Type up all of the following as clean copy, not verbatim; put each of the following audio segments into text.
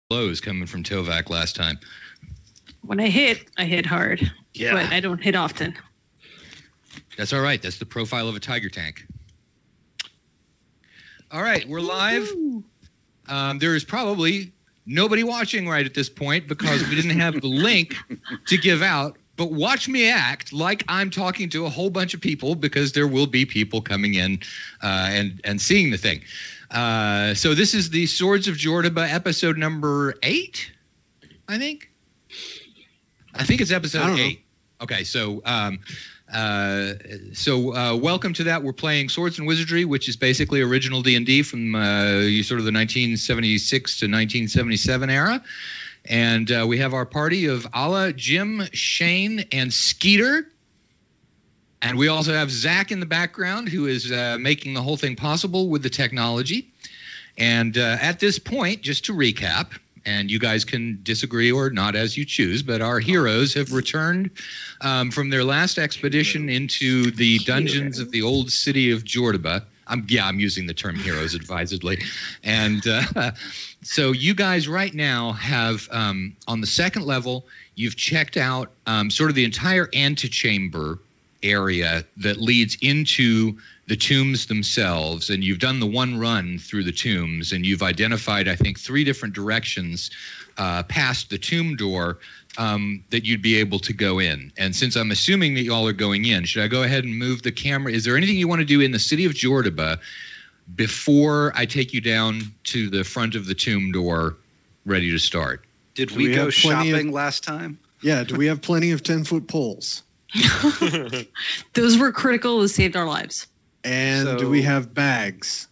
blows coming from Tovek last time. When I hit hard. Yeah. But I don't hit often. That's all right. That's the profile of a tiger tank. All right, we're live. There is probably nobody watching right at this point because we didn't have the link to give out. But watch me act like I'm talking to a whole bunch of people because there will be people coming in and seeing the thing. So this is the Swords of Jordoba episode number 8, I think. I think it's episode 8. Okay, so welcome to that. We're playing Swords and Wizardry, which is basically original D&D from sort of the 1976 to 1977 era. And we have our party of Alla, Jim, Shane, and Skeeter. And we also have Zach in the background, who is making the whole thing possible with the technology. And at this point, just to recap, and you guys can disagree or not as you choose, but our heroes have returned from their last expedition into the dungeons of the old city of Jordoba. I'm using the term heroes advisedly. And so you guys right now have, on the second level, you've checked out sort of the entire antechamber area that leads into the tombs themselves, and you've done the one run through the tombs, and you've identified, I think, 3 different directions past the tomb door that you'd be able to go in. And since I'm assuming that you all are going in, should I go ahead and move the camera? Is there anything you want to do in the city of Jordoba before I take you down to the front of the tomb door ready to start? Did we go shopping last time? Yeah, do we have plenty of 10-foot poles? Those were critical. It saved our lives. And do we have bags?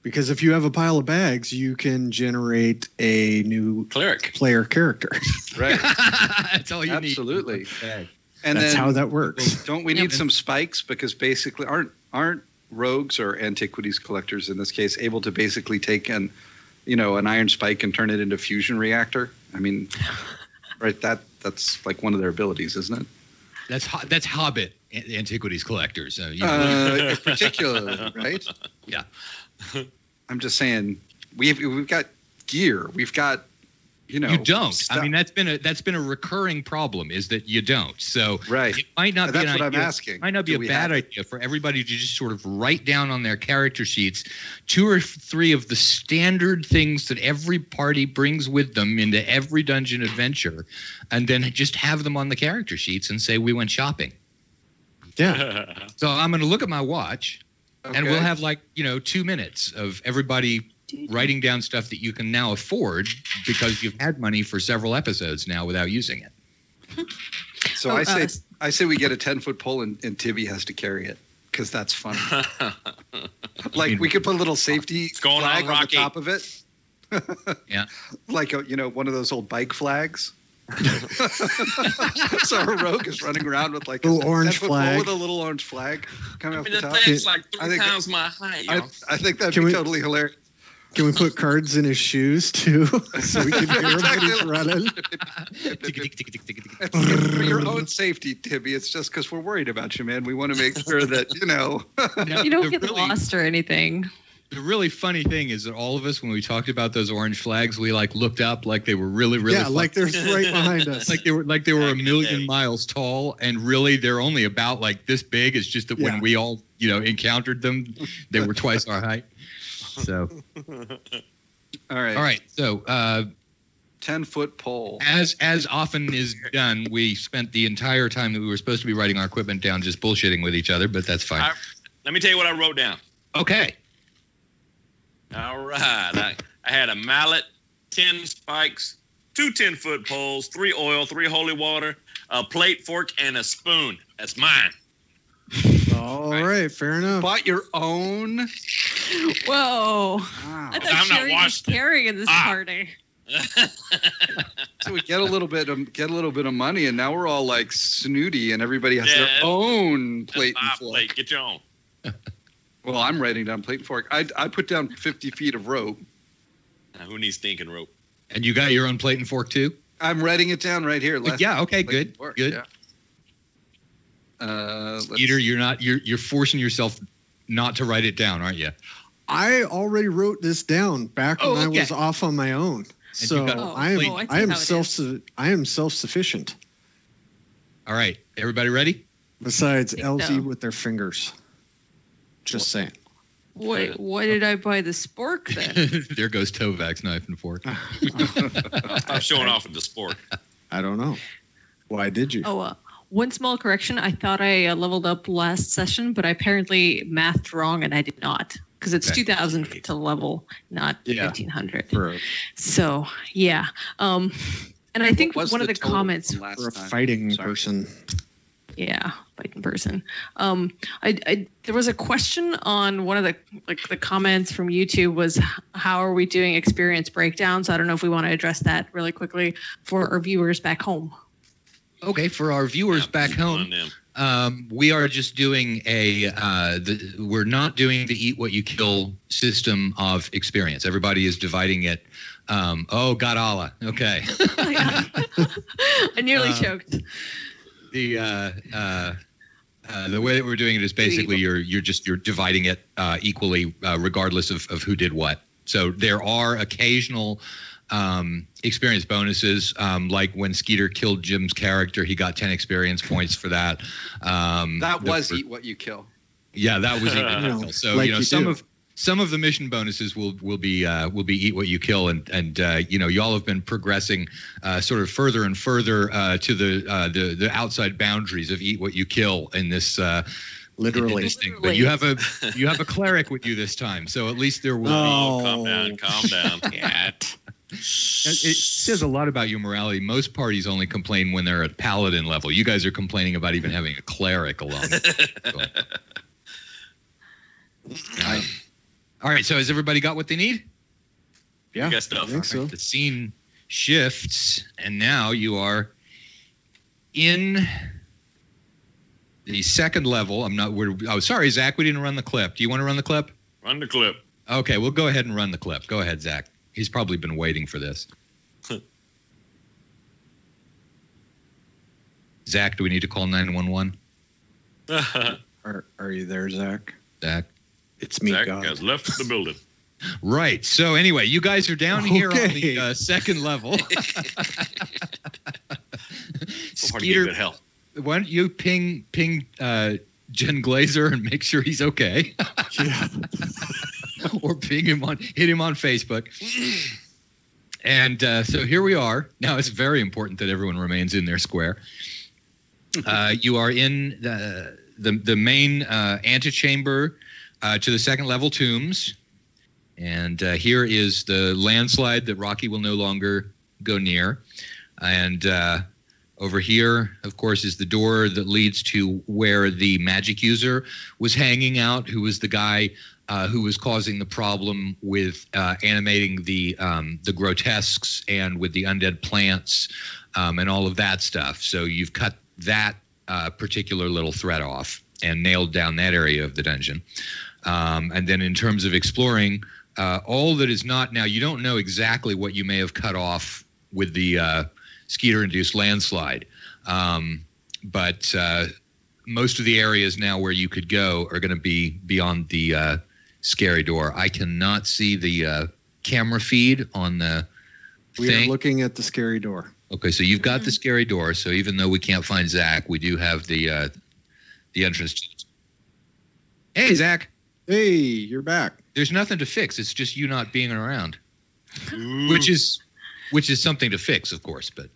Because if you have a pile of bags, you can generate a new player character. Right. That's all you need. Absolutely. And that's how that works. Don't we need some spikes? Because basically, aren't rogues or antiquities collectors in this case able to basically take an iron spike and turn it into a fusion reactor? I mean, right? That's like one of their abilities, isn't it? That's Hobbit antiquities collectors. Particularly, right? Yeah. I'm just saying we've got gear. We've got you don't. Stuff. I mean, that's been a recurring problem is that you don't. So right. It might not be that's an what idea. I'm asking. It might not be a bad idea for everybody to just sort of write down on their character sheets 2 or 3 of the standard things that every party brings with them into every dungeon adventure, and then just have them on the character sheets and say we went shopping. Yeah. So I'm going to look at my watch, and we'll have 2 minutes of everybody writing down stuff that you can now afford because you've had money for several episodes now without using it. So I say we get a 10-foot pole and Tibby has to carry it because that's funny. We could put a little safety flag on the top of it. Yeah. Like one of those old bike flags. So a rogue is running around with like a little orange flag with a little orange flag coming off the top. Thing's like 3 times my height. I think that'd be totally hilarious. Can we put cards in his shoes too, so we can hear him when he's running? For your own safety, Tibby. It's just because we're worried about you, man. We want to make sure that you don't get lost or anything. The really funny thing is that all of us, when we talked about those orange flags, we looked up like they were really, really like they're right behind us. like they were a million miles tall, and really they're only about like this big. It's just that when we all encountered them, they were twice our height. So, all right. So, 10-foot pole. As often is done, we spent the entire time that we were supposed to be writing our equipment down just bullshitting with each other, but that's fine. Let me tell you what I wrote down. Okay. All right. I had a mallet, 10 spikes, 2 10-foot poles, 3 oil, 3 holy water, a plate, fork, and a spoon. That's mine. All right, fair enough. Bought your own? Whoa. Wow. I thought Sherry was carrying this party. So we get a little bit of money, and now we're all like snooty, and everybody has their own plate and fork. Plate. Get your own. Well, I'm writing down plate and fork. I put down 50 feet of rope. Who needs stinking rope? And you got your own plate and fork too? I'm writing it down right here. Yeah. Okay. Good. Good. Yeah. Skeeter, you're forcing yourself not to write it down, aren't you? I already wrote this down back when I was off on my own. So I am self-sufficient. All right, everybody ready? Besides LZ with their fingers. Just saying. Wait, why did I buy the spork then? There goes Tovek's knife and fork. Stop showing off with the spork. I don't know. Why did you? One small correction. I thought I leveled up last session, but I apparently mathed wrong, and I did not. Because it's 2,000 to level, not 1,500. So, yeah. And I think one of the comments... For a fighting person. Yeah, fighting person. There was a question on one of the comments from YouTube was, how are we doing experience breakdowns? I don't know if we want to address that really quickly for our viewers back home. Okay, for our viewers back home, we are just doing we're not doing the eat what you kill system of experience. Everybody is dividing it. God Allah. Okay. I nearly choked. The way that we're doing it is basically you're dividing it equally regardless of who did what. So there are occasional experience bonuses, like when Skeeter killed Jim's character, he got 10 experience points for that. That was eat what you kill. Yeah, that was eat what you kill. So like some of the mission bonuses will be eat what you kill, and y'all have been progressing sort of further and further to the outside boundaries of eat what you kill in this. Literally. But you have a cleric with you this time, so at least there will be. Calm down. It says a lot about your morality. Most parties only complain when they're at paladin level. You guys are complaining about even having a cleric alone. All right, so has everybody got what they need? Yeah, I think so. Right, the scene shifts, and now you are in the second level. Sorry, Zach, we didn't run the clip. Do you want to run the clip? Run the clip. Okay, we'll go ahead and run the clip. Go ahead, Zach. He's probably been waiting for this. Zach, do we need to call 911? Are you there, Zach? Zach? It's me, Zach God. has left the building. Right. So anyway, you guys are down here on the second level. Skeeter, good help. Why don't you ping Jen Glazer and make sure he's okay? Yeah. Or hit him on Facebook. And so here we are. Now it's very important that everyone remains in their square. You are in the main antechamber to the second level tombs. And here is the landslide that Rocky will no longer go near. And over here, of course, is the door that leads to where the magic user was hanging out, who was the guy who was causing the problem with animating the grotesques and with the undead plants and all of that stuff. So you've cut that particular little thread off and nailed down that area of the dungeon. And then in terms of exploring, all that is not now, you don't know exactly what you may have cut off with the Skeeter-induced landslide. But most of the areas now where you could go are going to be beyond the scary door. I cannot see the camera feed on the thing. We are looking at the scary door. Okay, so you've got the scary door. So even though we can't find Zach, we do have the entrance. Hey, Zach. Hey, you're back. There's nothing to fix. It's just you not being around, which is something to fix, of course. But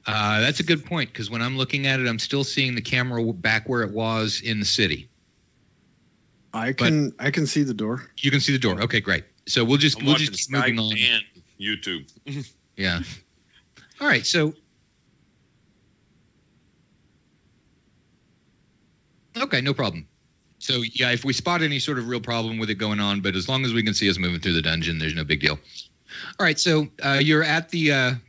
that's a good point, because when I'm looking at it, I'm still seeing the camera back where it was in the city. I can see the door. You can see the door. Okay, great. So we'll just keep moving on. And YouTube. Yeah. All right. So. Okay, no problem. So yeah, if we spot any sort of real problem with it going on, but as long as we can see us moving through the dungeon, there's no big deal. All right. So you're at the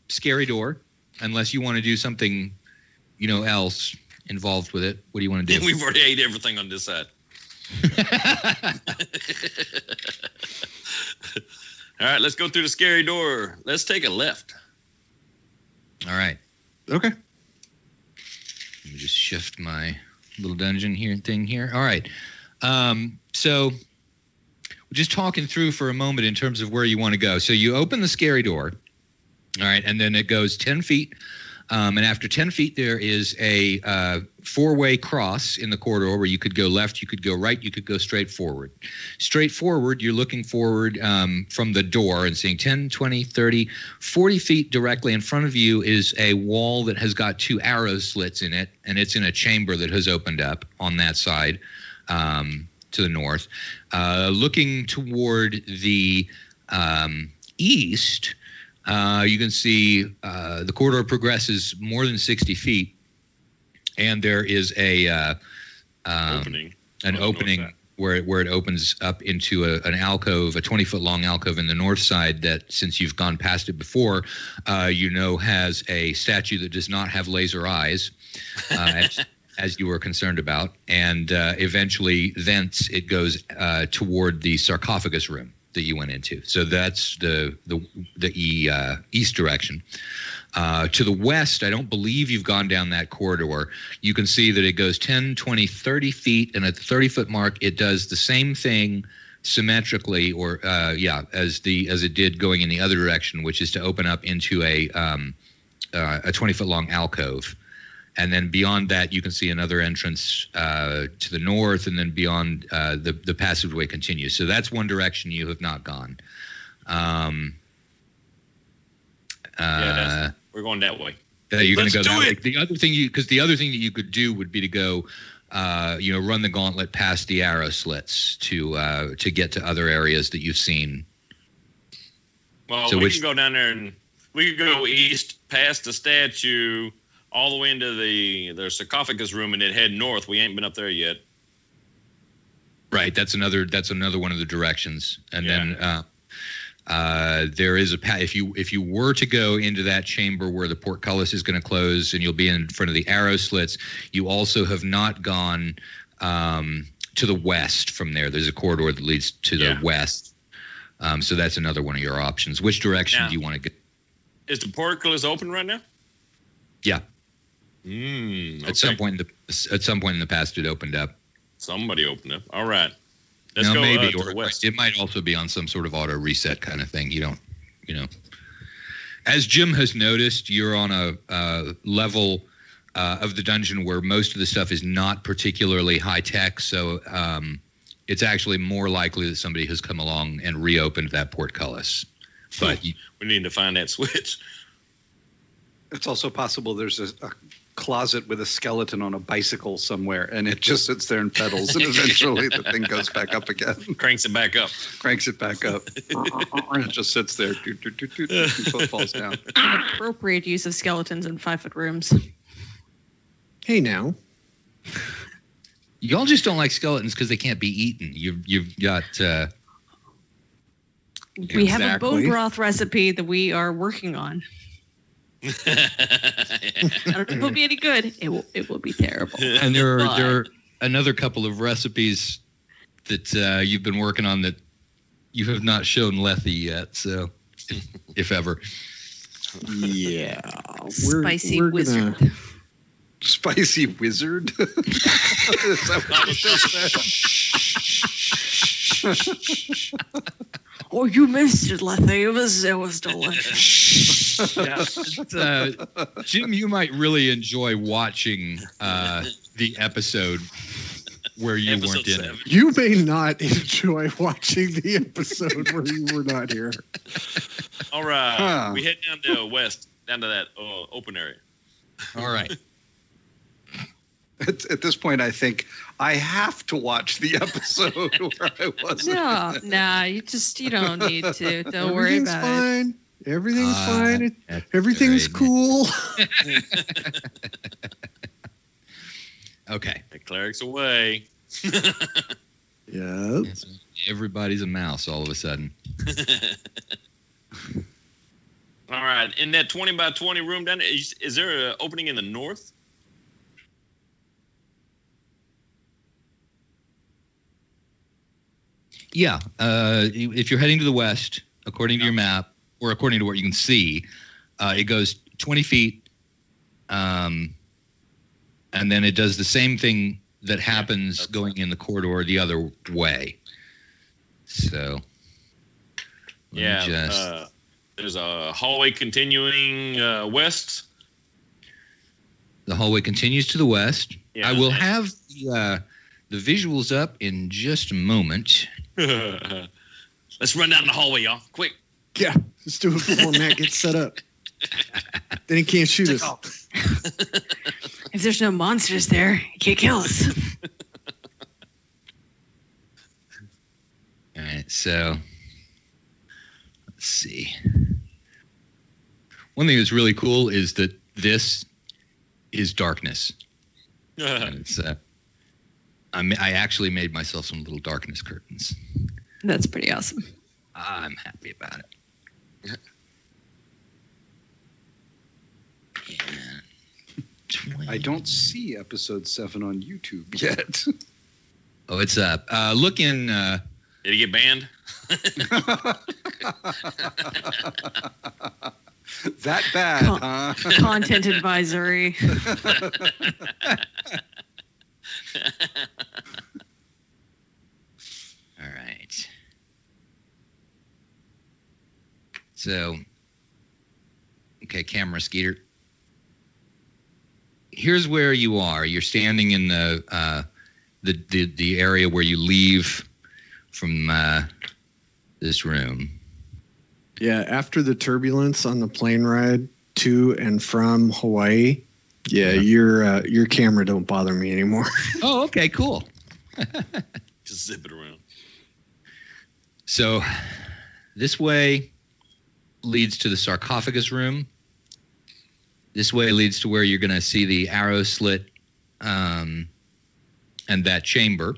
scary door, unless you want to do something, else involved with it. What do you want to do? We've already ate everything on this side. All right, let's go through the scary door. Let's take a left. All right. Okay. Let me just shift my little dungeon thing here. All right. So we're just talking through for a moment in terms of where you want to go. So you open the scary door. All right. And then it goes 10 feet. And after 10 feet, there is a 4-way cross in the corridor where you could go left, you could go right, you could go straight forward. Straight forward, you're looking forward from the door and seeing 10, 20, 30, 40 feet directly in front of you is a wall that has got 2 arrow slits in it, and it's in a chamber that has opened up on that side to the north. Looking toward the east, you can see the corridor progresses more than 60 feet, and there is an opening where it opens up into an alcove, a 20-foot long alcove in the north side that, since you've gone past it before, has a statue that does not have laser eyes, as you were concerned about, and eventually thence it goes toward the sarcophagus room that you went into. So that's the east direction. To the west, I don't believe you've gone down that corridor. You can see that it goes 10, 20, 30 feet, and at the 30-foot mark, it does the same thing symmetrically, as it did going in the other direction, which is to open up into a 20-foot long alcove. And then beyond that, you can see another entrance to the north, and then beyond the passageway continues. So that's one direction you have not gone. We're going that way. You're going to go that way. The other thing that you could do would be to go, run the gauntlet past the arrow slits to get to other areas that you've seen. Well, so we can go down there and we could go east past the statue, all the way into the sarcophagus room, and then head north. We ain't been up there yet. Right, that's another one of the directions. And then there is a path. If you were to go into that chamber where the portcullis is going to close, and you'll be in front of the arrow slits, you also have not gone to the west from there. There's a corridor that leads to the west. So that's another one of your options. Which direction do you want to go? Is the portcullis open right now? Yeah. Okay. At some point in the past, it opened up. Somebody opened up. All right. Let's go maybe, to the west. It might also be on some sort of auto reset kind of thing. You don't. As Jim has noticed, you're on a level of the dungeon where most of the stuff is not particularly high tech. So it's actually more likely that somebody has come along and reopened that portcullis. But we need to find that switch. It's also possible there's a closet with a skeleton on a bicycle somewhere, and it just sits there and pedals, and eventually the thing goes back up again. Cranks it back up. And it just sits there. Foot falls down. Appropriate use of skeletons in 5-foot rooms. Hey, now. Y'all just don't like skeletons because they can't be eaten. You've got... we have a bone broth recipe that we are working on. I don't think it will be any good. It will be terrible. And there are another couple of recipes that you've been working on that you have not shown Lethe yet. So, if ever, yeah, spicy wizard. Spicy wizard. Is that what you just said? Oh, you missed it, Lethe. It was delicious. Jim, you might really enjoy watching the episode where you weren't in it. You may not enjoy watching the episode where you were not here. All right. We head down to west, down to that open area. All right. At this point, I think I have to watch the episode where I wasn't. No, you don't need to. Don't worry about it. Everything's fine. Everything's cool. Okay. The cleric's away. Yep. Everybody's a mouse all of a sudden. All right. In that 20 by 20 room down there, is there an opening in the north? Yeah. If you're heading to the west, according to your map, or according to what you can see, it goes 20 feet. And then it does the same thing that happens going in the corridor the other way. So, there's a hallway continuing west. The hallway continues to the west. Yeah, I will have the visuals up in just a moment. Let's run down the hallway, y'all. Quick. Yeah, let's do it before Matt gets set up. Then he can't shoot us. If there's no monsters there, he can't kill us. All right, so let's see. One thing that's really cool is that this is darkness. And it's, I actually made myself some little darkness curtains. That's pretty awesome. I'm happy about it. I don't see episode 7 on YouTube yet. Oh, it's up. Look in. Did he get banned? That bad, huh? Content advisory. All right. So, okay, camera, Skeeter. Here's where you are. You're standing in the area where you leave from this room. Yeah, after the turbulence on the plane ride to and from Hawaii, your camera don't bother me anymore. Oh, okay, cool. Just zip it around. So this way leads to the sarcophagus room. This way leads to where you're going to see the arrow slit and that chamber.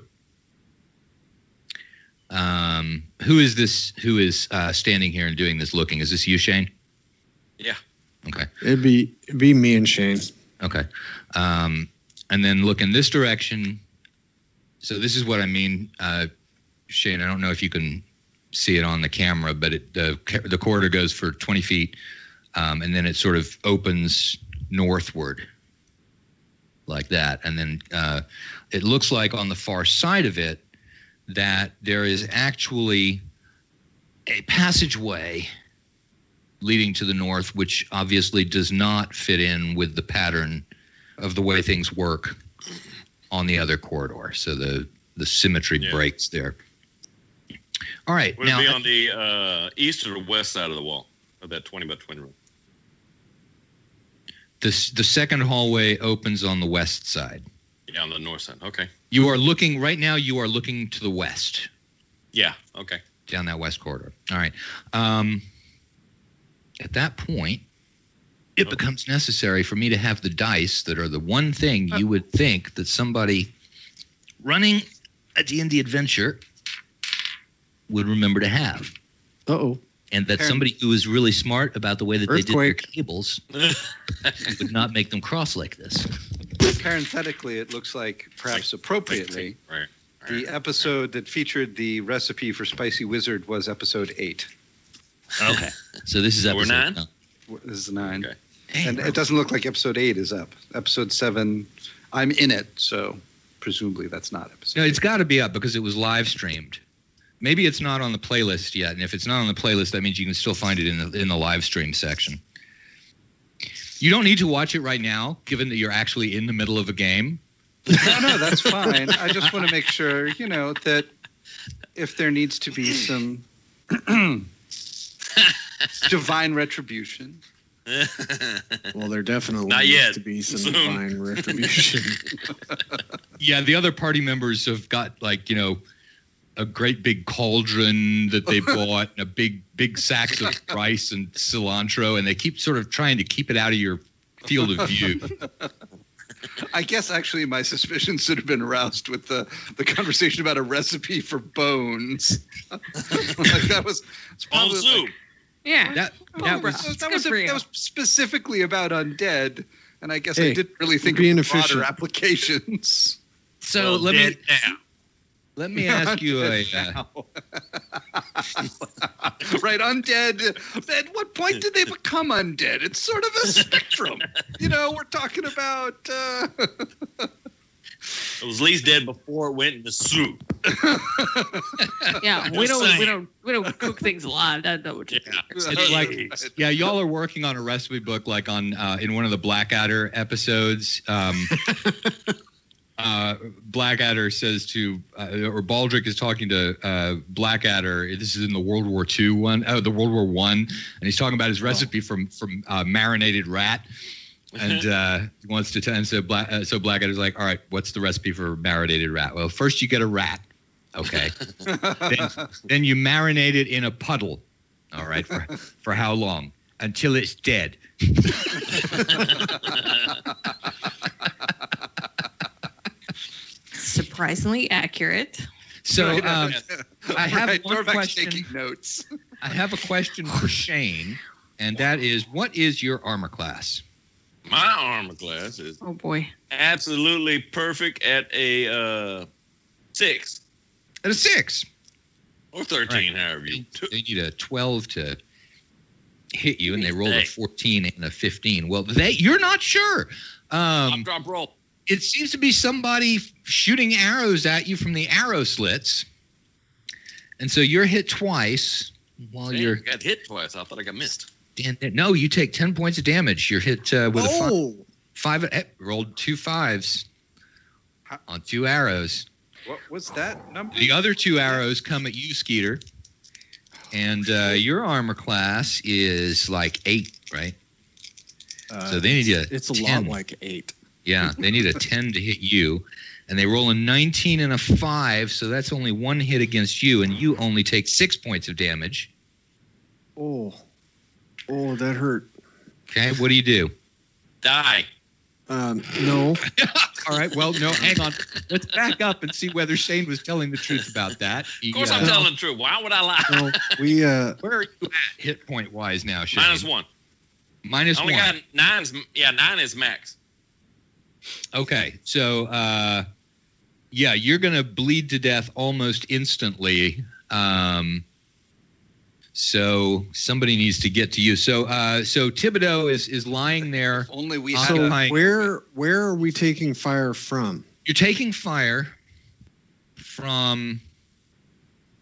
Who is this? Who is standing here and doing this looking? Is this you, Shane? Yeah. Okay. It'd be me and Shane. Okay. And then look in this direction. So this is what I mean, Shane. I don't know if you can see it on the camera, but the corridor goes for 20 feet, and then it sort of opens northward like that. And then it looks like on the far side of it that there is actually a passageway leading to the north, which obviously does not fit in with the pattern of the way things work on the other corridor. So the symmetry breaks there. All right. Would it be on the east or the west side of the wall of that 20 by 20 room? The second hallway opens on the west side. Yeah, on the north side. Okay. You are looking right now. You are looking to the west. Yeah. Okay. Down that west corridor. All right. At that point, it becomes necessary for me to have the dice that are the one thing you would think that somebody running a D&D adventure would remember to have. Uh-oh. And that somebody who is really smart about the way that they did their tables would not make them cross like this. Parenthetically, it looks like, perhaps appropriately, the episode that featured the recipe for Spicy Wizard was episode 8. Okay. So this is episode 9? This is 9. Okay. And it doesn't look like episode 8 is up. Episode 7, I'm in it, so presumably that's not episode 8. It's got to be up because it was live streamed. Maybe it's not on the playlist yet, and if it's not on the playlist, that means you can still find it in the live stream section. You don't need to watch it right now, given that you're actually in the middle of a game. No, that's fine. I just want to make sure, that if there needs to be some divine retribution. Well, there definitely Not needs yet. to be some Soon. divine retribution. Yeah, the other party members have got a great big cauldron that they bought, and a big sacks of rice and cilantro, and they keep sort of trying to keep it out of your field of view. I guess actually my suspicions should have been aroused with the conversation about a recipe for bones. That was Bone soup. Yeah. That was specifically about undead, and I guess I didn't really think of broader applications. So Let me ask you a. Right, undead. At what point did they become undead? It's sort of a spectrum. We're talking about. It was at least dead before it went in the soup. Yeah, we don't cook things alive. That's not what It's like, y'all are working on a recipe book, like on in one of the Blackadder episodes. Blackadder says to, or Baldric is talking to Blackadder. This is in the World War II one, the World War I, and he's talking about his recipe from marinated rat. And he wants to tell him, so Blackadder's like, all right, what's the recipe for marinated rat? Well, first you get a rat, okay. then you marinate it in a puddle, all right, for how long? Until it's dead. Surprisingly accurate. So I have one Tovek's question. taking notes. I have a question for Shane, and that is, what is your armor class? My armor class is absolutely perfect at a 6. At a 6. Or 13, however you do. They need a 12 to hit you, and they roll a 14 and a 15. Well, you're not sure. Drop roll. It seems to be somebody shooting arrows at you from the arrow slits. And so you're hit twice while I got hit twice. I thought I got missed. No, you take 10 points of damage. You're hit with a 5. Rolled 2 5s on 2 arrows. What was that number? The other 2 arrows come at you, Skeeter. And your armor class is like 8, right? So they need It's a 10. lot like 8. Yeah, they need a 10 to hit you. And they roll a 19 and a 5, so that's only 1 hit against you, and you only take 6 points of damage. Oh, that hurt. Okay, what do you do? Die. No. All right, well, no, hang on. Let's back up and see whether Shane was telling the truth about that. Of course I'm telling the truth. Why would I lie? No, where are you at hit point wise now, Shane? -1. -1. I only got 9 is max. Okay, so you're going to bleed to death almost instantly. So somebody needs to get to you. So Thibodeau is lying there. Only we. So where are we taking fire from? You're taking fire from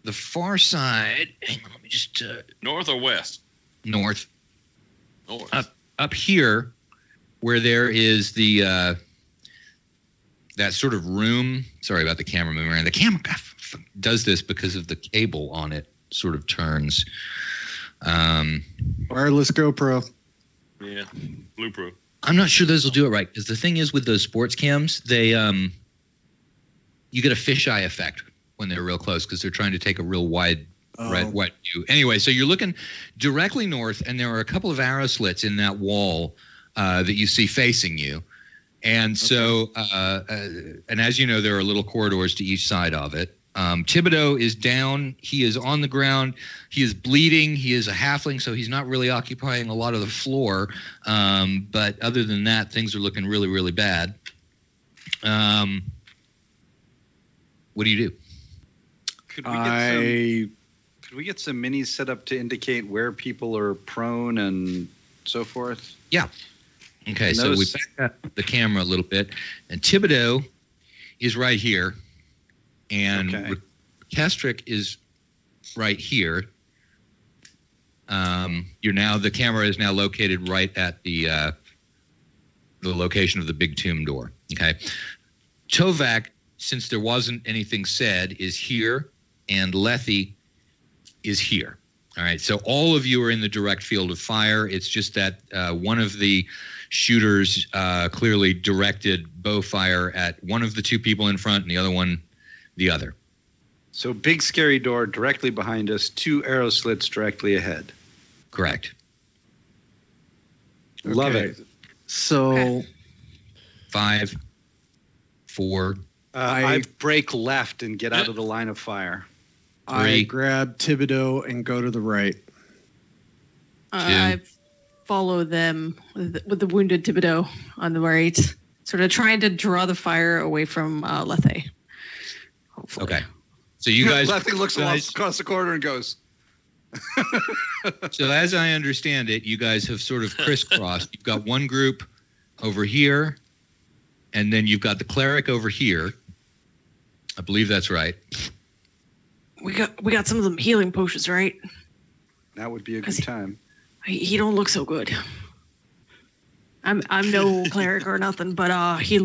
the far side. Hang on, let me just North or west? North. North. Up here, where there is the that sort of room. Sorry about the camera moving around. The camera does this because of the cable on it. Sort of turns. Wireless GoPro. Yeah, Blue Pro. I'm not sure those will do it right, because the thing is with those sports cams, they you get a fisheye effect when they're real close, because they're trying to take a real wide view. Anyway, so you're looking directly north, and there are a couple of arrow slits in that wall that you see facing you. And so, and as you know, there are little corridors to each side of it. Thibodeau is down. He is on the ground. He is bleeding. He is a halfling, so he's not really occupying a lot of the floor. But other than that, things are looking really, really bad. What do you do? Could we get some minis set up to indicate where people are prone and so forth? Yeah. Okay, so we back up the camera a little bit, and Thibodeau is right here. And Kestrick is right here. The camera is now located right at the location of the big tomb door. Okay. Tovek, since there wasn't anything said, is here, and Lethe is here. All right. So all of you are in the direct field of fire. It's just that one of the shooters clearly directed bow fire at one of the 2 people in front, and the other one the other. So big scary door directly behind us, 2 arrow slits directly ahead. Correct. Love it. So 5, 4. I break left and get out of the line of fire. 3. I grab Thibodeau and go to the right. I follow them with the wounded Thibodeau on the right, sort of trying to draw the fire away from Lethe. Hopefully. Okay. So you guys. Lefty looks across the corner and goes. So as I understand it, you guys have sort of crisscrossed. You've got one group over here, and then you've got the cleric over here. I believe that's right. We got some of them healing potions, right? That would be a good time. He don't look so good. I'm no cleric or nothing, but he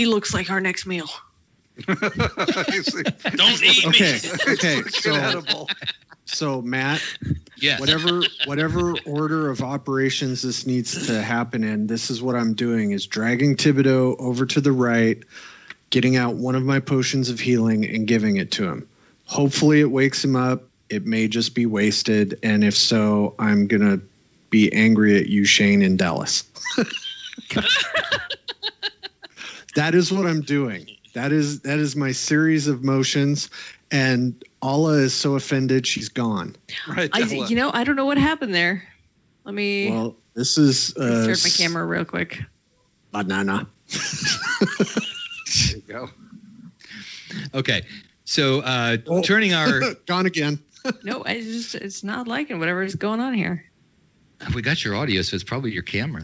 looks like our next meal. Don't eat me. Okay. So Matt, yes. Whatever order of operations this needs to happen in, this is what I'm doing: is dragging Thibodeau over to the right, getting out one of my potions of healing, and giving it to him. Hopefully, it wakes him up. It may just be wasted, and if so, I'm gonna be angry at you, Shane, in Dallas. That is what I'm doing. That is my series of motions, and Alla is so offended she's gone. Right. I don't know what happened there. Let me. Well, this is start my camera real quick. Banana. There you go. Okay. So turning our gone again. No, it's not liking whatever is going on here. We got your audio, so it's probably your camera.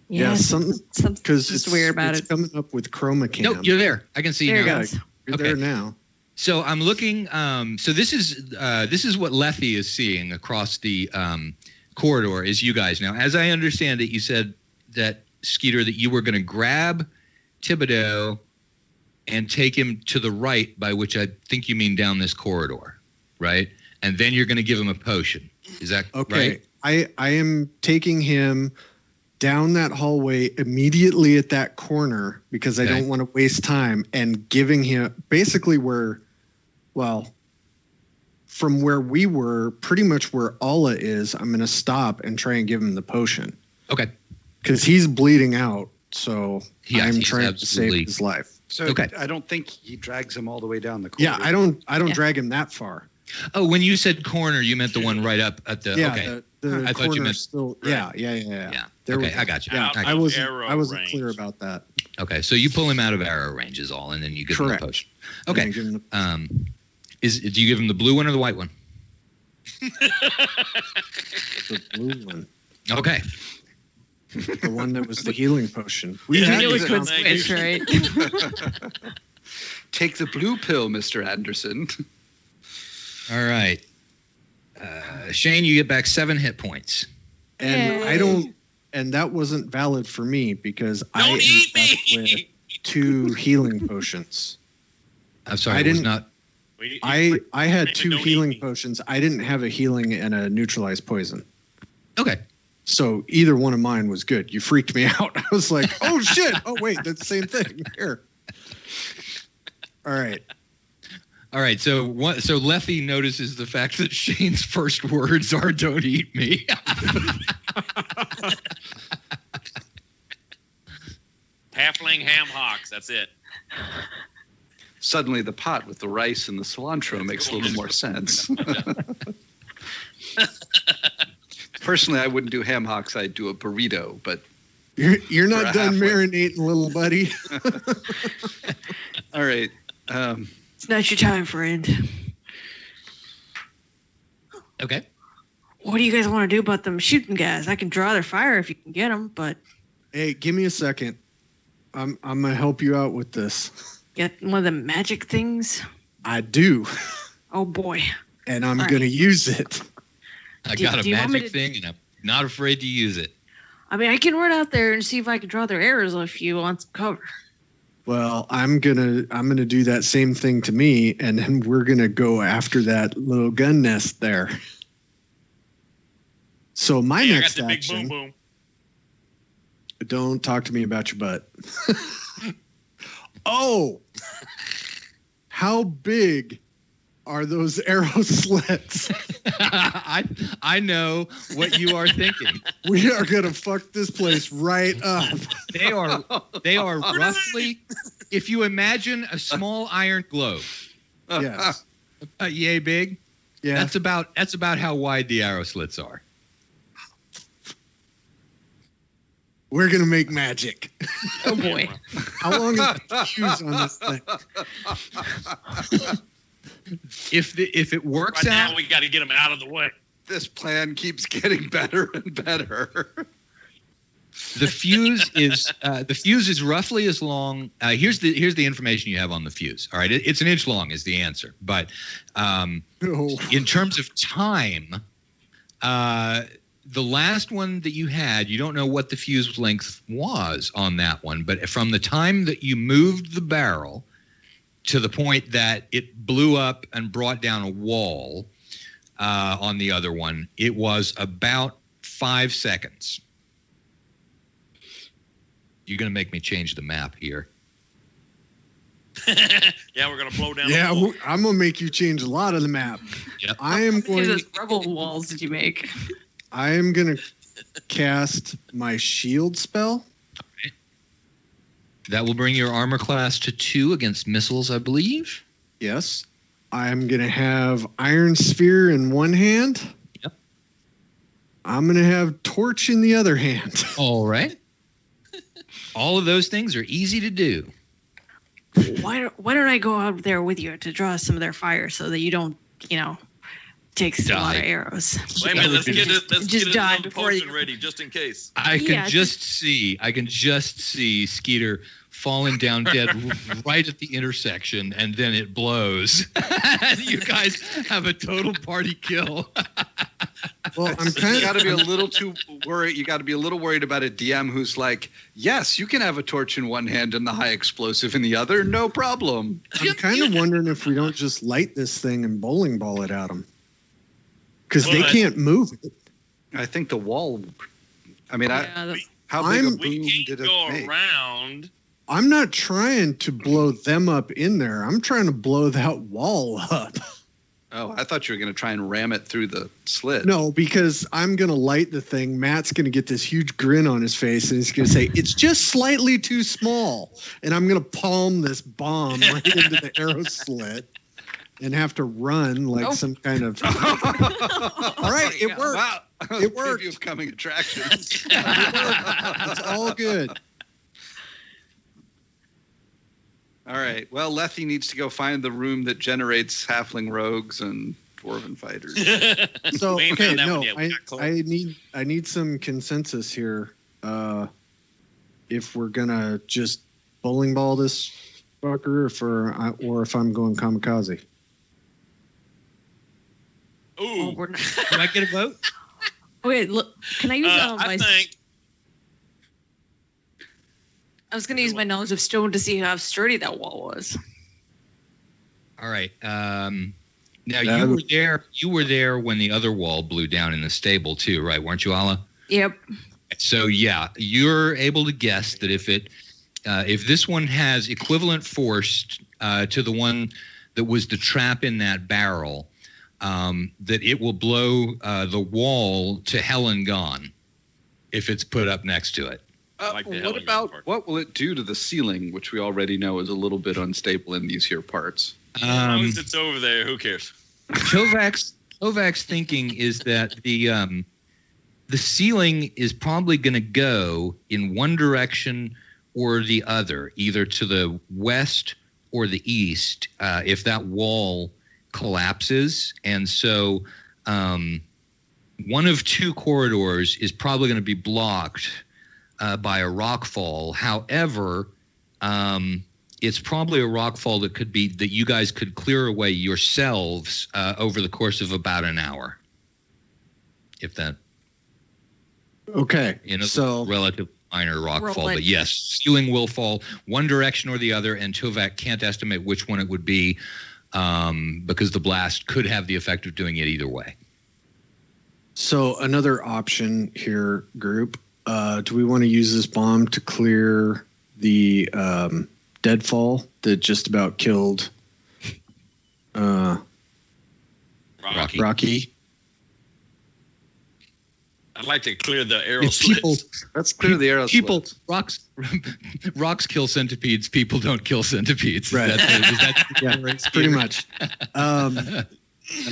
Yeah, something's just weird about it. Coming up with chroma cam. No, you're there. I can see you now. You're there now. So I'm looking. So this is what Lethe is seeing across the corridor. Is you guys now? As I understand it, you said that Skeeter, that you were going to grab Thibodeau and take him to the right, by which I think you mean down this corridor, right? And then you're going to give him a potion. Is that okay? Right? I am taking him down that hallway immediately at that corner because I don't want to waste time, and giving him basically from where we were, pretty much where Alla is, I'm going to stop and try and give him the potion. Okay. Because he's bleeding out, so I'm he's trying to save his life. So I don't think he drags him all the way down the corridor. Yeah, I don't drag him that far. Oh, when you said corner, you meant the one right up at the. Yeah, okay. the I thought you meant still. right. Yeah. Okay, I got you. Yeah, I wasn't clear about that. Okay, so you pull him out of arrow range is all, and then you give him the potion. Okay. Do you give him the blue one or the white one? The blue one. Okay. The one that was the healing potion. We really could switch, right? Take the blue pill, Mr. Anderson. All right. Shane, you get back 7 hit points. And and that wasn't valid for me because I ended up with 2 healing potions. I'm sorry, I had 2 healing potions. I didn't have a healing and a neutralized poison. Okay. So either one of mine was good. You freaked me out. I was like, oh shit. Oh wait, that's the same thing. Here. All right. So Lethe notices the fact that Shane's first words are "Don't eat me." Halfling ham hocks. That's it. Suddenly, the pot with the rice and the cilantro makes a little more sense. Personally, I wouldn't do ham hocks. I'd do a burrito, but you're not done marinating, little buddy. All right. It's not your time, friend. Okay. What do you guys want to do about them shooting guys? I can draw their fire if you can get them, but... Hey, give me a second. I'm going to help you out with this. Get one of the magic things? I do. Oh, boy. And I'm going to use it. I got a magic thing, and I'm not afraid to use it. I mean, I can run out there and see if I can draw their arrows if you want some cover. Well, I'm gonna do that same thing to me, and then we're gonna go after that little gun nest there. So my next action. Big boom boom. Don't talk to me about your butt. Oh, how big are those arrow slits? I know what you are thinking. We are gonna fuck this place right up. They are roughly, if you imagine a small iron globe. Yes. Yay big. Yeah. That's about how wide the arrow slits are. We're gonna make magic. Oh boy. How long is the fuse on this thing? if it works right out, now we got to get them out of the way. This plan keeps getting better and better. the fuse is roughly as long. Here's the information you have on the fuse. All right, it's an inch long is the answer, but in terms of time, the last one that you had, you don't know what the fuse length was on that one, but from the time that you moved the barrel to the point that it blew up and brought down a wall on the other one, it was about 5 seconds. You're going to make me change the map here. Yeah, we're going to blow down Yeah, the wall. I'm going to make you change a lot of the map. Yep. I am How many going. of those rebel walls did you make? I am going to cast my shield spell. That will bring your armor class to 2 against missiles, I believe. Yes. I'm going to have Iron Sphere in one hand. Yep. I'm going to have Torch in the other hand. All right. All of those things are easy to do. Why don't I go out there with you to draw some of their fire so that you don't, take a lot of arrows? Wait a minute, let's get Just die another before potion you- ready just in case. I can just see Skeeter falling down dead right at the intersection, and then it blows. You guys have a total party kill. Well, I'm You kind got of to be a little too worried. You got to be a little worried about a DM who's like, "Yes, you can have a torch in one hand and the high explosive in the other, no problem." I'm kind of wondering if we don't just light this thing and bowling ball it at them. Because they Well, can't move it. I think the wall. I mean, Yeah, how big a I'm- boom We did can't it go make? around. I'm not trying to blow them up in there. I'm trying to blow that wall up. Oh, I thought you were going to try and ram it through the slit. No, because I'm going to light the thing. Matt's going to get this huge grin on his face, and he's going to say, "It's just slightly too small." And I'm going to palm this bomb right into the arrow slit and have to run like some kind of... All right, it worked. Wow. It worked. Preview of coming attractions. It's all good. All right. Well, Lethy needs to go find the room that generates halfling rogues and dwarven fighters. So We ain't okay, found that no, one yet. We got close. I need some consensus here. If we're gonna just bowling ball this fucker, or if I'm going kamikaze. Ooh, we're not. Can I get a vote? Wait, look. Can I use I my? think I was going to use my knowledge of stone to see how sturdy that wall was. All right. Now you were there when the other wall blew down in the stable too, right? Weren't you, Ala? Yep. So yeah, you're able to guess that if this one has equivalent force to the one that was the trap in that barrel, that it will blow the wall to hell and gone if it's put up next to it. Like the What Hellman about part. what will it do to the ceiling, which we already know is a little bit unstable in these here parts? as long as it's over there, who cares? Tovek's thinking is that the ceiling is probably going to go in one direction or the other, either to the west or the east, if that wall collapses. And so one of 2 corridors is probably going to be blocked by a rock fall. However, it's probably a rock fall that you guys could clear away yourselves over the course of about an hour. If that, Okay, so relatively minor rock Roll fall, it. but yes, ceiling will fall one direction or the other, and Tovek can't estimate which one it would be because the blast could have the effect of doing it either way. So another option here, group. Do we want to use this bomb to clear the deadfall that just about killed Rocky? I'd like to clear the arrow If people, slits. Let's clear the arrow slits. rocks kill centipedes. People don't kill centipedes. Right. Yeah, Pretty much. And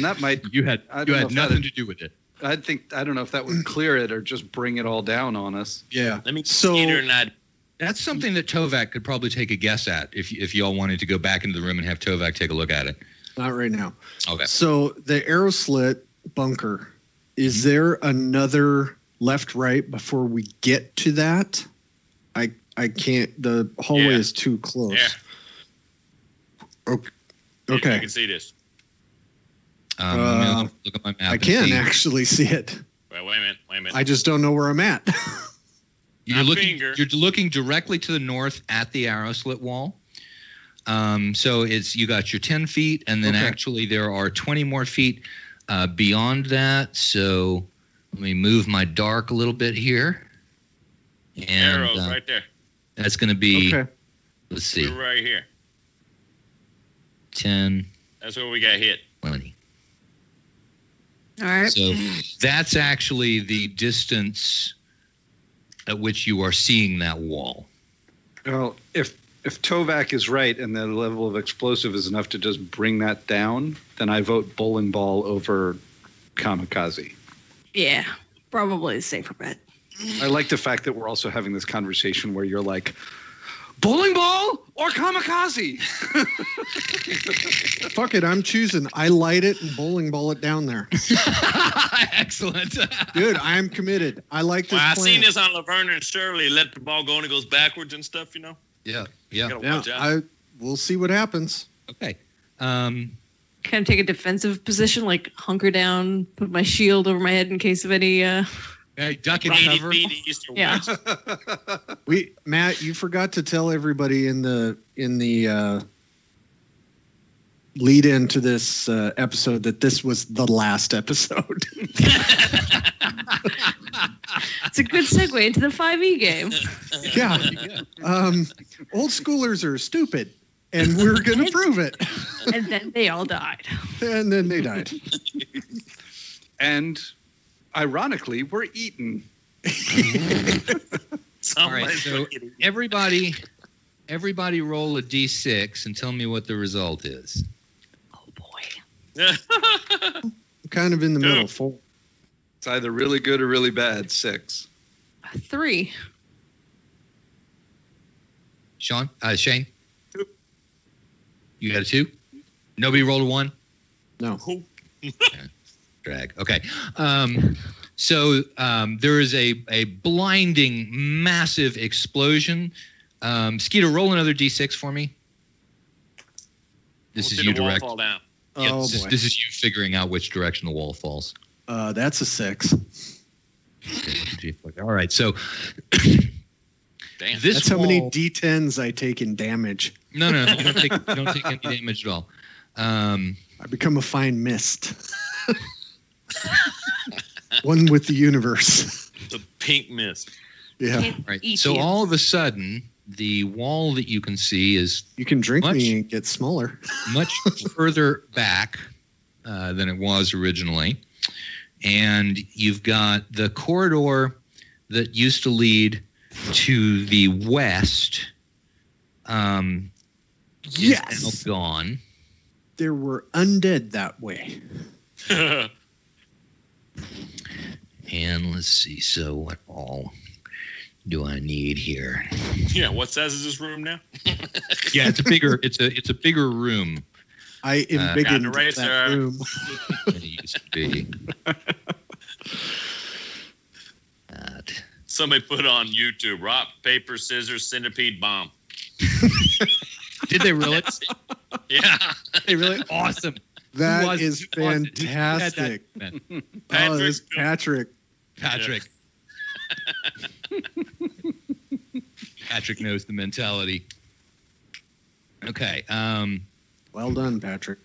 that might. You had I don't know if nothing that'd- to do with it. I don't know if that would clear it or just bring it all down on us. Yeah. Let me So- Skeeter and I. That's something that Tovek could probably take a guess at if y'all wanted to go back into the room and have Tovek take a look at it. Not right now. Okay. So the arrow slit bunker, is there another left, right before we get to that? I can't. The hallway is too close. Yeah. Okay. You can see this. Look at my map. I can actually see it. Well, wait a minute. I just don't know where I'm at. You're looking directly to the north at the arrow slit wall. So you got your 10 feet, and then actually there are 20 more feet beyond that. So let me move my dark a little bit here. And, arrows right there. That's going to be, let's see. We're right here. 10. That's where we got hit. 20. All right. So that's actually the distance at which you are seeing that wall. Well, if Tovek is right and the level of explosive is enough to just bring that down, then I vote bowling ball over kamikaze. Yeah, probably a safer bet. I like the fact that we're also having this conversation where you're like, bowling ball or kamikaze? Fuck it, I'm choosing. I light it and bowling ball it down there. Excellent. Dude, I'm committed. I like this Well, I've plan. seen this on Laverne and Shirley. Let the ball go and it goes backwards and stuff, you know? Yeah. Gotta watch out. We'll see what happens. Okay. Kind of take a defensive position, like hunker down, put my shield over my head in case of any. Duck and 80 cover. feet east or Yeah. west. Matt, you forgot to tell everybody in the lead into this episode that this was the last episode. It's a good segue into the 5e game. Yeah. Old schoolers are stupid, and we're going to prove it. And then they all died. And then they died. And ironically, we're eaten. All right, so everybody roll a d6 and tell me what the result is. Oh boy. Kind of in the middle. 4. It's either really good or really bad. 6. 3. Shane? 2. You got a 2? Nobody rolled a 1? No. Drag. Okay. So there is a blinding, massive explosion. Skeeter, roll another d6 for me. This is you direct. Fall down. Yeah, Oh, this boy. is you figuring out which direction the wall falls. That's a 6. All right. So Damn. this That's how wall, many D10s I take in damage. No. You don't take any damage at all. I become a fine mist. One with the universe. The pink mist. Yeah. Right. So all of a sudden, the wall that you can see is You can drink me and get smaller. much further back than it was originally. And you've got the corridor that used to lead to the west is now gone. There were undead that way. And let's see. So what all do I need here? Yeah, what size is this room now? Yeah, it's a bigger room I embiggened eraser. that room. than it used to be. Somebody put on YouTube, rock, paper, scissors, centipede, bomb. Did they really? Yeah. They really? Awesome. That is fantastic. Oh, this Patrick. Patrick knows the mentality. Okay. Well done, Patrick.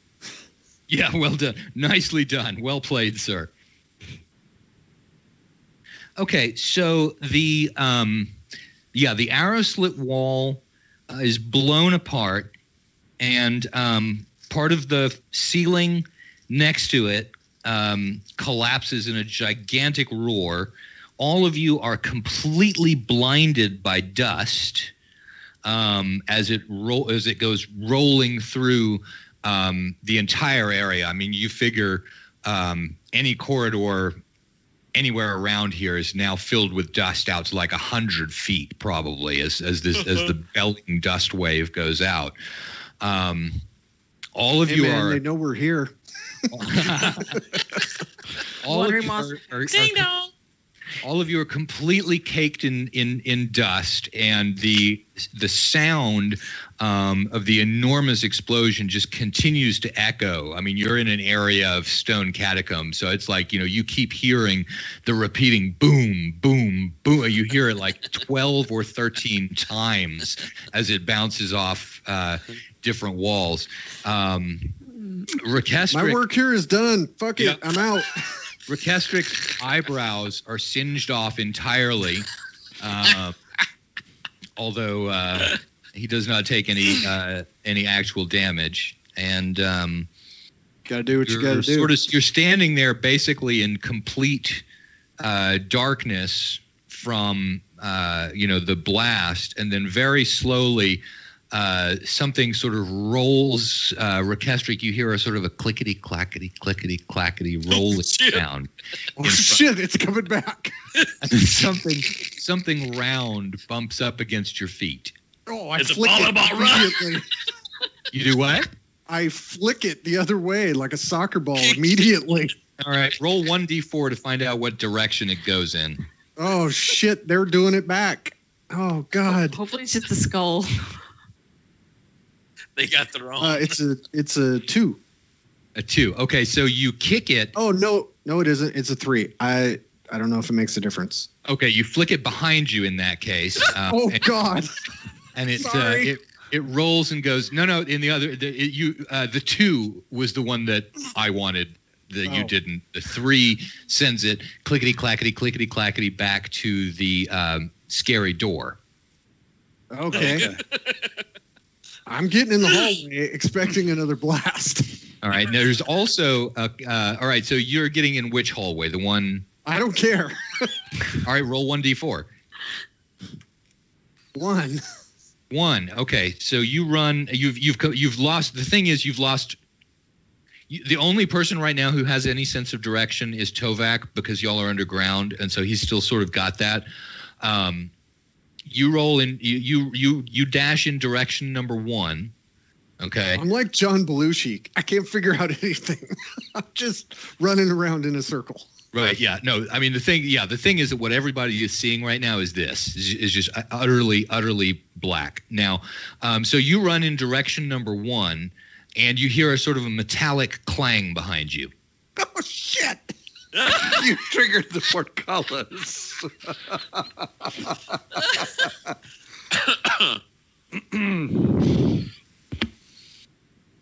Yeah, well done. Nicely done. Well played, sir. Okay, so the arrow slit wall is blown apart, and part of the ceiling next to it collapses in a gigantic roar. All of you are completely blinded by dust as it goes rolling through the entire area. I mean, you figure any corridor anywhere around here is now filled with dust out to like 100 feet, probably, as the bellying dust wave goes out. All of you are. They know we're here. All of you are Ding dong. All of you are completely caked in dust, and the sound of the enormous explosion just continues to echo. I mean, you're in an area of stone catacombs, so it's like, you keep hearing the repeating boom, boom, boom. You hear it like 12 or 13 times as it bounces off different walls. Rakestric, my work here is done. Fuck it, I'm out. Rakestric's eyebrows are singed off entirely, although he does not take any actual damage. And gotta do what you gotta do. You're standing there basically in complete darkness from the blast, and then very slowly something sort of rolls. Rakestric, you hear a sort of a clickety clackety rolling sound. Oh shit! It's coming back. something round bumps up against your feet. Oh, I flick it immediately. You do what? I flick it the other way like a soccer ball immediately. All right, roll 1d4 to find out what direction it goes in. Oh shit! They're doing it back. Oh god. Hopefully it's just the skull. They got the wrong. It's a 2. A 2. Okay, so you kick it. Oh no, it isn't. It's a 3. I don't know if it makes a difference. Okay, you flick it behind you in that case. God. And it rolls and goes. No. In the other, the 2 was the one that I wanted. That you didn't. The 3 sends it clickety clackety back to the scary door. Okay. I'm getting in the hallway expecting another blast. All right. Now there's also all right. So you're getting in which hallway? The one. I don't care. All right. Roll 1d4. 1. 1. Okay. So you run. You've lost. The thing is, you've lost. The only person right now who has any sense of direction is Tovek, because y'all are underground, and so he's still sort of got that. You roll in. You dash in direction number 1. Okay. I'm like John Belushi. I can't figure out anything. I'm just running around in a circle. Right. Yeah. No. I mean, the thing is that what everybody is seeing right now is just utterly black. Now, so you run in direction number 1, and you hear a sort of a metallic clang behind you. Oh shit! You triggered the portcullis.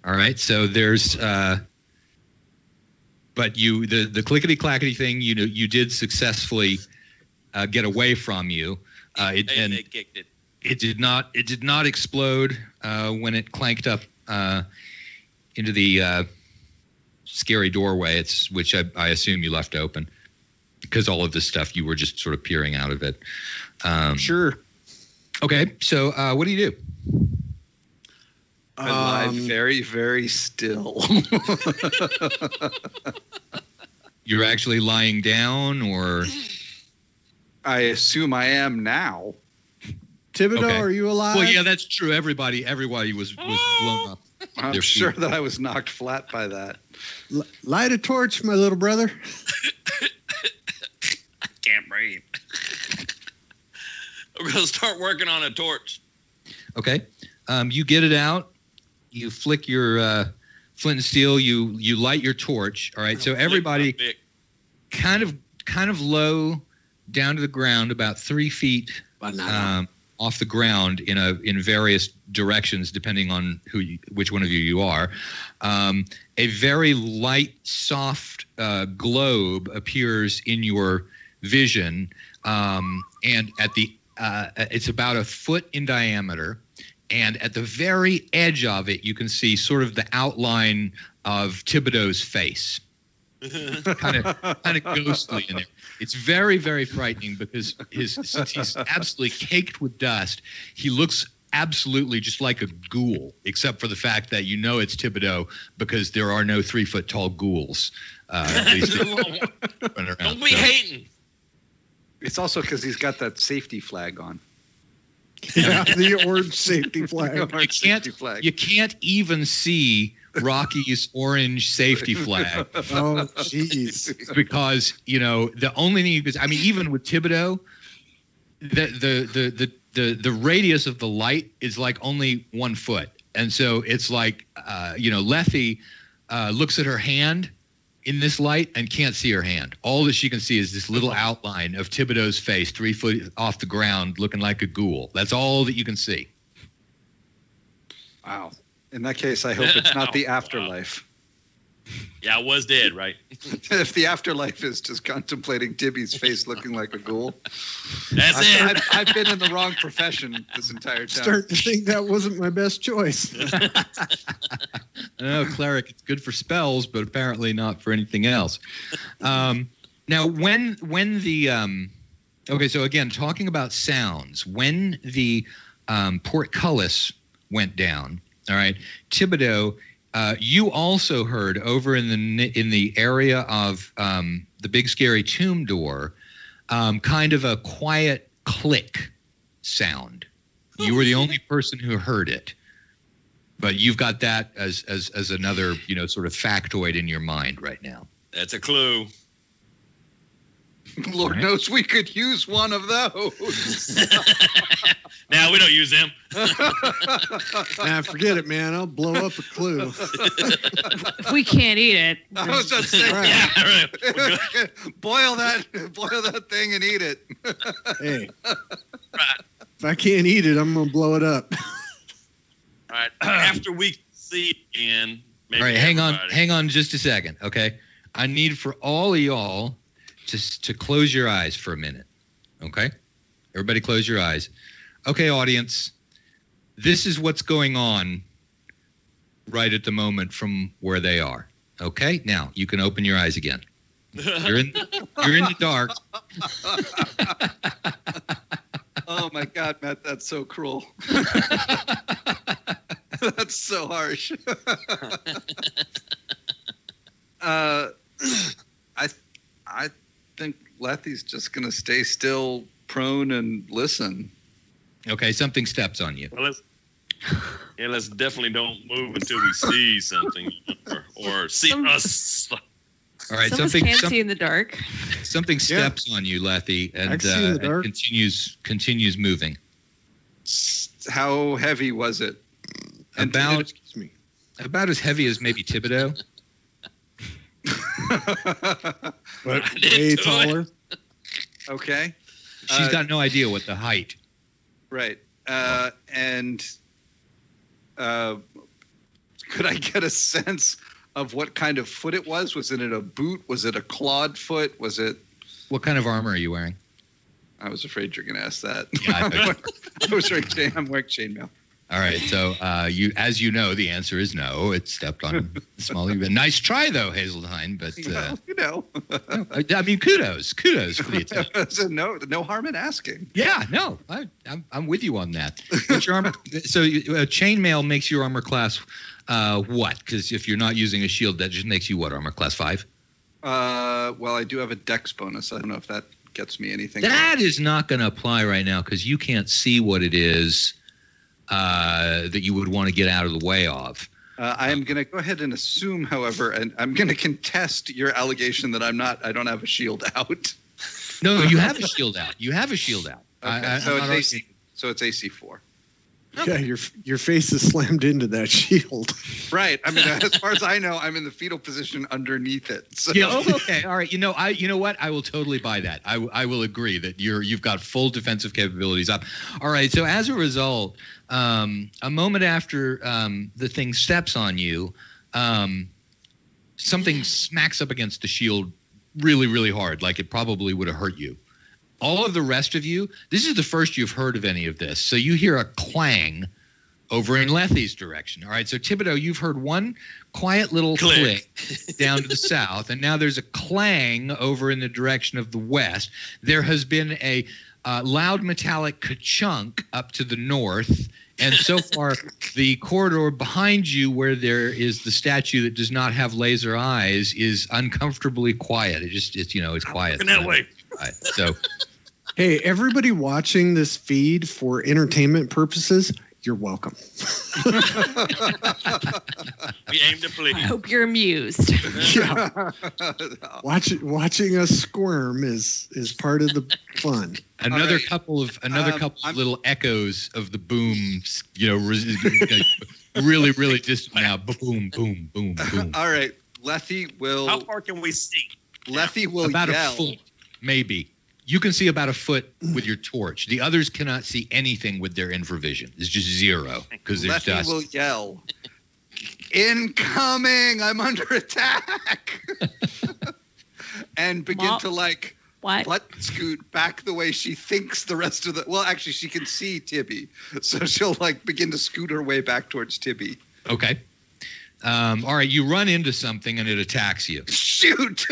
All right. So there's, but the clickety clackety thing, you did successfully get away from you. They kicked it. It did not explode when it clanked up into the scary doorway. Which I assume you left open, because all of this stuff you were just sort of peering out of it. Sure. Okay. So what do you do? I lie very, very still. You're actually lying down, or? I assume I am now. Thibodeau, Okay. are you alive? Well, yeah, that's true. Everybody was blown up. I'm sure that I was knocked flat by that. Light a torch, my little brother. I can't breathe. We're going to start working on a torch. Okay. You get it out. You flick your flint and steel. You light your torch. All right. So everybody kind of low down to the ground, about 3 feet off the ground in various directions, depending on which one of you are. A very light, soft globe appears in your vision, and at the it's about a foot in diameter. And at the very edge of it, you can see sort of the outline of Thibodeau's face, kind of ghostly in there. It's very, very frightening, because since he's absolutely caked with dust, he looks absolutely just like a ghoul, except for the fact that it's Thibodeau, because there are no 3-foot-tall ghouls. At least running around. Don't be hating. It's also because he's got that safety flag on. Yeah, the orange safety flag. You can't even see Rocky's orange safety flag. Oh, jeez. Because, the only thing you could, even with Thibodeau, the radius of the light is like only 1 foot. And so it's like, Lethe looks at her hand in this light and can't see her hand. All that she can see is this little outline of Thibodeau's face, 3 foot off the ground, looking like a ghoul. That's all that you can see. Wow. In that case, I hope it's not the afterlife. Yeah, I was dead, right? If the afterlife is just contemplating Tibby's face looking like a ghoul. That's it. I've been in the wrong profession this entire time. Starting to think that wasn't my best choice. I know, cleric, it's good for spells, but apparently not for anything else. Now, when the okay, so again, talking about sounds, when the portcullis went down, all right, Thibodeau, you also heard over in the area of the big scary tomb door, kind of a quiet click sound. You were the only person who heard it. But you've got that as another, sort of factoid in your mind right now. That's a clue. Lord knows we could use one of those. Now we don't use them. Nah, forget it, man. I'll blow up a clue. If we can't eat it. I was just saying, Right. Yeah, right. boil that thing and eat it. Hey, if I can't eat it, I'm gonna blow it up. All right. After we see it again, maybe. All right, hang on just a second, okay? I need for all of y'all to close your eyes for a minute, okay? Everybody close your eyes. Okay, audience, this is what's going on right at the moment from where they are, okay? Now, you can open your eyes again. You're in the dark. Oh, my God, Matt, that's so cruel. That's so harsh. I think Lethe's just going to stay still, prone, and listen. Okay, something steps on you. Well, let's definitely don't move until we see something or see us. All right, Some of us can't see in the dark. Something steps on you, Lethe, and continues moving. How heavy was it? About as heavy as maybe Thibodeau. But way taller. Okay. She's got no idea what the height. Right. And could I get a sense of what kind of foot it was? Was it a boot? Was it a clawed foot? Was it? What kind of armor are you wearing? I was afraid you're going to ask that. Yeah, I'm wearing chainmail. All right. So as you know, the answer is no. It stepped on small. Nice try, though, Hazeltine. But kudos for the attempt. So no harm in asking. Yeah, no, I'm with you on that. What's your armor? So chainmail makes your armor class what? Because if you're not using a shield, that just makes you what? Armor class 5? Well, I do have a dex bonus. I don't know if that gets me anything. That is not going to apply right now because you can't see what it is that you would want to get out of the way of. I am going to go ahead and assume, however, and I'm going to contest your allegation that I don't have a shield out. No, you have a shield out. You have a shield out. Okay, so it's AC 4. Okay. Yeah, your face is slammed into that shield. Right. I mean, as far as I know, I'm in the fetal position underneath it. So. Yeah. Oh, okay. All right. You know what? I will totally buy that. I will agree that you've got full defensive capabilities up. All right. So as a result, a moment after the thing steps on you, something smacks up against the shield really, really hard, like it probably would have hurt you. All of the rest of you, this is the first you've heard of any of this. So you hear a clang over in Lethe's direction. All right, so Thibodeau, you've heard one quiet little click down to the south, and now there's a clang over in the direction of the west. There has been a loud metallic ka-chunk up to the north, and so far the corridor behind you where there is the statue that does not have laser eyes is uncomfortably quiet. It's quiet. Looking that way. Right. So Hey, everybody watching this feed for entertainment purposes, you're welcome. We aim to please. I hope you're amused. Yeah. Watching us squirm is part of the fun. Another couple of little echoes of the booms, really, really distant now. Boom, boom, boom, boom. All right. Lethe will. How far can we see? Lethe will about yell. a foot, maybe. You can see about a foot with your torch. The others cannot see anything with their infravision. It's just zero because there's Lethe dust. will yell, "Incoming! I'm under attack!" and begin to What? butt scoot back the way she thinks the rest of the. Well, actually, she can see Tibby, so she'll begin to scoot her way back towards Tibby. Okay. All right. You run into something and it attacks you. Shoot!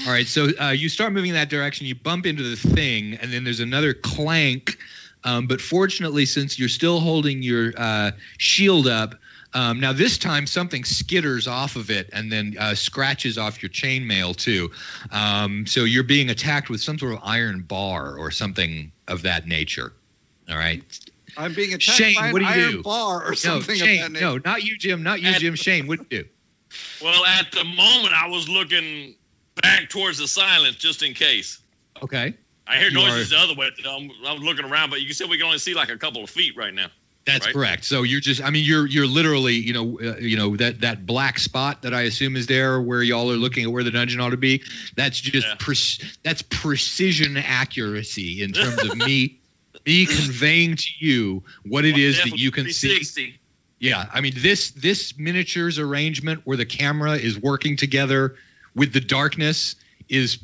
All right, so you start moving in that direction. You bump into the thing, and then there's another clank. But fortunately, since you're still holding your shield up, now this time something skitters off of it and then scratches off your chainmail too. So you're being attacked with some sort of iron bar or something of that nature. All right. I'm being attacked Shane, by what an do you iron do? bar or something. Shane, of that no, not you, Jim. Not you, Jim. Shane, what do you do? Well, at the moment, I was looking back towards the silence just in case. Okay. I hear noises the other way. I'm looking around, but you said we can only see like a couple of feet right now. That's right? correct. So you're literally, that black spot that I assume is there where y'all are looking at where the dungeon ought to be. That's just that's precision accuracy in terms of me conveying to you what it is that you can see. Yeah, I mean this miniatures arrangement where the camera is working together with the darkness is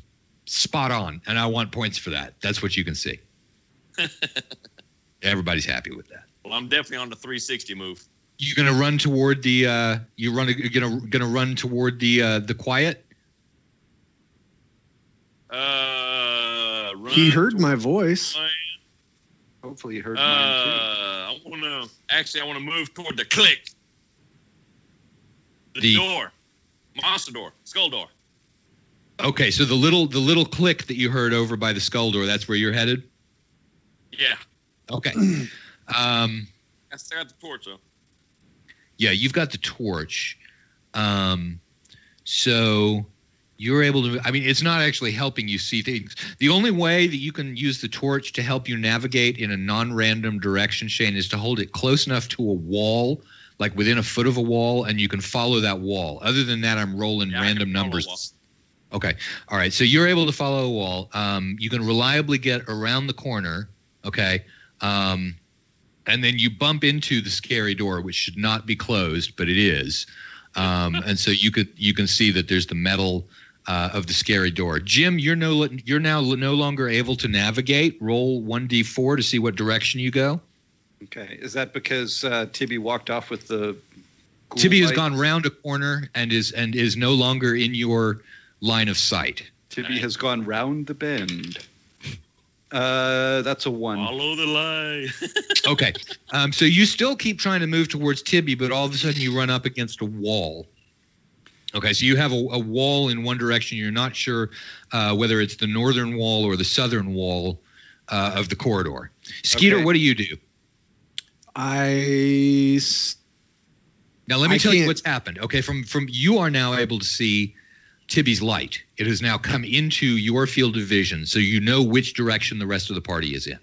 spot on, and I want points for that. That's what you can see. Everybody's happy with that. Well, I'm definitely on the 360 move. You gonna run toward the gonna run toward the quiet? Run He heard my voice. Hopefully, you heard mine too. I want to move toward the click. The door, monster door, skull door. Okay, so the little click that you heard over by the skull door, that's where you're headed? Yeah. Okay. I still got the torch though. Yeah, you've got the torch. So you're able to, I mean, it's not actually helping you see things. The only way that you can use the torch to help you navigate in a non-random direction, Shane, is to hold it close enough to a wall, like within a foot of a wall, and you can follow that wall. Other than that, I'm rolling random numbers. Okay. All right. So you're able to follow a wall. You can reliably get around the corner. Okay. And then you bump into the scary door, which should not be closed, but it is. And so you can see that there's the metal of the scary door. Jim, you're now no longer able to navigate. Roll 1d4 to see what direction you go. Okay. Is that because Tibby walked off with the? Tibby has gone round a corner and is no longer in your line of sight. Tibby has gone round the bend. That's a 1. Follow the line. Okay. So you still keep trying to move towards Tibby, but all of a sudden you run up against a wall. Okay, so you have a wall in one direction. You're not sure whether it's the northern wall or the southern wall of the corridor. Skeeter, what do you do? Now let me tell you what's happened. Okay, from you are now able to see Tibby's light. It has now come into your field of vision, so you know which direction the rest of the party is in.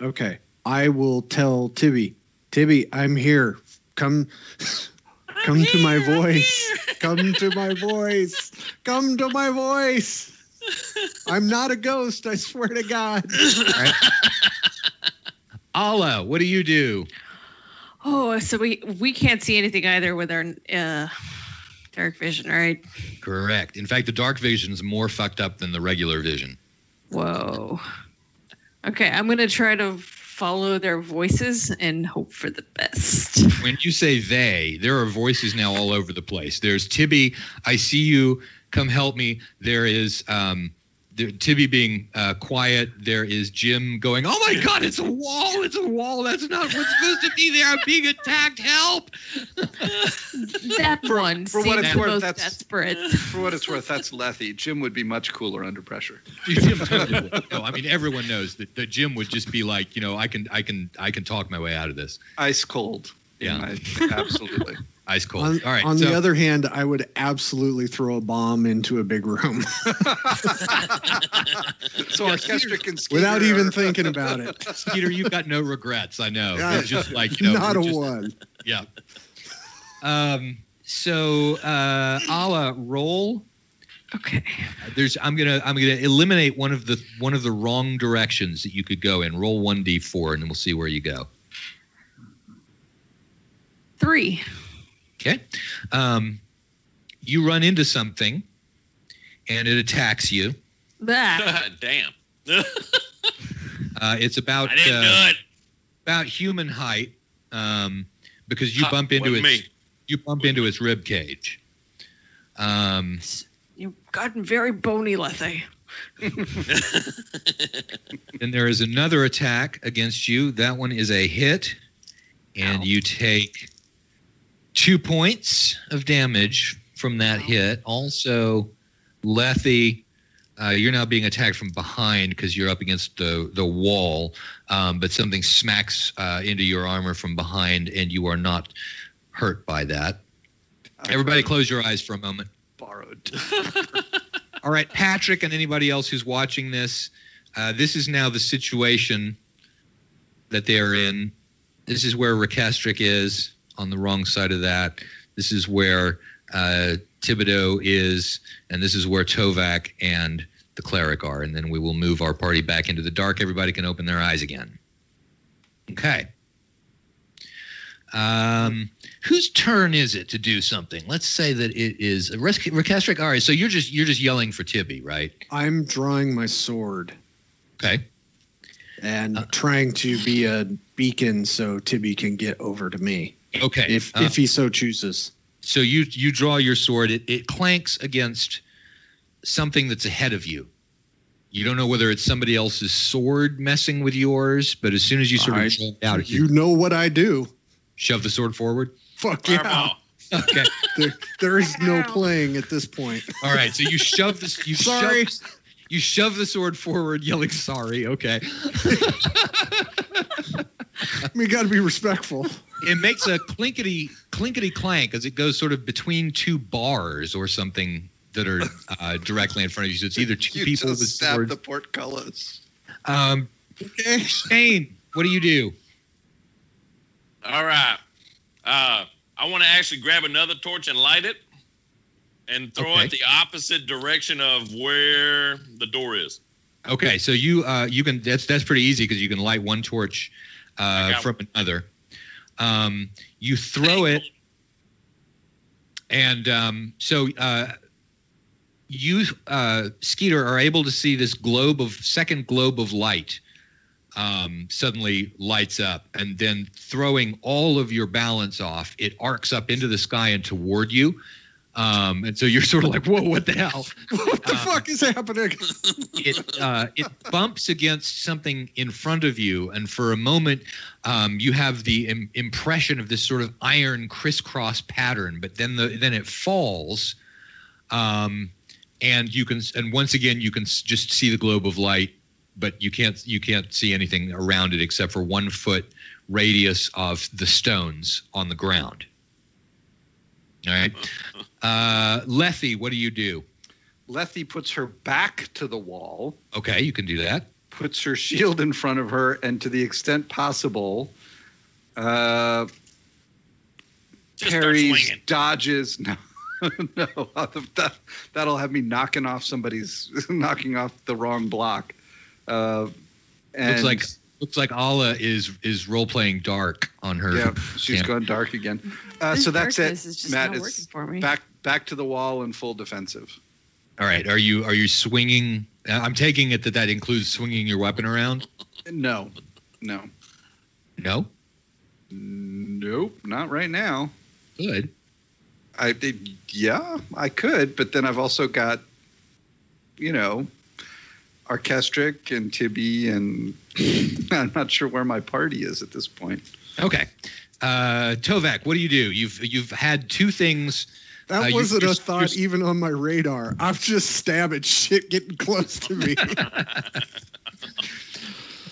Okay. I will tell Tibby, I'm here. Come to my voice. Come to my voice. Come to my voice. I'm not a ghost, I swear to God. Right. Allah, what do you do? Oh, so we can't see anything either with our dark vision, right? Correct. In fact, the dark vision is more fucked up than the regular vision. Whoa. Okay, I'm going to try to follow their voices and hope for the best. When you say they, there are voices now all over the place. There's Tibby, I see you, come help me. There is Tibby being quiet. There is Jim going, "Oh my God, it's a wall! It's a wall! That's not what's supposed to be there. I'm being attacked! Help!" That one for what it's worth, that's desperate. For what it's worth, that's Lethy. Jim would be much cooler under pressure. Jim totally would. No, I mean everyone knows that Jim would just be like, I can talk my way out of this. Ice cold. Yeah, absolutely. Ice cold. All right. On the other hand, I would absolutely throw a bomb into a big room. So Orchestric and Skeeter without even thinking about it. Skeeter, you've got no regrets. I know. It's just like not a one. Yeah. So Ala, roll. Okay. I'm gonna eliminate one of the wrong directions that you could go in. Roll 1d4, and then we'll see where you go. 3. Okay. You run into something, and it attacks you. Damn. It's about I didn't do it. About human height, because you bump into its rib cage. You've gotten very bony, Lethy. Then there is another attack against you. That one is a hit, and you take 2 points of damage from that hit. Also, Lethy, you're now being attacked from behind because you're up against the wall, but something smacks into your armor from behind, and you are not hurt by that. Everybody close your eyes for a moment. Borrowed. All right, Patrick and anybody else who's watching this, this is now the situation that they're in. This is where Regrouping is on the wrong side of that. This is where Thibodeau is, and this is where Tovek and the cleric are. And then we will move our party back into the dark. Everybody can open their eyes again. Okay. Whose turn is it to do something? Let's say that it is Regrouping. All right, so you're just yelling for Tibby, right? I'm drawing my sword. Okay. And trying to be a beacon so Tibby can get over to me. Okay. If he so chooses. So you draw your sword. It clanks against something that's ahead of you. You don't know whether it's somebody else's sword messing with yours, but as soon as you sort of draw it out, you know what I do. Shove the sword forward. Fuck yeah. Okay. There is no playing at this point. All right. So you shove this. Sorry. You shove the sword forward, yelling sorry. Okay. We got to be respectful. It makes a clinkety clank as it goes sort of between two bars or something that are directly in front of you. So it's either two people with swords. The portcullis. Okay. Shane, what do you do? All right. I want to actually grab another torch and light it and throw it the opposite direction of where the door is. Okay, so you can that's pretty easy because you can light one torch from another. You throw it, and so you Skeeter are able to see this second globe of light suddenly lights up, and then throwing all of your balance off, it arcs up into the sky and toward you. And so you're sort of like, whoa, what the hell? What the fuck is happening? It bumps against something in front of you, and for a moment, you have the impression of this sort of iron crisscross pattern. But then it falls, and once again you can just see the globe of light, but you can't see anything around it except for 1 foot radius of the stones on the ground. All right. Lethy, what do you do? Lethy puts her back to the wall. Okay, you can do that. Puts her shield in front of her, and to the extent possible, parries, dodges. No, no, that'll have me knocking off the wrong block. And Looks like Ala is role playing dark on her. Yeah, she's gone dark again. So that's it. Matt, it's for me. back to the wall in full defensive. All right. Are you swinging? I'm taking it that includes swinging your weapon around. No. No. Nope, not right now. Good. I could, but then I've also got, Orchestric and Tibby, and I'm not sure where my party is at this point. Okay. Tovek, what do? You've had two things. That wasn't a thought even on my radar. I'm just stabbing shit getting close to me.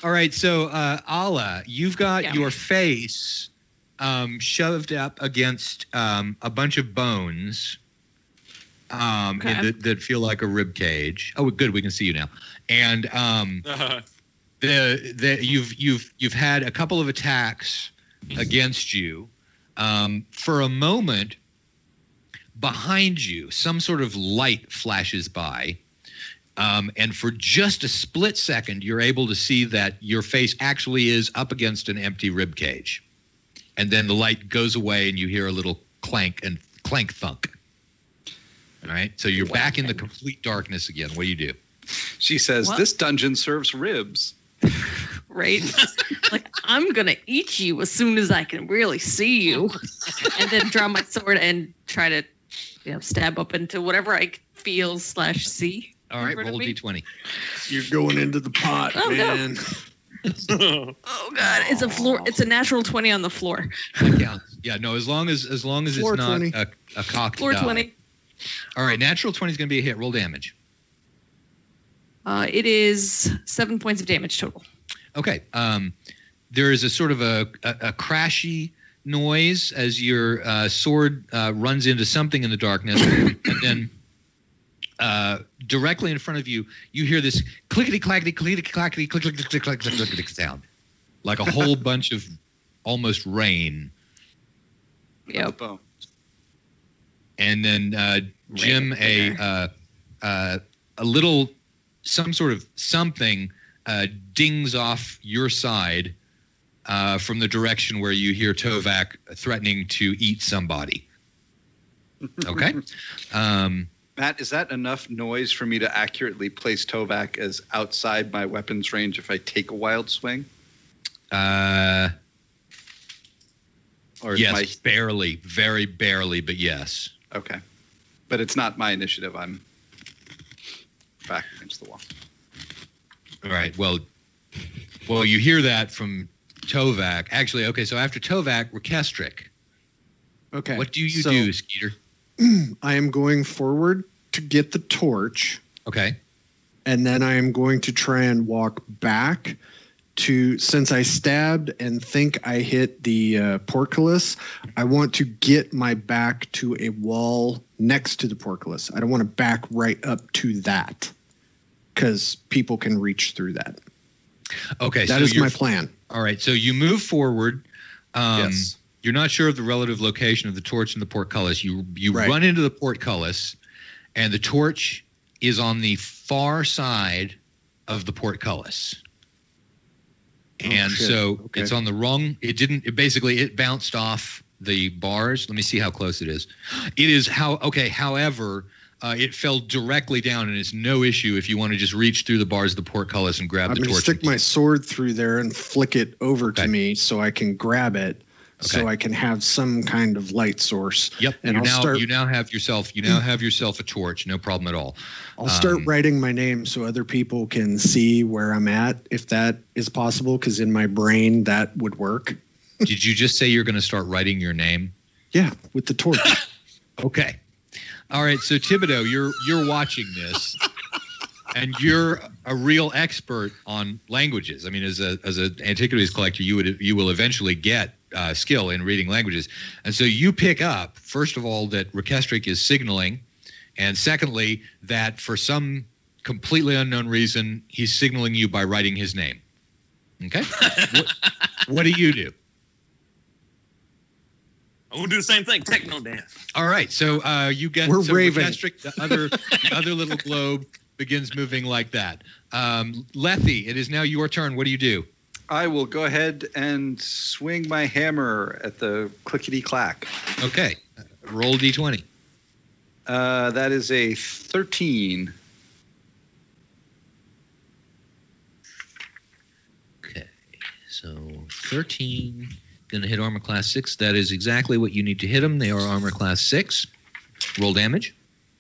All right, so Ala, you've got your face shoved up against a bunch of bones that feel like a rib cage. Oh, good, we can see you now. And you've had a couple of attacks against you. For a moment, behind you, some sort of light flashes by. And for just a split second, you're able to see that your face actually is up against an empty rib cage. And then the light goes away and you hear a little clank thunk. All right. So you're back in the complete darkness again. What do you do? She says, this dungeon serves ribs. Right? Like, I'm going to eat you as soon as I can really see you. And then draw my sword and try to stab up into whatever I feel/see. All right, roll D20. You're going into the pot, man. No. Oh God, it's a floor. It's a natural 20 on the floor. Yeah. No, as long as floor it's not 20. A cocked floor die. 20. All right, natural 20 is going to be a hit. Roll damage. It is 7 points of damage total. Okay. There is a sort of a crashy noise as your sword runs into something in the darkness, and then directly in front of you, you hear this clickety-clackety, clickety-clackety, click-click-click-click-click sound, like a whole bunch of almost rain. Yep. And then Jim, a little, some sort of something dings off your side from the direction where you hear Tovek threatening to eat somebody. Okay. Matt, is that enough noise for me to accurately place Tovek as outside my weapons range if I take a wild swing? Or yes, barely, very barely, but yes. Okay. But it's not my initiative. I'm back against the wall. All right. Well, you hear that from Tovek. Actually, okay, so after Tovek, Rekestric. Okay. What do you do, Skeeter? I am going forward to get the torch. Okay. And then I am going to try and walk back to, since I stabbed and think I hit the portcullis, I want to get my back to a wall next to the portcullis. I don't want to back right up to that because people can reach through that. Okay. That is my plan. All right. So you move forward. Yes. You're not sure of the relative location of the torch and the portcullis. You run into the portcullis, and the torch is on the far side of the portcullis. And it's on the wrong. It bounced off the bars. Let me see how close it is. It is however, it fell directly down, and it's no issue if you want to just reach through the bars of the portcullis and grab the torch. I'm going to stick my sword through there and flick it over to me so I can grab it. Okay. So I can have some kind of light source. Yep. And you now have yourself a torch. No problem at all. I'll start writing my name so other people can see where I'm at, if that is possible, because in my brain that would work. Did you just say you're going to start writing your name? Yeah, with the torch. Okay. All right. So Thibodeau, you're watching this, and you're a real expert on languages. I mean, as an antiquities collector, you will eventually get skill in reading languages. And so you pick up, first of all, that Rekestric is signaling, and secondly, that for some completely unknown reason, he's signaling you by writing his name. Okay? What do you do? I'm going to do the same thing. Techno dance. All right. So you get Rekestric, the other little globe begins moving like that. Lethe, it is now your turn. What do you do? I will go ahead and swing my hammer at the clickety-clack. Okay. Roll D20. That is a 13. Okay. So 13. Going to hit armor class 6. That is exactly what you need to hit them. They are armor class 6. Roll damage.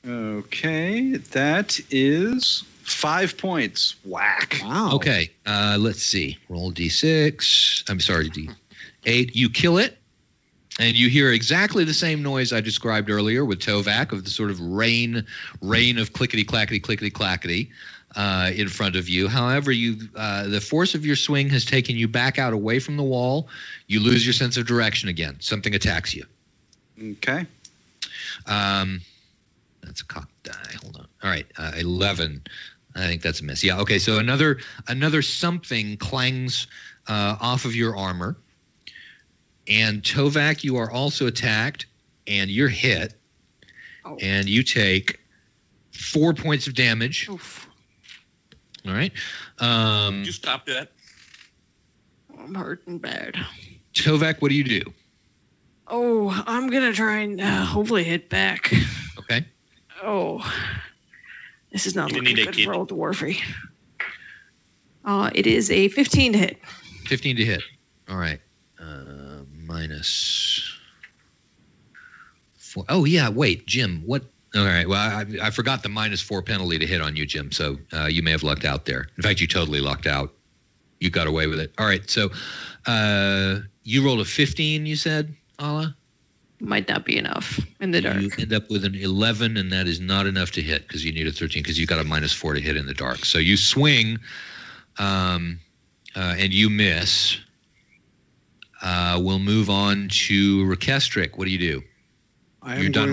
Okay, that is 5 points. Whack. Wow. Okay, let's see. Roll D6. I'm sorry, D8. You kill it, and you hear exactly the same noise I described earlier with Tovek of the sort of rain of clickety-clackety in front of you. However, the force of your swing has taken you back out away from the wall. You lose your sense of direction again. Something attacks you. Okay. That's a cocked die. Hold on. All right, 11. I think that's a miss. Yeah. Okay. So another something clangs off of your armor, and Tovek, you are also attacked, and you're hit, and you take 4 points of damage. Oof. All right. You stop that. I'm hurting bad. Tovek, what do you do? Oh, I'm gonna try and hopefully hit back. Okay. Oh, this is not You looking need a good kid. for old Dwarfy. It is a 15 to hit. 15 to hit. All right. Minus 4. Oh yeah. Wait, Jim. What? All right. Well, I forgot the -4 penalty to hit on you, Jim. So you may have lucked out there. In fact, you totally lucked out. You got away with it. All right. So you rolled a 15. You said, Ala? Might not be enough in the dark. You end up with an 11, and that is not enough to hit because you need a 13 because you got a -4 to hit in the dark. So you swing, and you miss. We'll move on to Rekestric. What do you do? You're done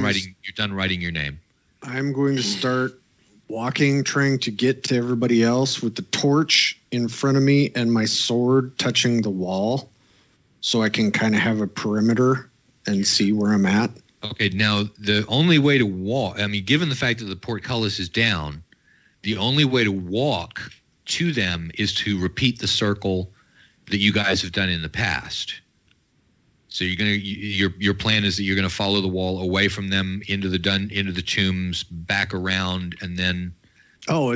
writing your name. I'm going to start walking, trying to get to everybody else with the torch in front of me and my sword touching the wall, so I can kind of have a perimeter and see where I'm at. Okay, now the only way to walk, I mean, given the fact that the portcullis is down, the only way to walk to them is to repeat the circle that you guys have done in the past. So your plan is that you're gonna follow the wall away from them into the tombs, back around, and then. Oh,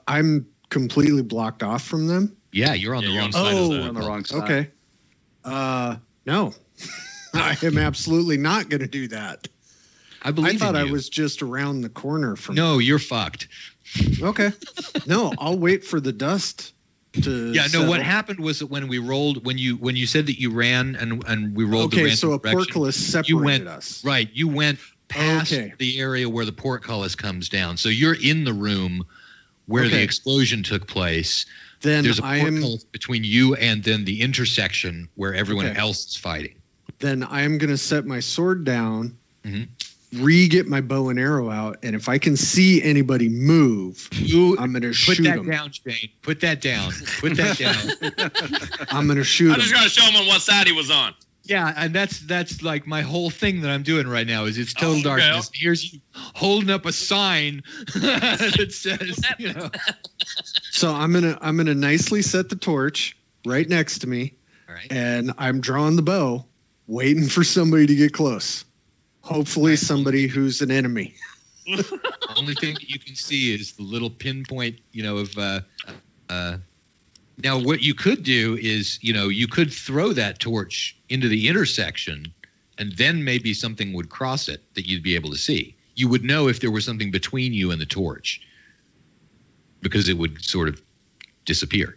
I'm completely blocked off from them. Yeah, you're on the wrong side. On the wrong side. Okay. No, I am absolutely not going to do that. I believe. I thought in I you. was just around the corner from. No, you're fucked. Okay. No, I'll wait for the dust to. Yeah, no. settle. What happened was that when you said that you ran and we rolled. Okay, the so a direction, portcullis separated us. Right, you went past Okay. the area where the portcullis comes down. So you're in the room where the Okay. explosion took place. Then There's a portcullis between you and then the intersection where everyone Okay. else is fighting. Then I'm going to set my sword down, Mhm. get my bow and arrow out, and if I can see anybody move, I'm going to Put shoot that them. down, Shane. Put that down. Put that down. I'm going to shoot I just them. got to show him on what side he was on. Yeah, and that's like my whole thing that I'm doing right now is it's total Okay. darkness. Here's you holding up a sign that says, you know. So I'm gonna nicely set the torch right next to me, All right. and I'm drawing the bow, waiting for somebody to get close. Hopefully, somebody who's an enemy. The only thing that you can see is the little pinpoint, of. Now, what you could do is, you could throw that torch into the intersection, and then maybe something would cross it that you'd be able to see. You would know if there was something between you and the torch, because it would sort of disappear.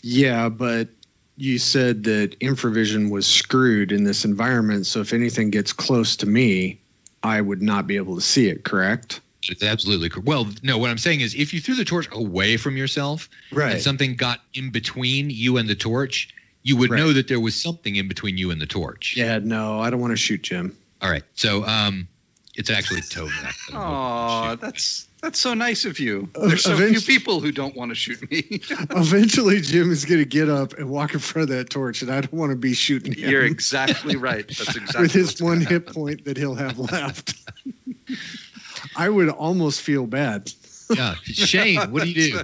Yeah, but you said that infravision was screwed in this environment, so if anything gets close to me, I would not be able to see it, correct? It's absolutely correct. Well, no, what I'm saying is if you threw the torch away from yourself and something got in between you and the torch, you would know that there was something in between you and the torch. Yeah, no, I don't want to shoot Jim. All right. So it's actually Tovek. Oh, that's so nice of you. There's so few people who don't want to shoot me. Eventually, Jim is going to get up and walk in front of that torch, and I don't want to be shooting him. You're exactly right. That's exactly with his what's one gonna hit happen. point that he'll have left. I would almost feel bad. Yeah. Shane, what do you do?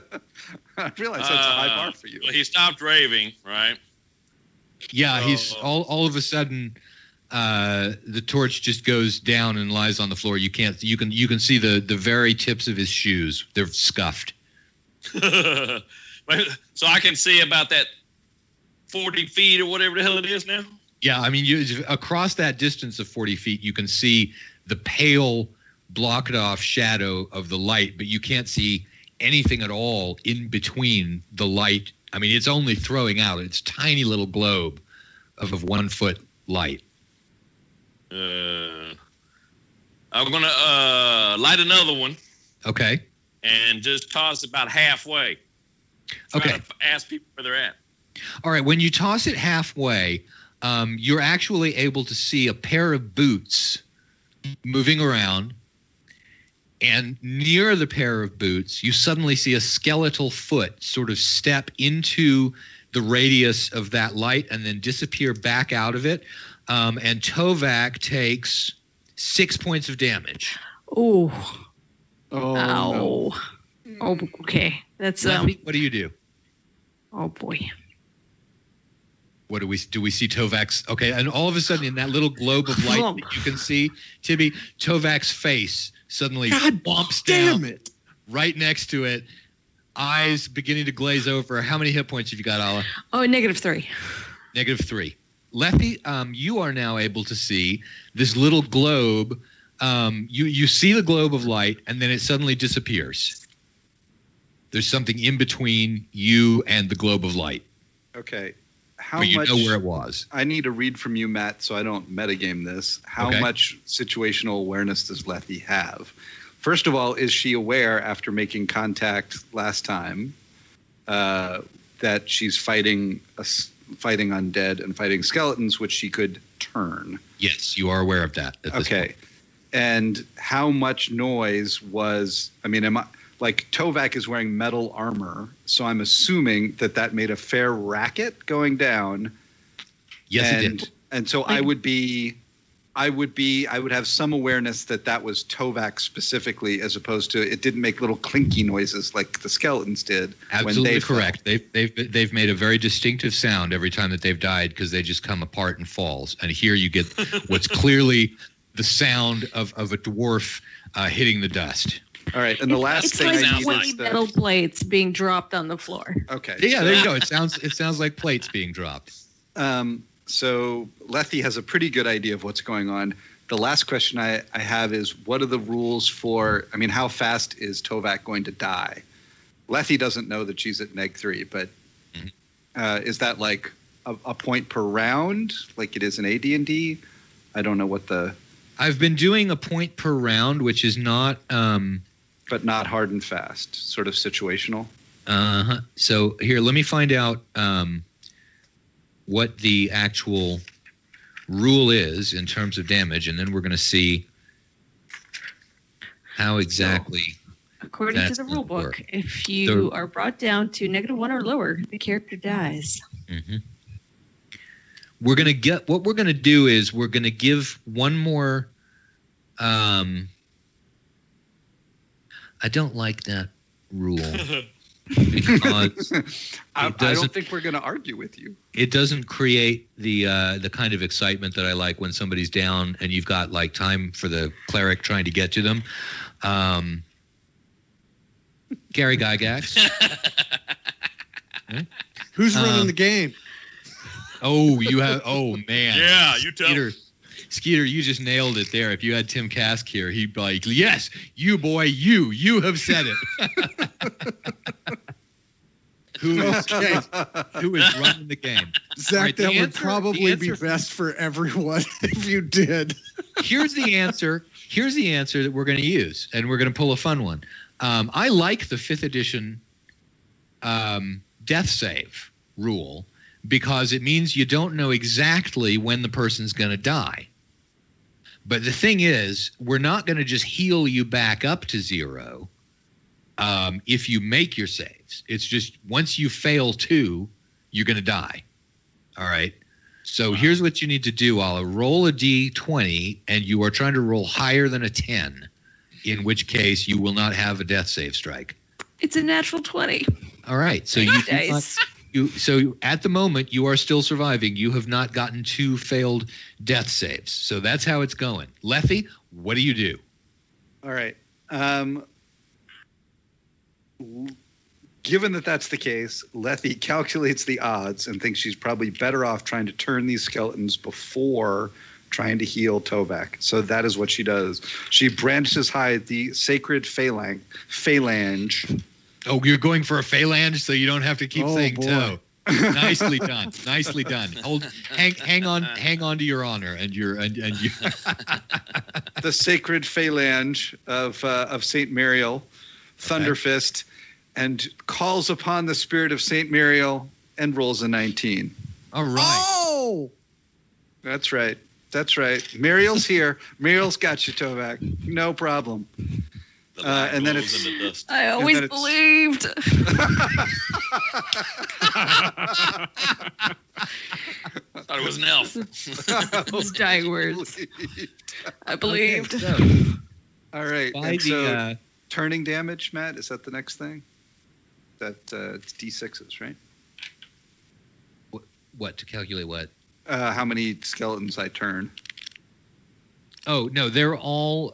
I realize that's a high bar for you. Well, he stopped raving, right? Yeah, he's all of a sudden the torch just goes down and lies on the floor. You can see the very tips of his shoes. They're scuffed. So I can see about that 40 feet or whatever the hell it is now. Yeah, I mean, across that distance of 40 feet, you can see the pale blocked off shadow of the light, but you can't see anything at all in between the light. I mean, it's only throwing out its tiny little globe of 1 foot light. I'm gonna light another one. Okay. And just toss about halfway. Try to ask people where they're at. All right. When you toss it halfway, you're actually able to see a pair of boots moving around. And near the pair of boots, you suddenly see a skeletal foot sort of step into the radius of that light and then disappear back out of it. And Tovek takes 6 points of damage. Oh. Oh, Ow. no. Oh, okay. That's Leffy, what do you do? Oh boy. What do we see Tovek's? Okay, and all of a sudden in that little globe of light that you can see, Tibby, Tovek's face suddenly bumps down right next to it. Eyes beginning to glaze over. How many hit points have you got, Ala? Oh, -3. -3. Leffy, you are now able to see this little globe. You see the globe of light, and then it suddenly disappears. There's something in between you and the globe of light. Okay. But you know where it was. I need to read from you, Matt, so I don't metagame this. How much situational awareness does Lethe have? First of all, is she aware after making contact last time that she's fighting undead and fighting skeletons, which she could turn? Yes, you are aware of that. At this point. And how much noise was? I mean, Tovek is wearing metal armor, so I'm assuming that made a fair racket going down. Yes, it did. And so I would have some awareness that was Tovek specifically, as opposed to it didn't make little clinky noises like the skeletons did. Absolutely when they correct. They've made a very distinctive sound every time that they've died because they just come apart and falls. And here you get what's clearly the sound of a dwarf hitting the dust. All right, and the last thing like I need 20 is metal plates being dropped on the floor. Okay. Yeah, there you go. It sounds like plates being dropped. So Lethe has a pretty good idea of what's going on. The last question I have is, what are the rules for? I mean, how fast is Tovek going to die? Lethe doesn't know that she's at -3, but is that like a point per round, like it is in AD&D? I don't know what the. I've been doing a point per round, which is not. But not hard and fast, sort of situational. So here, let me find out what the actual rule is in terms of damage, and then we're going to see how exactly. According to the rule book, if you are brought down to -1 or lower, the character dies. Mm-hmm. What we're going to do is we're going to give one more. I don't like that rule because I don't think we're going to argue with you. It doesn't create the kind of excitement that I like when somebody's down and you've got like time for the cleric trying to get to them. Gary Gygax. Who's running the game? Oh, you have. Oh man. Yeah, you tell. Skeeter, you just nailed it there. If you had Tim Kask here, he'd be like, yes, you boy, you have said it. Who is running the game? Zach, right, that would probably be best for everyone if you did. Here's the answer that we're going to use, and we're going to pull a fun one. I like the 5th edition death save rule because it means you don't know exactly when the person's going to die. But the thing is, we're not going to just heal you back up to 0 if you make your saves. It's just once you fail 2, you're going to die. All right? So here's what you need to do, Ala. Roll a d20, and you are trying to roll higher than a 10, in which case you will not have a death save strike. It's a natural 20. All right. So So at the moment, you are still surviving. You have not gotten 2 failed death saves. So that's how it's going. Lethe, what do you do? All right. Given that that's the case, Lethe calculates the odds and thinks she's probably better off trying to turn these skeletons before trying to heal Tovek. So that is what she does. She branches high the sacred phalange. Oh, you're going for a phalange, so you don't have to keep saying boy. toe. Nicely done. Nicely done. Hang on to your honor and you. The sacred phalange of Saint Mariel, Thunderfist, and calls upon the spirit of Saint Mariel and rolls a 19. All right. Oh! That's right. Mariel's here. Mariel's got you, Tovek. No problem. The light and then rolls it's- in the dust. I always believed. I thought it was an elf. Those dying words. I believed. Okay, so All right. by And so the turning damage, Matt, is that the next thing? That it's D6s, right? what to calculate what? How many skeletons I turn? Oh no, they're all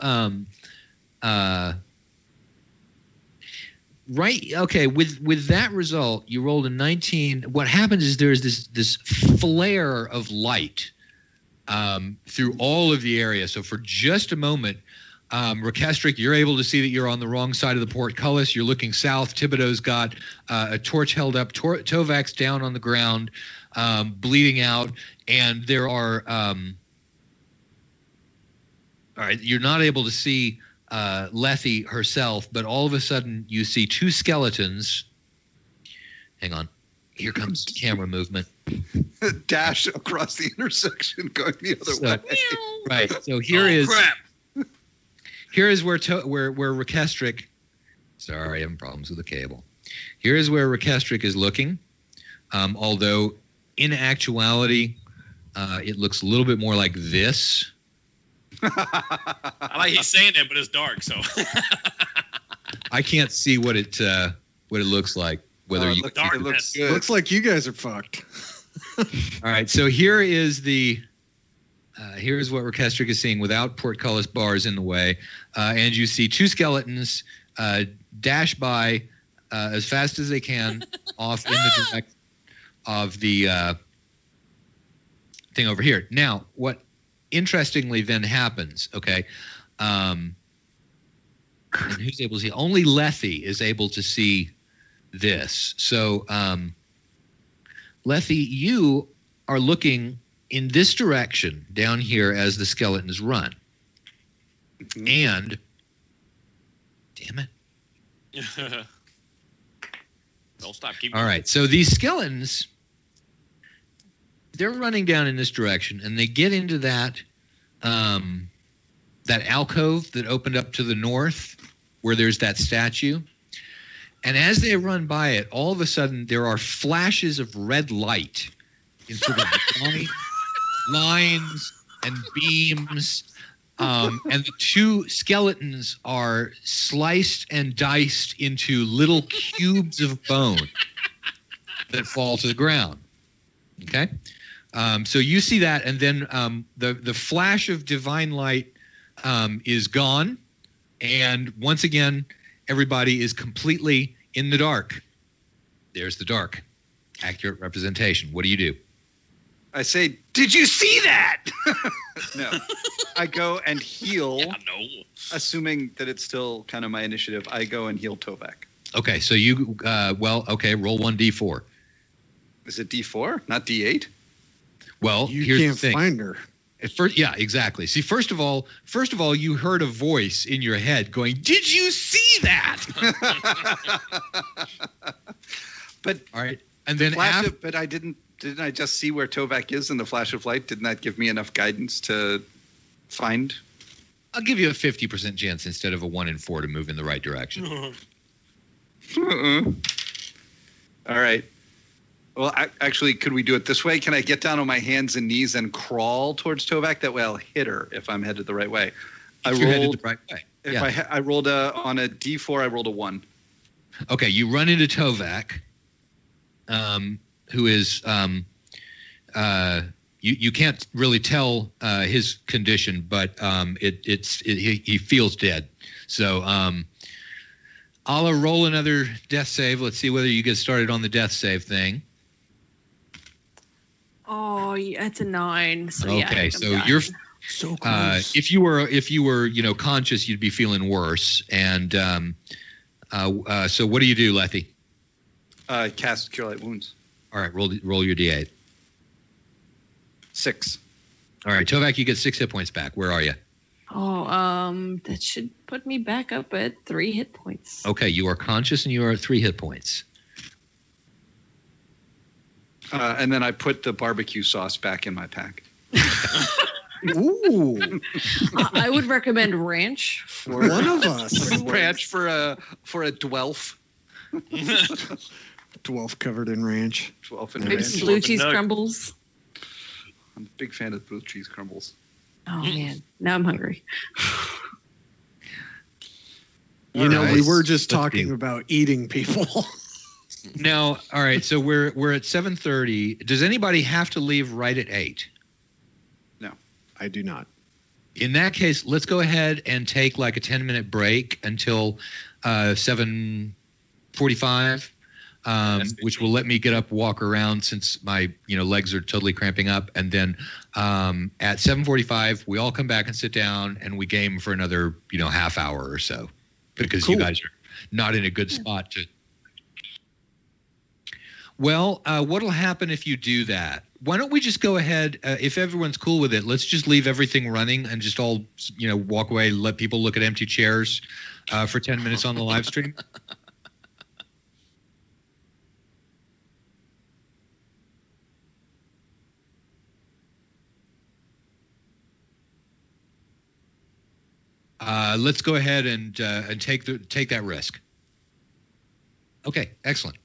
right. Okay, with that result, you rolled a 19. What happens is there's this flare of light through all of the area. So for just a moment, Rekestric, you're able to see that you're on the wrong side of the portcullis. You're looking south. Thibodeau's got a torch held up. Tovek's down on the ground, bleeding out, and there are. All right, you're not able to see Lethe herself, but all of a sudden you see two skeletons. Hang on. Here comes camera movement. Dash across the intersection going the other way. Right. So here Crap. Here is where Rekestric. Sorry, I'm having problems with the cable. Here is where Rekestric is looking. Although in actuality, it looks a little bit more like this. I like he's saying that, but it's dark, so. I can't see what it looks like. Whether you. It looks good. Looks like you guys are fucked. All right. So here is the. Here's what Rekestric is seeing without portcullis bars in the way, and you see two skeletons dash by as fast as they can off in the direction of the thing over here. Now, what interestingly then happens? Okay, and who's able to see? Only Lethe is able to see this. So, Lethe, you are looking in this direction down here as the skeletons run. And damn it. Don't stop. Keep All right. So these skeletons, they're running down in this direction and they get into that that alcove that opened up to the north where there's that statue. And as they run by it, all of a sudden there are flashes of red light in sort of lines and beams, and the two skeletons are sliced and diced into little cubes of bone that fall to the ground. Okay, so you see that, and then the flash of divine light is gone, and once again, everybody is completely in the dark. There's the dark. Accurate representation. What do you do? I say, did you see that? No. I go and heal. Yeah, no. Assuming that it's still kind of my initiative, I go and heal Tovek. Okay, so you, roll 1d4. Is it D4, not D8? Well, You here's can't the thing. find her. At first, yeah, exactly. See, first of all, you heard a voice in your head going, "Did you see that?" But all right, and then after, but I didn't I just see where Tovek is in the flash of light? Didn't that give me enough guidance to find? I'll give you a 50% chance instead of a 1 in 4 to move in the right direction. All right. Well, actually, could we do it this way? Can I get down on my hands and knees and crawl towards Tovek? That way I'll hit her if I'm headed the right way. If you're headed the right way. If Yeah. I rolled on a D4, I rolled a 1. Okay, you run into Tovek, who is you can't really tell his condition, but he feels dead. So I'll roll another death save. Let's see whether you get started on the death save thing. Oh, yeah, it's a 9. So Okay, yeah, I think so I'm done. So close. If you were conscious, you'd be feeling worse. And so what do you do, Lethy? Cast Cure Light Wounds. All right, roll your D8. 6. All right, Tovek, you get 6 hit points back. Where are you? Oh, that should put me back up at 3 hit points. Okay, you are conscious and you are at 3 hit points. And then I put the barbecue sauce back in my pack. Ooh. I would recommend ranch for one of us. Ranch for a dwelf. Dwelf covered in ranch. 12 in maybe ranch. some blue cheese crumbles. I'm a big fan of blue cheese crumbles. Oh man, now I'm hungry. We were just Let's talking see. about eating people. Now, all right, so we're at 7:30. Does anybody have to leave right at 8? No. I do not. In that case, let's go ahead and take like a 10-minute break until 7:45, which will let me get up, walk around since my legs are totally cramping up, and then at 7:45 we all come back and sit down and we game for another half hour or so because Cool. you guys are not in a good spot to. Well, what'll happen if you do that? Why don't we just go ahead, if everyone's cool with it, let's just leave everything running and just all, walk away, let people look at empty chairs for 10 minutes on the live stream? Let's go ahead and take that risk. Okay, excellent.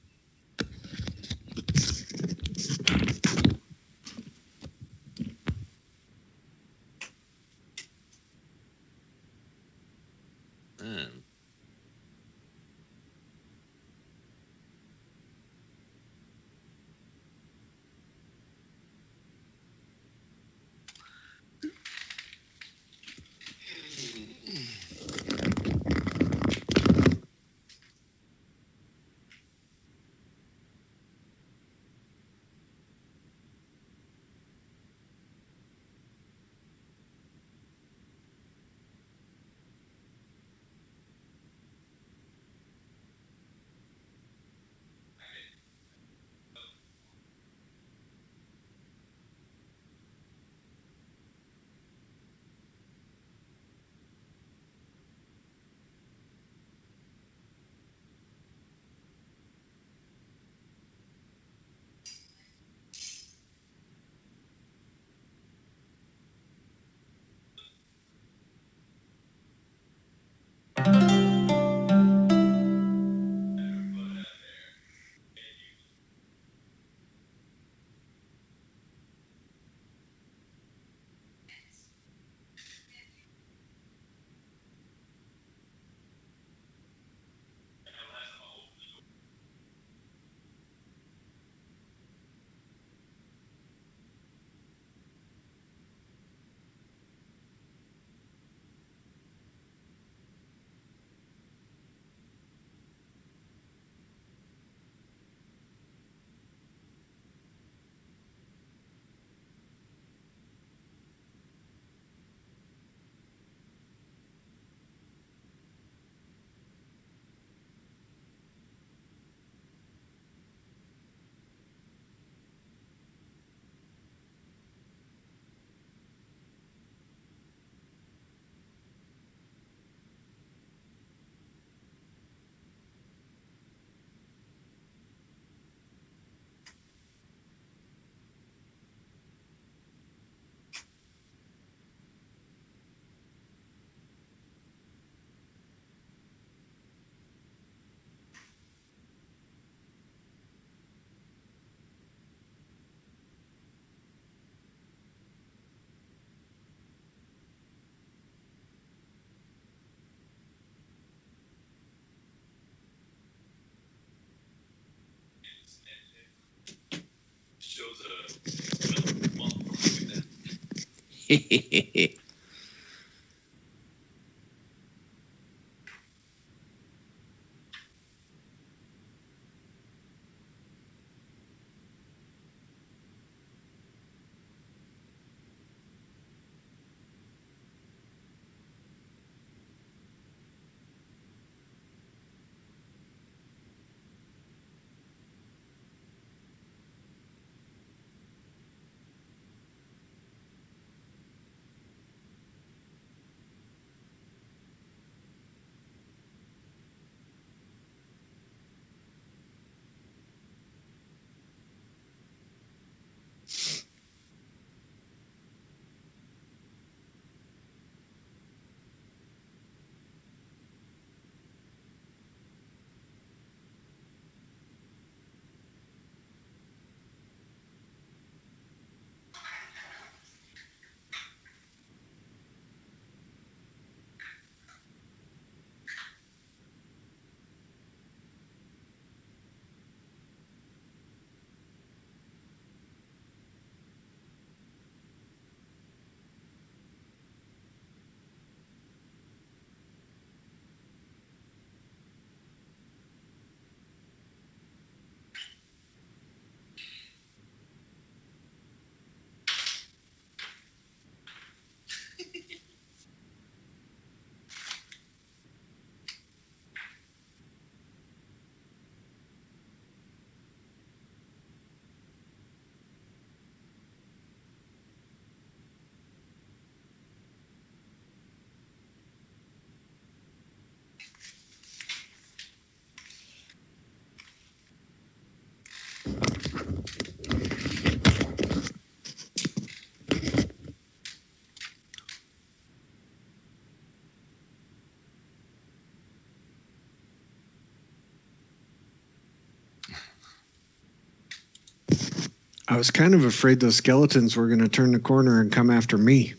I was kind of afraid those skeletons were going to turn the corner and come after me.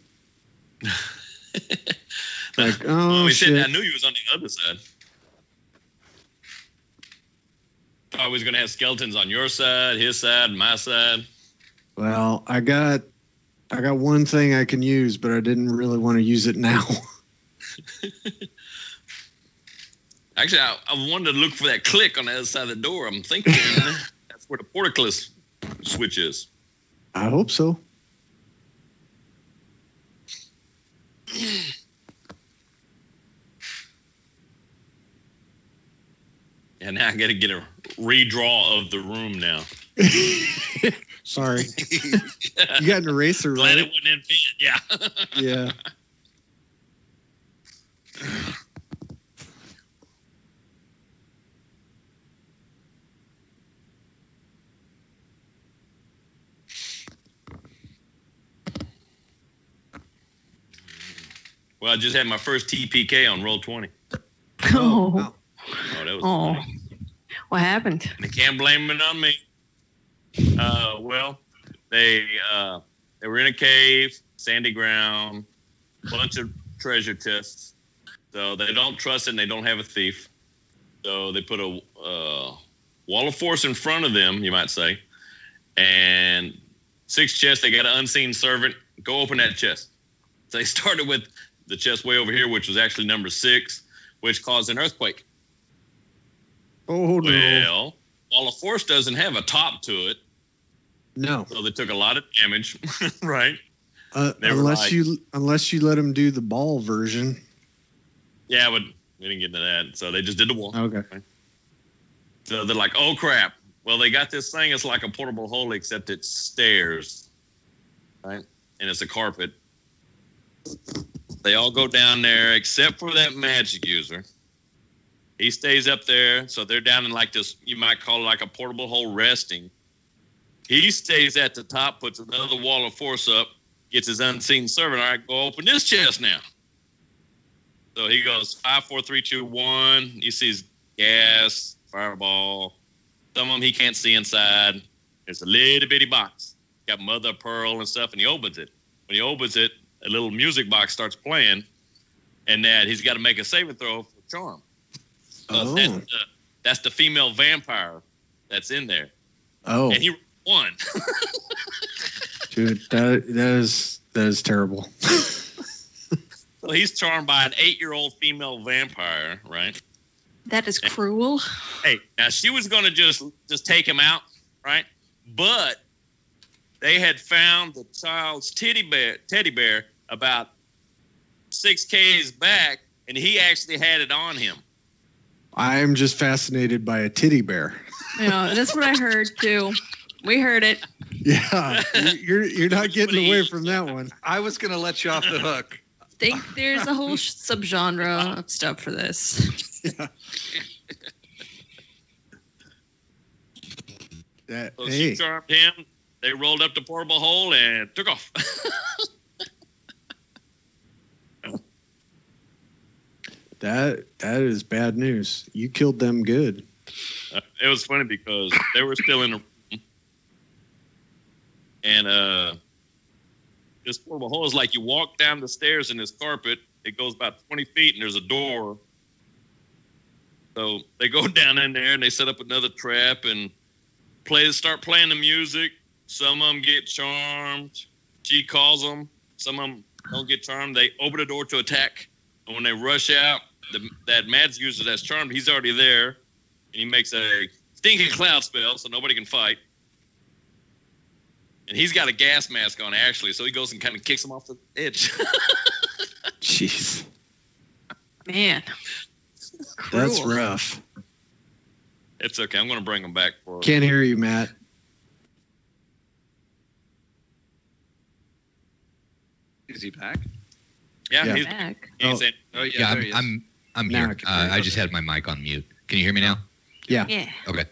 Like, oh, shit. I knew you was on the other side. I was going to have skeletons on your side, his side, my side. Well, I got one thing I can use, but I didn't really want to use it now. Actually, I wanted to look for that click on the other side of the door. I'm thinking that's where the portcullis switch is. I hope so. And now I got to get a redraw of the room now. Sorry. You got an eraser, right? Glad it wasn't in pen. Yeah. Yeah. Well, I just had my first TPK on roll 20. Oh. Wow. Oh, that was funny. What happened? They can't blame it on me. Well, they were in a cave, sandy ground, bunch of treasure chests. So they don't trust it and they don't have a thief. So they put a wall of force in front of them, you might say. And 6 chests, they got an unseen servant. Go open that chest. So they started with the chest way over here, which was actually number 6, which caused an earthquake. Oh, no. Well, wall of force doesn't have a top to it. No. So they took a lot of damage, right? Unless you let them do the ball version. Yeah, but we didn't get into that. So they just did the wall. Okay. Right? So they're like, oh, crap. Well, they got this thing. It's like a portable hole, except it's stairs, right? And it's a carpet. They all go down there except for that magic user. He stays up there. So they're down in like this, you might call it like a portable hole resting. He stays at the top, puts another wall of force up, gets his unseen servant. All right, go open this chest now. So he goes 5, 4, 3, 2, 1. He sees gas, fireball. Some of them he can't see inside. There's a little bitty box. Got mother of pearl and stuff, and he opens it. When he opens it, a little music box starts playing, and that he's got to make a saving throw for charm. So that's the female vampire that's in there. Oh. And he won. Dude, that is terrible. So he's charmed by an 8-year-old female vampire, right? That is cruel. Hey, now she was going to just take him out, right? But they had found the child's teddy bear about 6 Ks back, and he actually had it on him. I'm just fascinated by a titty bear. Yeah, that's what I heard too. We heard it. Yeah, you're not getting away from that one. I was going to let you off the hook. Think there's a whole subgenre of stuff for this. Yeah. So she charmed him. They rolled up the portable hole and took off. That is bad news. You killed them good. It was funny because they were still in the room. And this portable hole is like you walk down the stairs in this carpet. It goes about 20 feet and there's a door. So they go down in there and they set up another trap and start playing the music. Some of them get charmed. She calls them. Some of them don't get charmed. They open the door to attack. And when they rush out, that magic user that's charmed, he's already there. And he makes a stinking cloud spell so nobody can fight. And he's got a gas mask on, actually, so he goes and kind of kicks him off the edge. Jeez. Man. That's rough. It's okay. I'm going to bring him back for Can't hear you, Matt. Is he back? Yeah, He's back. He's in. Oh, yeah, there he is. I'm Now here. I can hear you. I just had my mic on mute. Can you hear me now? Yeah. Yeah. Okay.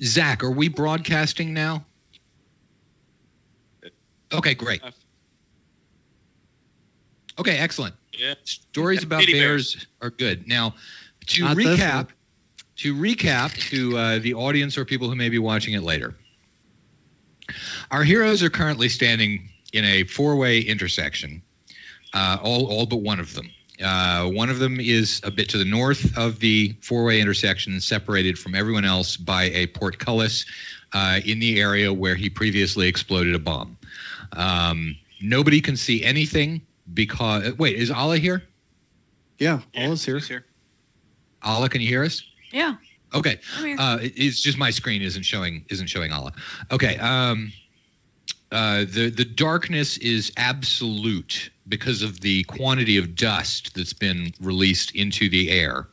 Zach, are we broadcasting now? Okay, great. Okay, excellent. Yeah. Stories about Teddy bears are good. Now, to Not this recap to the audience or people who may be watching it later. Our heroes are currently standing in a 4-way intersection, all but one of them. One of them is a bit to the north of the 4-way intersection, separated from everyone else by a portcullis in the area where he previously exploded a bomb. Nobody can see anything because... Wait, is Allah here? Yeah, Allah's here. Allah, can you hear us? Yeah. Okay. I'm here. It's just my screen isn't showing Allah. Okay. The darkness is absolute because of the quantity of dust that's been released into the air.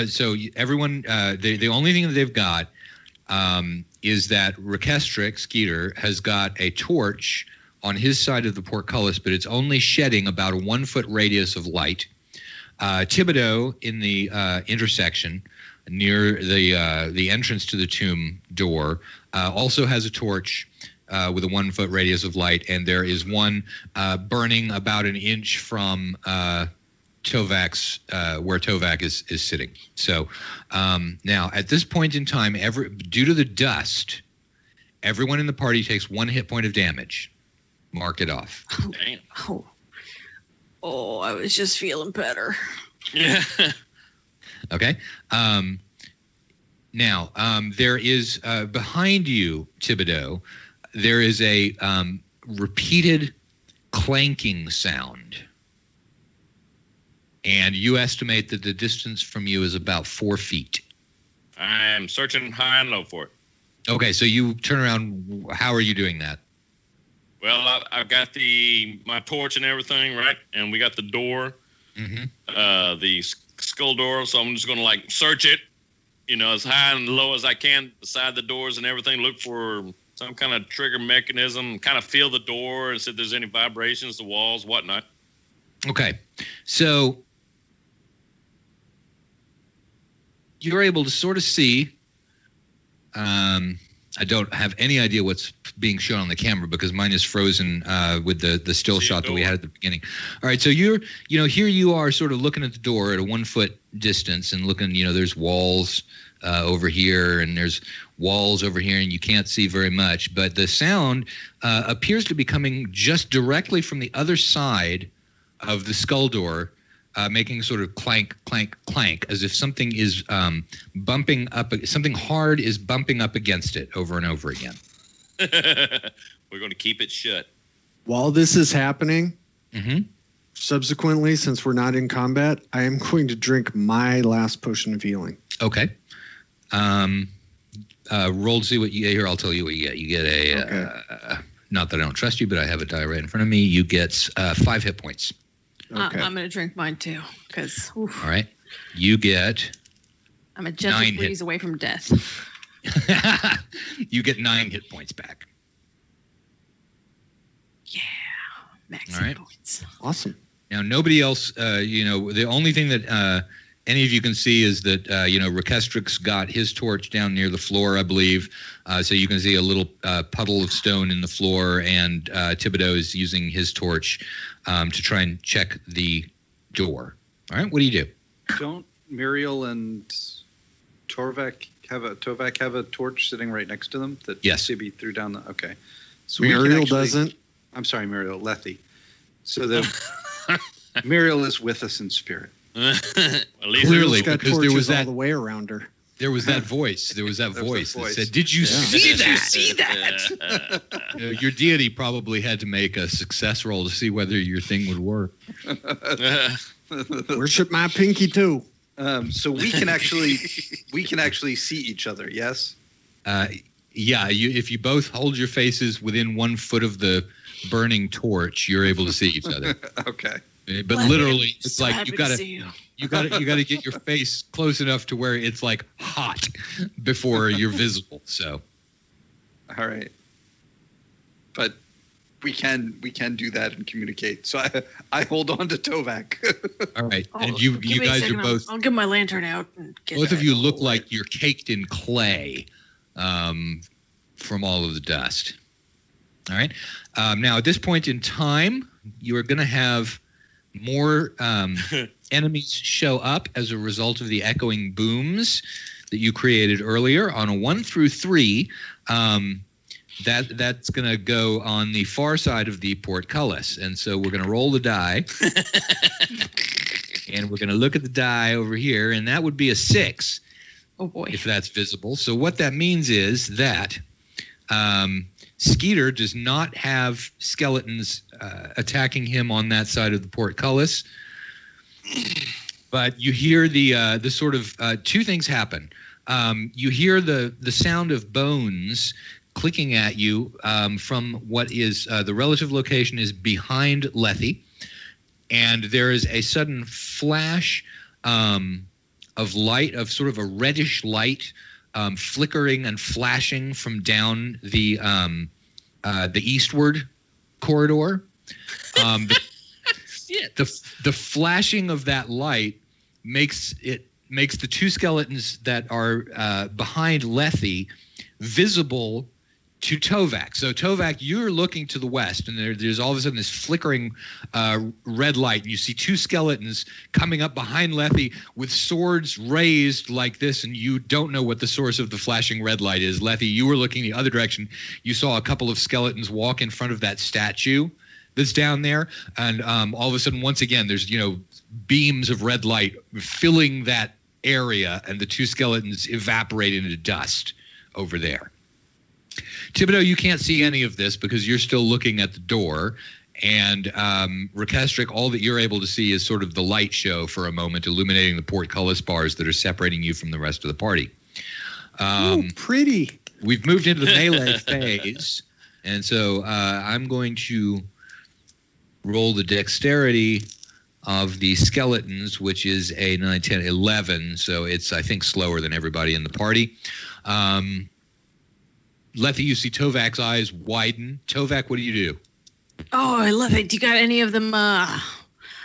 So everyone, the only thing that they've got is that Skeeter has got a torch on his side of the portcullis, but it's only shedding about a 1-foot radius of light. Thibodeau in the intersection near the entrance to the tomb door also has a torch with a 1-foot radius of light, and there is one burning about an inch from Tovek's where Tovek is sitting. So now at this point in time, due to the dust, everyone in the party takes 1 hit point of damage. Mark it off. Damn. Oh, I was just feeling better. Yeah. Okay. Now, there is behind you, Thibodeau, there is a repeated clanking sound. And you estimate that the distance from you is about 4 feet. I'm searching high and low for it. Okay, so you turn around. How are you doing that? Well, I've got my torch and everything, right? And we got the door, the skull door. So I'm just going to search it, as high and low as I can beside the doors and everything. Look for some kind of trigger mechanism, kind of feel the door and see if there's any vibrations, the walls, whatnot. Okay, so you're able to sort of see. I don't have any idea what's being shown on the camera because mine is frozen with the still shot that we had at the beginning. All right, so here you are sort of looking at the door at a 1-foot distance and looking, there's walls over here and there's walls over here and you can't see very much. But the sound appears to be coming just directly from the other side of the skull door, making sort of clank, clank, clank, as if something is bumping up, something hard is bumping up against it over and over again. We're going to keep it shut. While this is happening, subsequently, since we're not in combat, I am going to drink my last potion of healing. Okay. Roll to see what you get here. I'll tell you what you get. You get a, not that I don't trust you, but I have a die right in front of me. You get 5 hit points. Okay. I'm going to drink mine too, because. All right. You get. I'm a gentle breeze away from death. You get 9 hit points back. Yeah, max All right. hit points. Awesome. Now, nobody else, the only thing that any of you can see is that, Rekestrix got his torch down near the floor, I believe. So you can see a little puddle of stone in the floor, and Thibodeau is using his torch to try and check the door. All right, what do you do? Don't Muriel and Tovek have a torch sitting right next to them that Yes. CB threw down the... Okay. So Muriel doesn't. I'm sorry, Muriel. Lethe. So Muriel is with us in spirit. At least Clearly, Got because there was torches all that the way around her. there was that voice. There was that voice that voice. said, "Did you see that?" that? Your deity probably had to make a success roll to see whether your thing would work. Worship my pinky too. So we can actually see each other. Yes. Yeah, if you both hold your faces within 1 foot of the burning torch, you're able to see each other. Okay. But literally, it's like you gotta you. get your face close enough to where it's like hot before you're visible. So, All right. But we can do that and communicate. So I hold on to Tovek. all right, Oh, and you give me a guys second, are both. I'll get my lantern out and get Both of that you all look away. like you're caked in clay from all of the dust. All right. Now, at this point in time, you are going to have more enemies show up as a result of the echoing booms that you created earlier. On a 1 through 3, that's going to go on the far side of the portcullis. And so we're going to roll the die. And we're going to look at the die over here, and that would be a 6. Oh, boy. If that's visible. So what that means is that Skeeter does not have skeletons attacking him on that side of the portcullis. But you hear the sort of two things happen. You hear the sound of bones clicking at you from what is the relative location is behind Lethe, and there is a sudden flash of light, of sort of a reddish light, flickering and flashing from down the eastward corridor. The flashing of that light makes the two skeletons that are behind Lethe visible to Tovek. So Tovek, you're looking to the west, and there's all of a sudden this flickering red light, and you see two skeletons coming up behind Lethe with swords raised like this, and you don't know what the source of the flashing red light is. Lethe, you were looking the other direction. You saw a couple of skeletons walk in front of that statue that's down there, and all of a sudden, once again, there's beams of red light filling that area, and the two skeletons evaporate into dust over there. Thibodeau, you can't see any of this because you're still looking at the door, and Rekestric, all that you're able to see is sort of the light show for a moment, illuminating the portcullis bars that are separating you from the rest of the party. Pretty. We've moved into the melee phase, and so I'm going to roll the dexterity of the skeletons, which is a 9, 10, 11, so it's, I think, slower than everybody in the party. Lethe, you see Tovek's eyes widen. Tovek, what do you do? Oh, I love it. Do you got any of them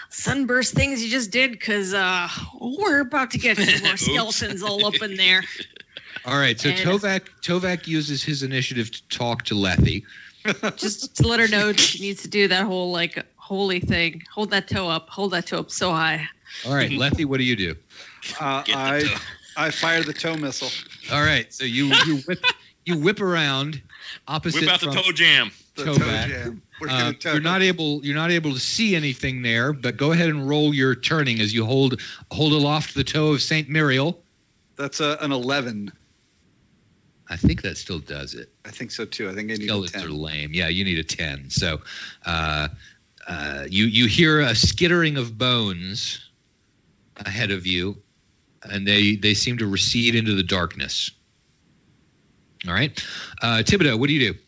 sunburst things you just did? Because we're about to get some more skeletons all up in there. All right, so Tovek uses his initiative to talk to Lethe. Just to let her know she needs to do that whole, holy thing. Hold that toe up so high. All right, Lethe, what do you do? I fire the toe missile. All right, so you whip around opposite. Whip out the toe jam. Tovek. You're not able to see anything there, but go ahead and roll your turning as you hold aloft the toe of Saint Muriel. That's an 11. I think that still does it. I think so too. I think I need Skeletons a 10. are lame. Yeah, you need a 10. So you hear a skittering of bones ahead of you, and they seem to recede into the darkness. All right. Thibodeau, what do you do?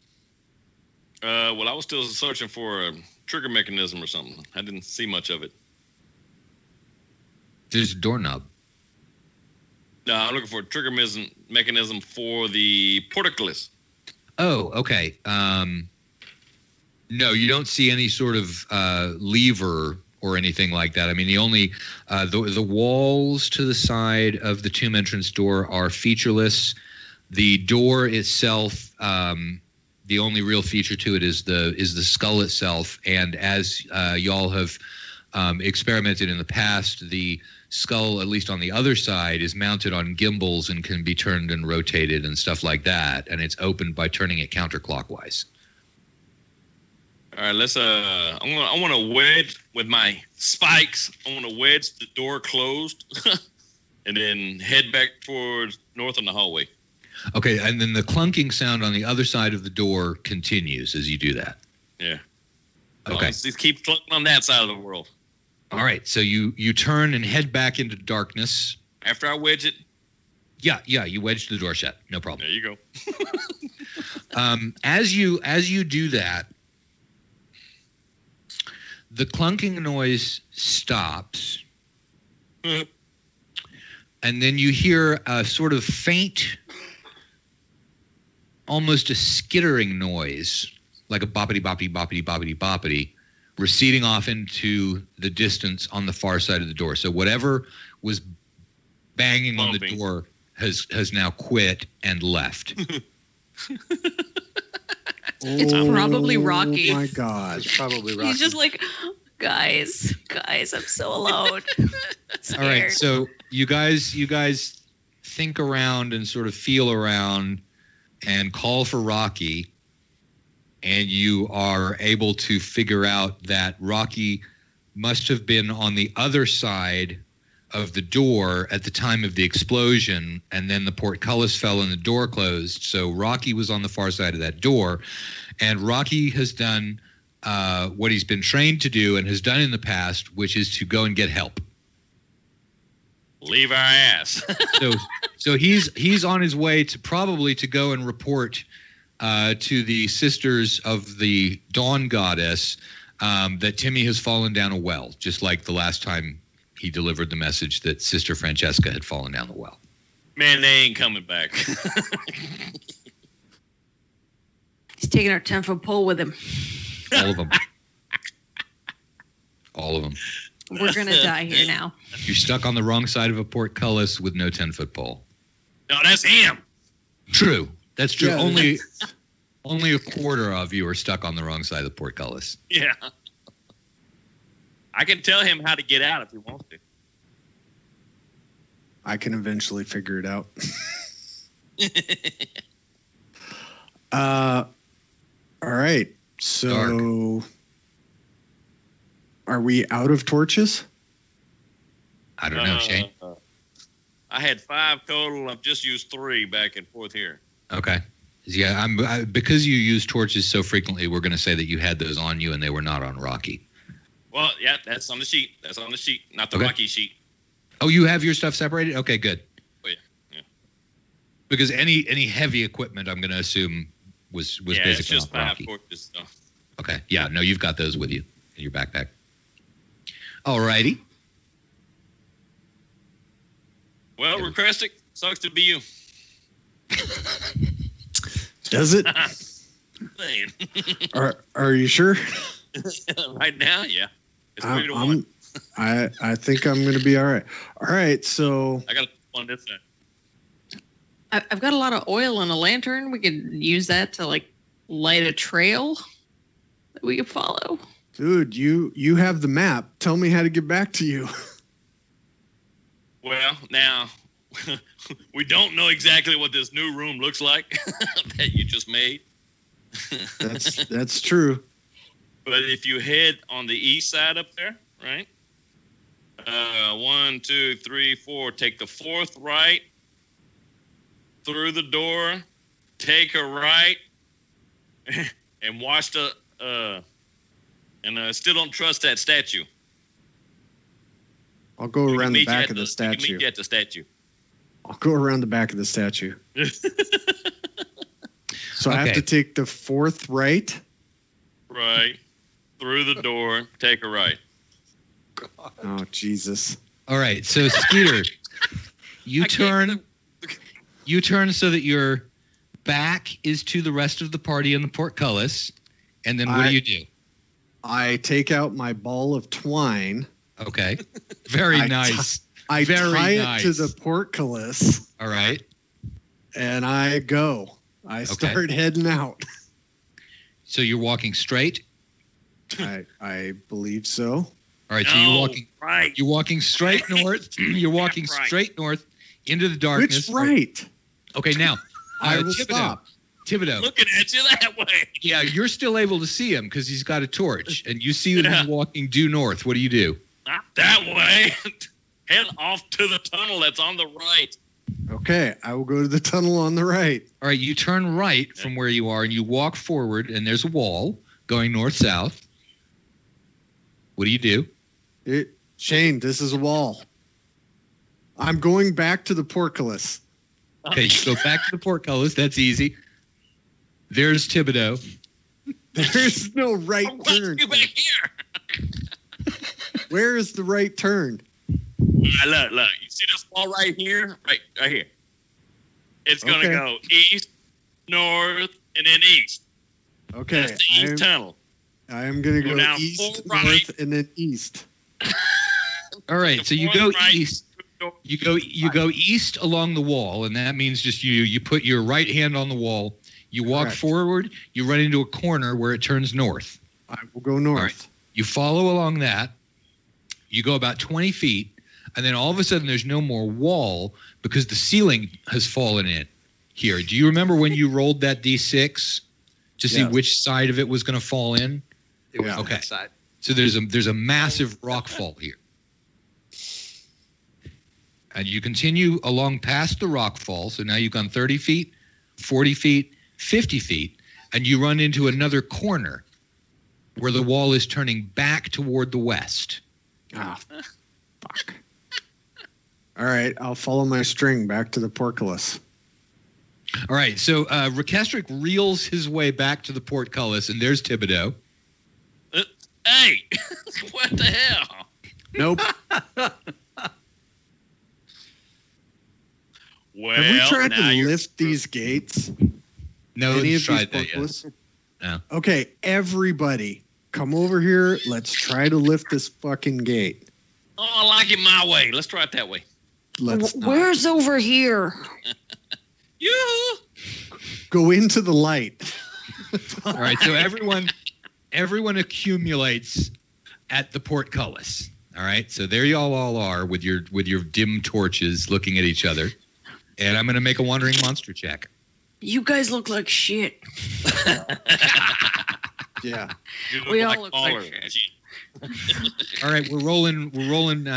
Well, I was still searching for a trigger mechanism or something. I didn't see much of it. There's a doorknob. No, I'm looking for a trigger mechanism for the portcullis. Oh, okay. No, you don't see any sort of lever or anything like that. I mean, the only the walls to the side of the tomb entrance door are featureless. The door itself, the only real feature to it is the skull itself. And as y'all have experimented in the past, the skull, at least on the other side, is mounted on gimbals and can be turned and rotated and stuff like that. And it's opened by turning it counterclockwise. All right, let's. I want to wedge with my spikes. I want to wedge the door closed, and then head back towards north in the hallway. Okay, and then the clunking sound on the other side of the door continues as you do that. Yeah. Okay. Let's just keep clunking on that side of the world. All right, so you turn and head back into darkness. After I wedge it? Yeah, you wedge the door shut. No problem. There you go. As you do that, the clunking noise stops. And then you hear a sort of faint, almost a skittering noise, like a boppity, boppity, boppity, boppity, boppity, receding off into the distance on the far side of the door. So whatever was banging on the door has now quit and left. It's probably Rocky. Oh my God. It's probably Rocky. He's just like, guys, I'm so alone. All right, so you guys think around and sort of feel around and call for Rocky, and you are able to figure out that Rocky must have been on the other side of the door at the time of the explosion, and then the portcullis fell and the door closed. So Rocky was on the far side of that door, and Rocky has done what he's been trained to do and has done in the past, which is to go and get help. Leave our ass. So he's on his way to probably to go and report to the Sisters of the Dawn Goddess that Timmy has fallen down a well, just like the last time he delivered the message that Sister Francesca had fallen down the well. Man, they ain't coming back. He's taking our 10-foot pole with him. All of them. All of them. We're going to die here now. You're stuck on the wrong side of a portcullis with no 10-foot pole. No, that's him. True. That's true. Yeah, Only a quarter of you are stuck on the wrong side of the portcullis. Yeah. I can tell him how to get out if he wants to. I can eventually figure it out. All right. So are we out of torches? I don't know, Shane. I had 5 total. I've just used 3 back and forth here. Okay. Yeah, because you use torches so frequently, we're going to say that you had those on you and they were not on Rocky. Well, yeah, that's on the sheet. That's on the sheet, not the Okay. Rocky sheet. Oh, you have your stuff separated? Okay, good. Oh, yeah. Because any heavy equipment, I'm going to assume, was Yeah, basically it's just on 5 Rocky. torches. So. Okay. Yeah, no, you've got those with you in your backpack. All righty. Well, Recrestic, sucks to be you. Does it? Man. Are you sure? Right now, yeah. It's 3 to 1. I think I'm going to be all right. All right, so I got one this side. I've got a lot of oil and a lantern. We could use that to like light a trail that we could follow. dude, you have the map. Tell me how to get back to you. Well, now, we don't know exactly what this new room looks like that you just made. That's true. But if you head on the east side up there, right? 1, 2, 3, 4. Take the 4th right through the door. Take a right, and watch the. And still don't trust that statue. I'll go around the back of the You statue. can meet you at the statue. I'll go around the back of the statue. So I have Okay. to take the 4th right. Right. Through the door, take a right. Oh, Jesus. All right. So, Skeeter, you I can't turn so that your back is to the rest of the party in the portcullis. And then what do you do? I take out my ball of twine. Okay. Very nice. I Very tie nice. it to the portcullis, All right. and I go. I start heading out. So you're walking straight. I believe so. All right. So No, you're walking straight north. You're walking Right. straight north into the darkness. Which right? Okay. Now, I will Thibodeau. stop. Thibodeau. Looking at you that way. Yeah, you're still able to see him because he's got a torch, and you see that he's walking due north. What do you do? Not that way. Head off to the tunnel that's on the right. Okay, I will go to the tunnel on the right. All right, you turn right from where you are, and you walk forward, and there's a wall going north-south. What do you do? Shane, this is a wall. I'm going back to the portcullis. Okay, you go back to the portcullis. That's easy. There's Thibodeau. There's no right What's turn. you back here? Where is the right turn? Look. You see this wall right here? Right here. It's going to Okay. go east, north, and then east. Okay, That's the east tunnel. I am going to Go go down east, full right. north, and then east. All right, The so you fourth go right, east. You go east along the wall, and that means just you put your right hand on the wall. You walk Correct. forward. You run into a corner where it turns north. I will go north. All right. You follow along that. You go about 20 feet and then all of a sudden there's no more wall because the ceiling has fallen in here. Do you remember when you rolled that D6 to see which side of it was going to fall in? It was okay. that side. So there's a massive rock fall here. And you continue along past the rock fall. So now you've gone 30 feet, 40 feet, 50 feet, and you run into another corner where the wall is turning back toward the west. Ah, fuck. All right, I'll follow my string back to the portcullis. All right, so Rekestric reels his way back to the portcullis, and there's Thibodeau. Hey, what the hell? Nope. Well, have we tried now to lift these gates? No Any one's of tried these that portcullis? yet. No. Okay, everybody, come over here. Let's try to lift this fucking gate. Oh, I like it my way. Let's try it that way. Let's not. Where's over here? You. Go into the light. All right, so everyone accumulates at the portcullis. All right, so there y'all all are with your dim torches looking at each other. And I'm going to make a wandering monster check. You guys look like shit. Yeah. We all look like shit. All right, we're rolling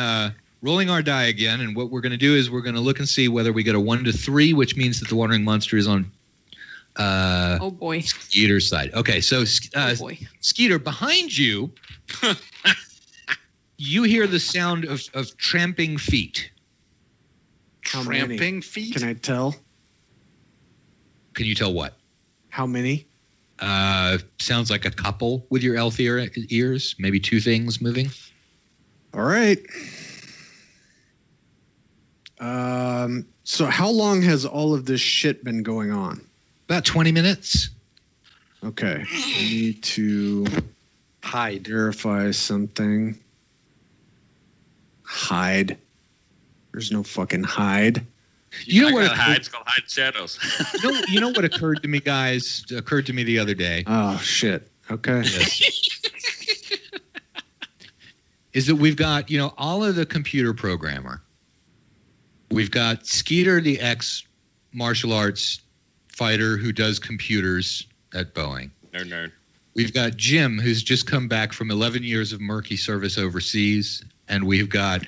our die again, and what we're going to do is we're going to look and see whether we get a 1 to 3, which means that the wandering monster is on oh boy. Skeeter's side. Okay, so Oh boy. Skeeter, behind you, you hear the sound of tramping feet. How many? Tramping feet? Can I tell? Can you tell what? How many? Sounds like a couple with your elf ears. Maybe 2 things moving. All right. So how long has all of this shit been going on? About 20 minutes. Okay. I need to verify something. Hide. There's no fucking hide. You know what? Hide. It's called hide shadows. You know what occurred to me, guys? Occurred to me the other day. Oh, shit. Okay. Is that we've got, Alla the computer programmer. We've got Skeeter, the ex-martial arts fighter who does computers at Boeing. Nerd. We've got Jim, who's just come back from 11 years of murky service overseas. And we've got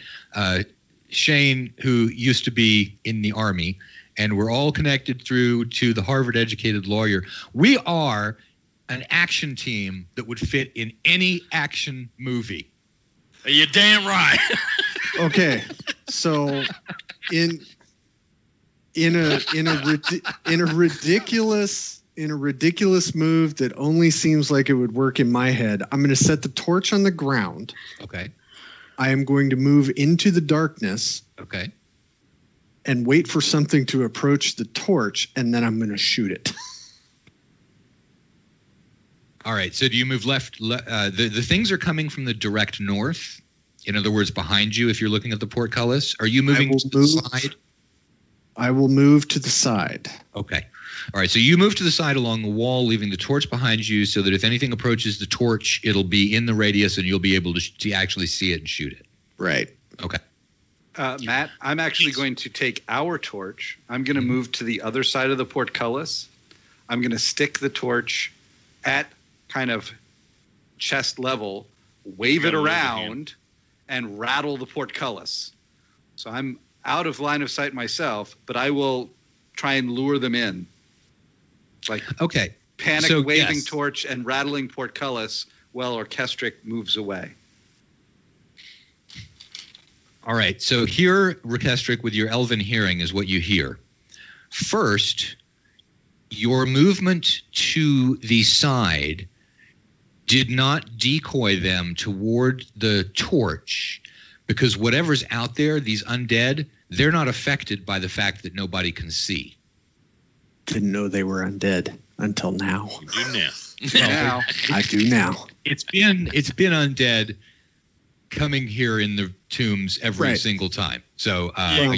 Shane, who used to be in the Army. And we're all connected through to the Harvard-educated lawyer. We are an action team that would fit in any action movie. You're damn right. Okay. So in a ridiculous move that only seems like it would work in my head, I'm going to set the torch on the ground. Okay. I am going to move into the darkness. Okay. And wait for something to approach the torch, and then I'm going to shoot it. All right. So do you move left? The things are coming from the direct north. In other words, behind you, if you're looking at the portcullis. Are you moving to the side? I will move to the side. Okay. All right. So you move to the side along the wall, leaving the torch behind you so that if anything approaches the torch, it'll be in the radius and you'll be able to actually see it and shoot it. Right. Okay. Matt, I'm actually going to take our torch. I'm going to move to the other side of the portcullis. I'm going to stick the torch at kind of chest level, wave it around, and rattle the portcullis. So I'm out of line of sight myself, but I will try and lure them in. Like panic waving torch and rattling portcullis while Orchestric moves away. All right. So here, Rekestric, with your elven hearing is what you hear. First, your movement to the side did not decoy them toward the torch because whatever's out there, these undead, they're not affected by the fact that nobody can see. Didn't know they were undead until now. You do now. Now I do now. It's been undead coming here in the tombs every single time. So all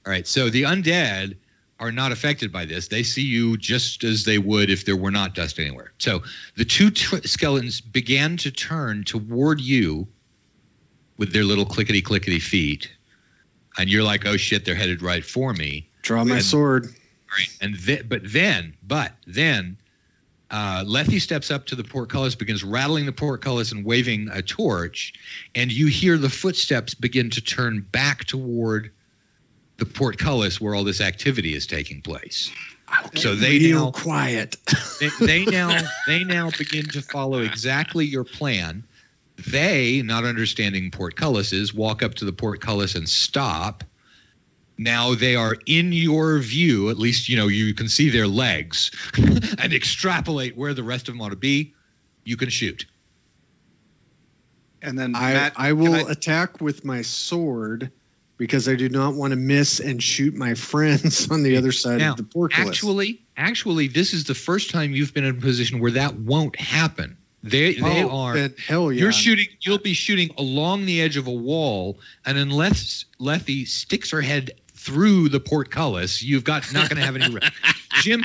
right. So the undead are not affected by this. They see you just as they would if there were not dust anywhere. So the two skeletons began to turn toward you with their little clickety feet, and you're like, oh shit, they're headed right for me. Draw my sword. Right. And then Lethe steps up to the portcullis, begins rattling the portcullis and waving a torch, and you hear the footsteps begin to turn back toward the portcullis where all this activity is taking place. So they now quiet. they now begin to follow exactly your plan. They, not understanding portcullises, walk up to the portcullis and stop. Now they are in your view, at least, you can see their legs and extrapolate where the rest of them ought to be. You can shoot. And then I will attack with my sword because I do not want to miss and shoot my friends on the other side of the portcullis. Actually, this is the first time you've been in a position where that won't happen. They are. Then hell yeah. You'll be shooting along the edge of a wall, and unless Lethe sticks her head through the portcullis, you've not going to have any risk. Jim,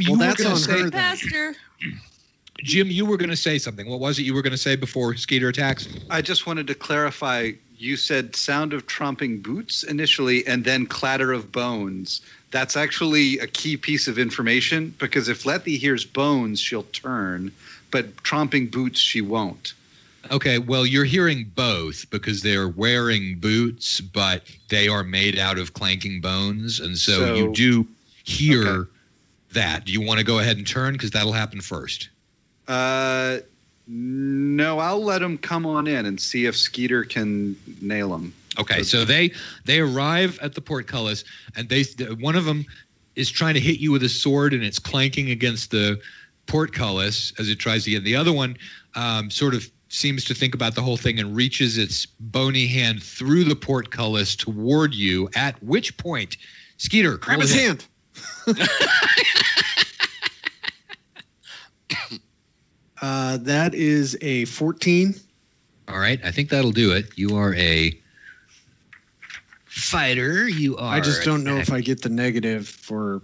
you were going to say, Pastor. Jim, you were going to say something. What was it you were going to say before Skeeter attacks? I just wanted to clarify. You said sound of tromping boots initially, and then clatter of bones. That's actually a key piece of information, because if Lethe hears bones, she'll turn, but tromping boots, she won't. Okay, well, you're hearing both because they're wearing boots, but they are made out of clanking bones, and so you do hear that. Do you want to go ahead and turn? Because that'll happen first. No, I'll let them come on in and see if Skeeter can nail them. Okay, so they arrive at the portcullis, and one of them is trying to hit you with a sword, and it's clanking against the portcullis as it tries to get. The other one sort of seems to think about the whole thing and reaches its bony hand through the portcullis toward you, at which point, Skeeter, grab his hand. That is a 14. All right, I think that'll do it. You are a fighter. I just don't know if I get the negative for.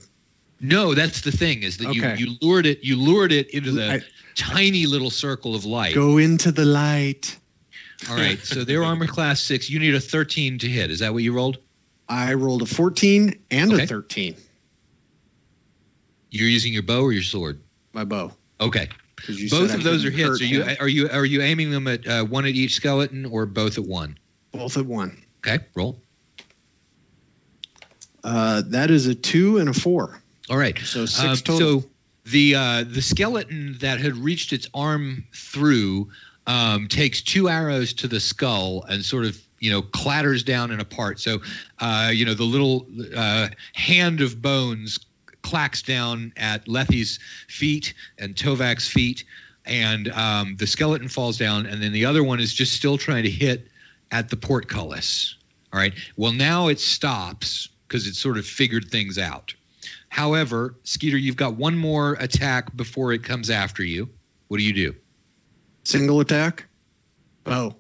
No, that's the thing, is that you lured it into the tiny little circle of light. Go into the light. All right, so they're armor class 6. You need a 13 to hit. Is that what you rolled? I rolled a 14 and a 13. You're using your bow or your sword? My bow. Okay. Both of those are hits. Are you aiming them at one at each skeleton or both at one? Both at one. Okay, roll. That is a 2 and a 4. All right. So 6 total. So the skeleton that had reached its arm through takes 2 arrows to the skull and sort of clatters down and apart. So the little hand of bones clacks down at Lethe's feet and Tovek's feet, and the skeleton falls down, and then the other one is just still trying to hit at the portcullis. All right. Well, now it stops because it sort of figured things out. However, Skeeter, you've got one more attack before it comes after you. What do? Single attack? Bow.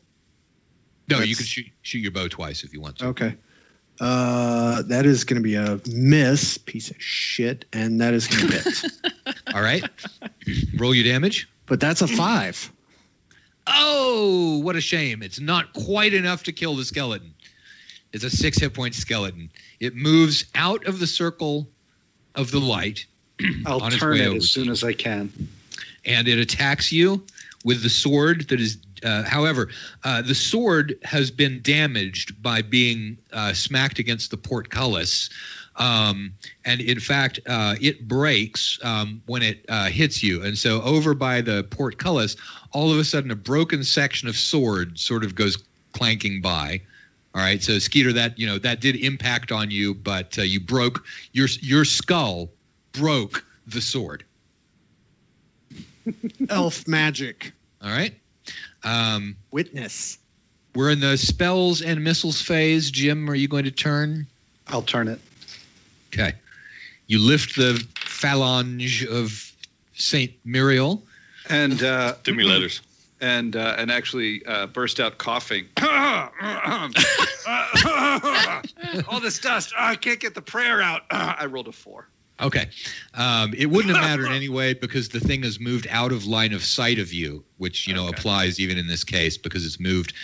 No, you can shoot your bow twice if you want to. Okay. That is going to be a miss, piece of shit, and that is going to hit. All right. Roll your damage. But that's a 5. Oh, what a shame. It's not quite enough to kill the skeleton. It's a 6 hit point skeleton. It moves out of the circle of the light. I'll turn it as soon as I can. And it attacks you with the sword that is... however, the sword has been damaged by being smacked against the portcullis. And in fact, it breaks when it hits you. And so over by the portcullis, all of a sudden a broken section of sword sort of goes clanking by. All right, so Skeeter, that did impact on you, but you broke your skull broke the sword. Elf magic. All right. Witness. We're in the spells and missiles phase. Jim, are you going to turn? I'll turn it. Okay. You lift the phalange of Saint Muriel. And Too many letters. And actually burst out coughing. All this dust. I can't get the prayer out. I rolled a 4. Okay. It wouldn't have mattered anyway because the thing has moved out of line of sight of you, which, applies even in this case because it's moved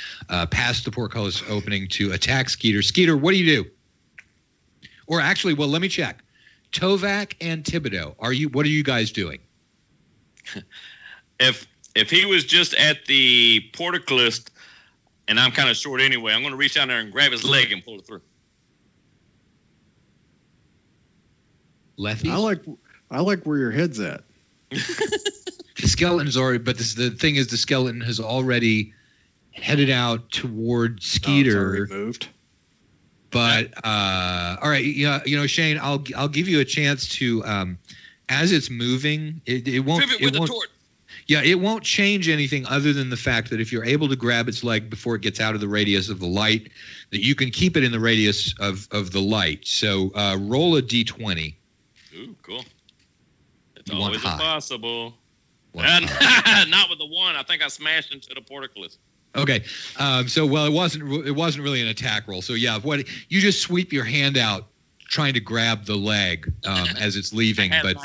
past the portcullis opening to attack Skeeter. Skeeter, what do you do? Or actually, well, let me check. Tovek and Thibodeau, what are you guys doing? If he was just at the portcullis and I'm kind of short anyway, I'm going to reach down there and grab his leg and pull it through. Lefty? I like where your head's at. The skeleton's already, but the thing is, the skeleton has already headed out toward Skeeter. It's already moved. But all right, Shane, I'll give you a chance to, as it's moving, it won't. Pivot with the torch. Yeah, it won't change anything other than the fact that if you're able to grab its leg before it gets out of the radius of the light, that you can keep it in the radius of the light. So roll a d20. Ooh, cool. It's always possible. Not with the one. I think I smashed into the portcullis. Okay. It wasn't really an attack roll. So yeah, you just sweep your hand out trying to grab the leg as it's leaving, but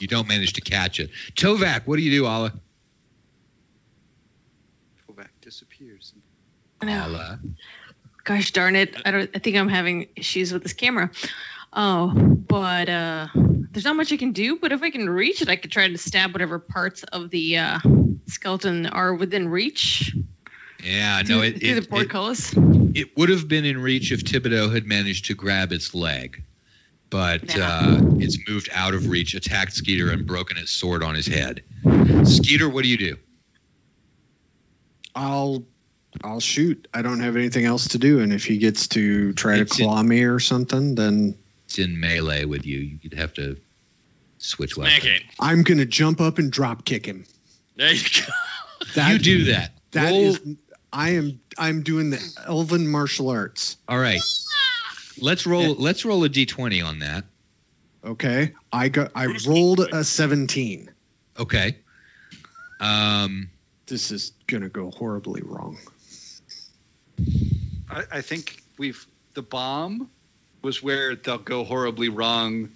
you don't manage to catch it. Tovek, what do you do, Allah? Tovek disappears. Allah. Gosh darn it! I think I'm having issues with this camera. Oh, but there's not much I can do. But if I can reach it, I could try to stab whatever parts of the skeleton are within reach. Yeah, no, the portcullis. It would have been in reach if Thibodeau had managed to grab its leg, but it's moved out of reach, attacked Skeeter, and broken its sword on his head. Skeeter, what do you do? I'll shoot. I don't have anything else to do, and if he gets to try to claw me or something, then it's in melee with you. You'd have to switch weapons. I'm gonna jump up and drop kick him. There you go. You do that. I'm doing the elven martial arts. All right. Let's roll a d20 on that. Okay. I rolled a 17. Okay. This is gonna go horribly wrong. I think the bomb was where they'll go horribly wrong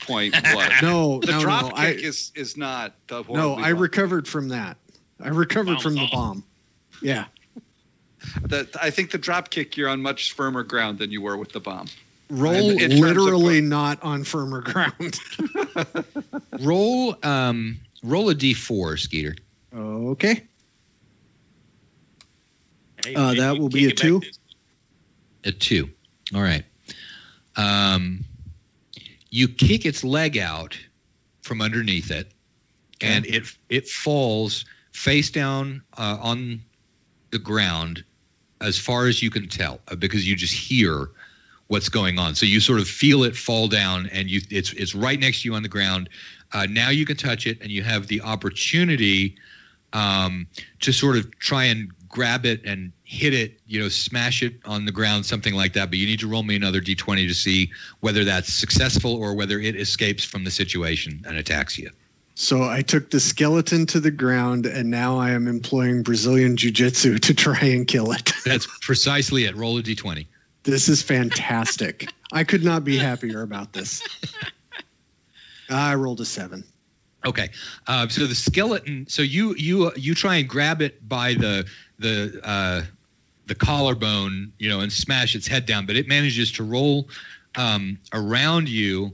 point was. The drop kick is not the horribly I wrong. recovered from that. I recovered from the bomb. Yeah. I think the drop kick, you're on much firmer ground than you were with the bomb. Literally not on firmer ground. Roll a d4, Skeeter. Okay. Hey, that will be a 2. A 2. All right. You kick its leg out from underneath it, and it falls face down on the ground as far as you can tell, because you just hear what's going on. So you sort of feel it fall down, and it's right next to you on the ground. Now you can touch it, and you have the opportunity to sort of try and grab it and hit it, smash it on the ground, something like that. But you need to roll me another d20 to see whether that's successful or whether it escapes from the situation and attacks you. So I took the skeleton to the ground, and now I am employing Brazilian Jiu-Jitsu to try and kill it. That's precisely it. Roll a d20. This is fantastic. I could not be happier about this. I rolled a 7. Okay. So the skeleton. So you try and grab it by the collarbone, and smash its head down, but it manages to roll around you.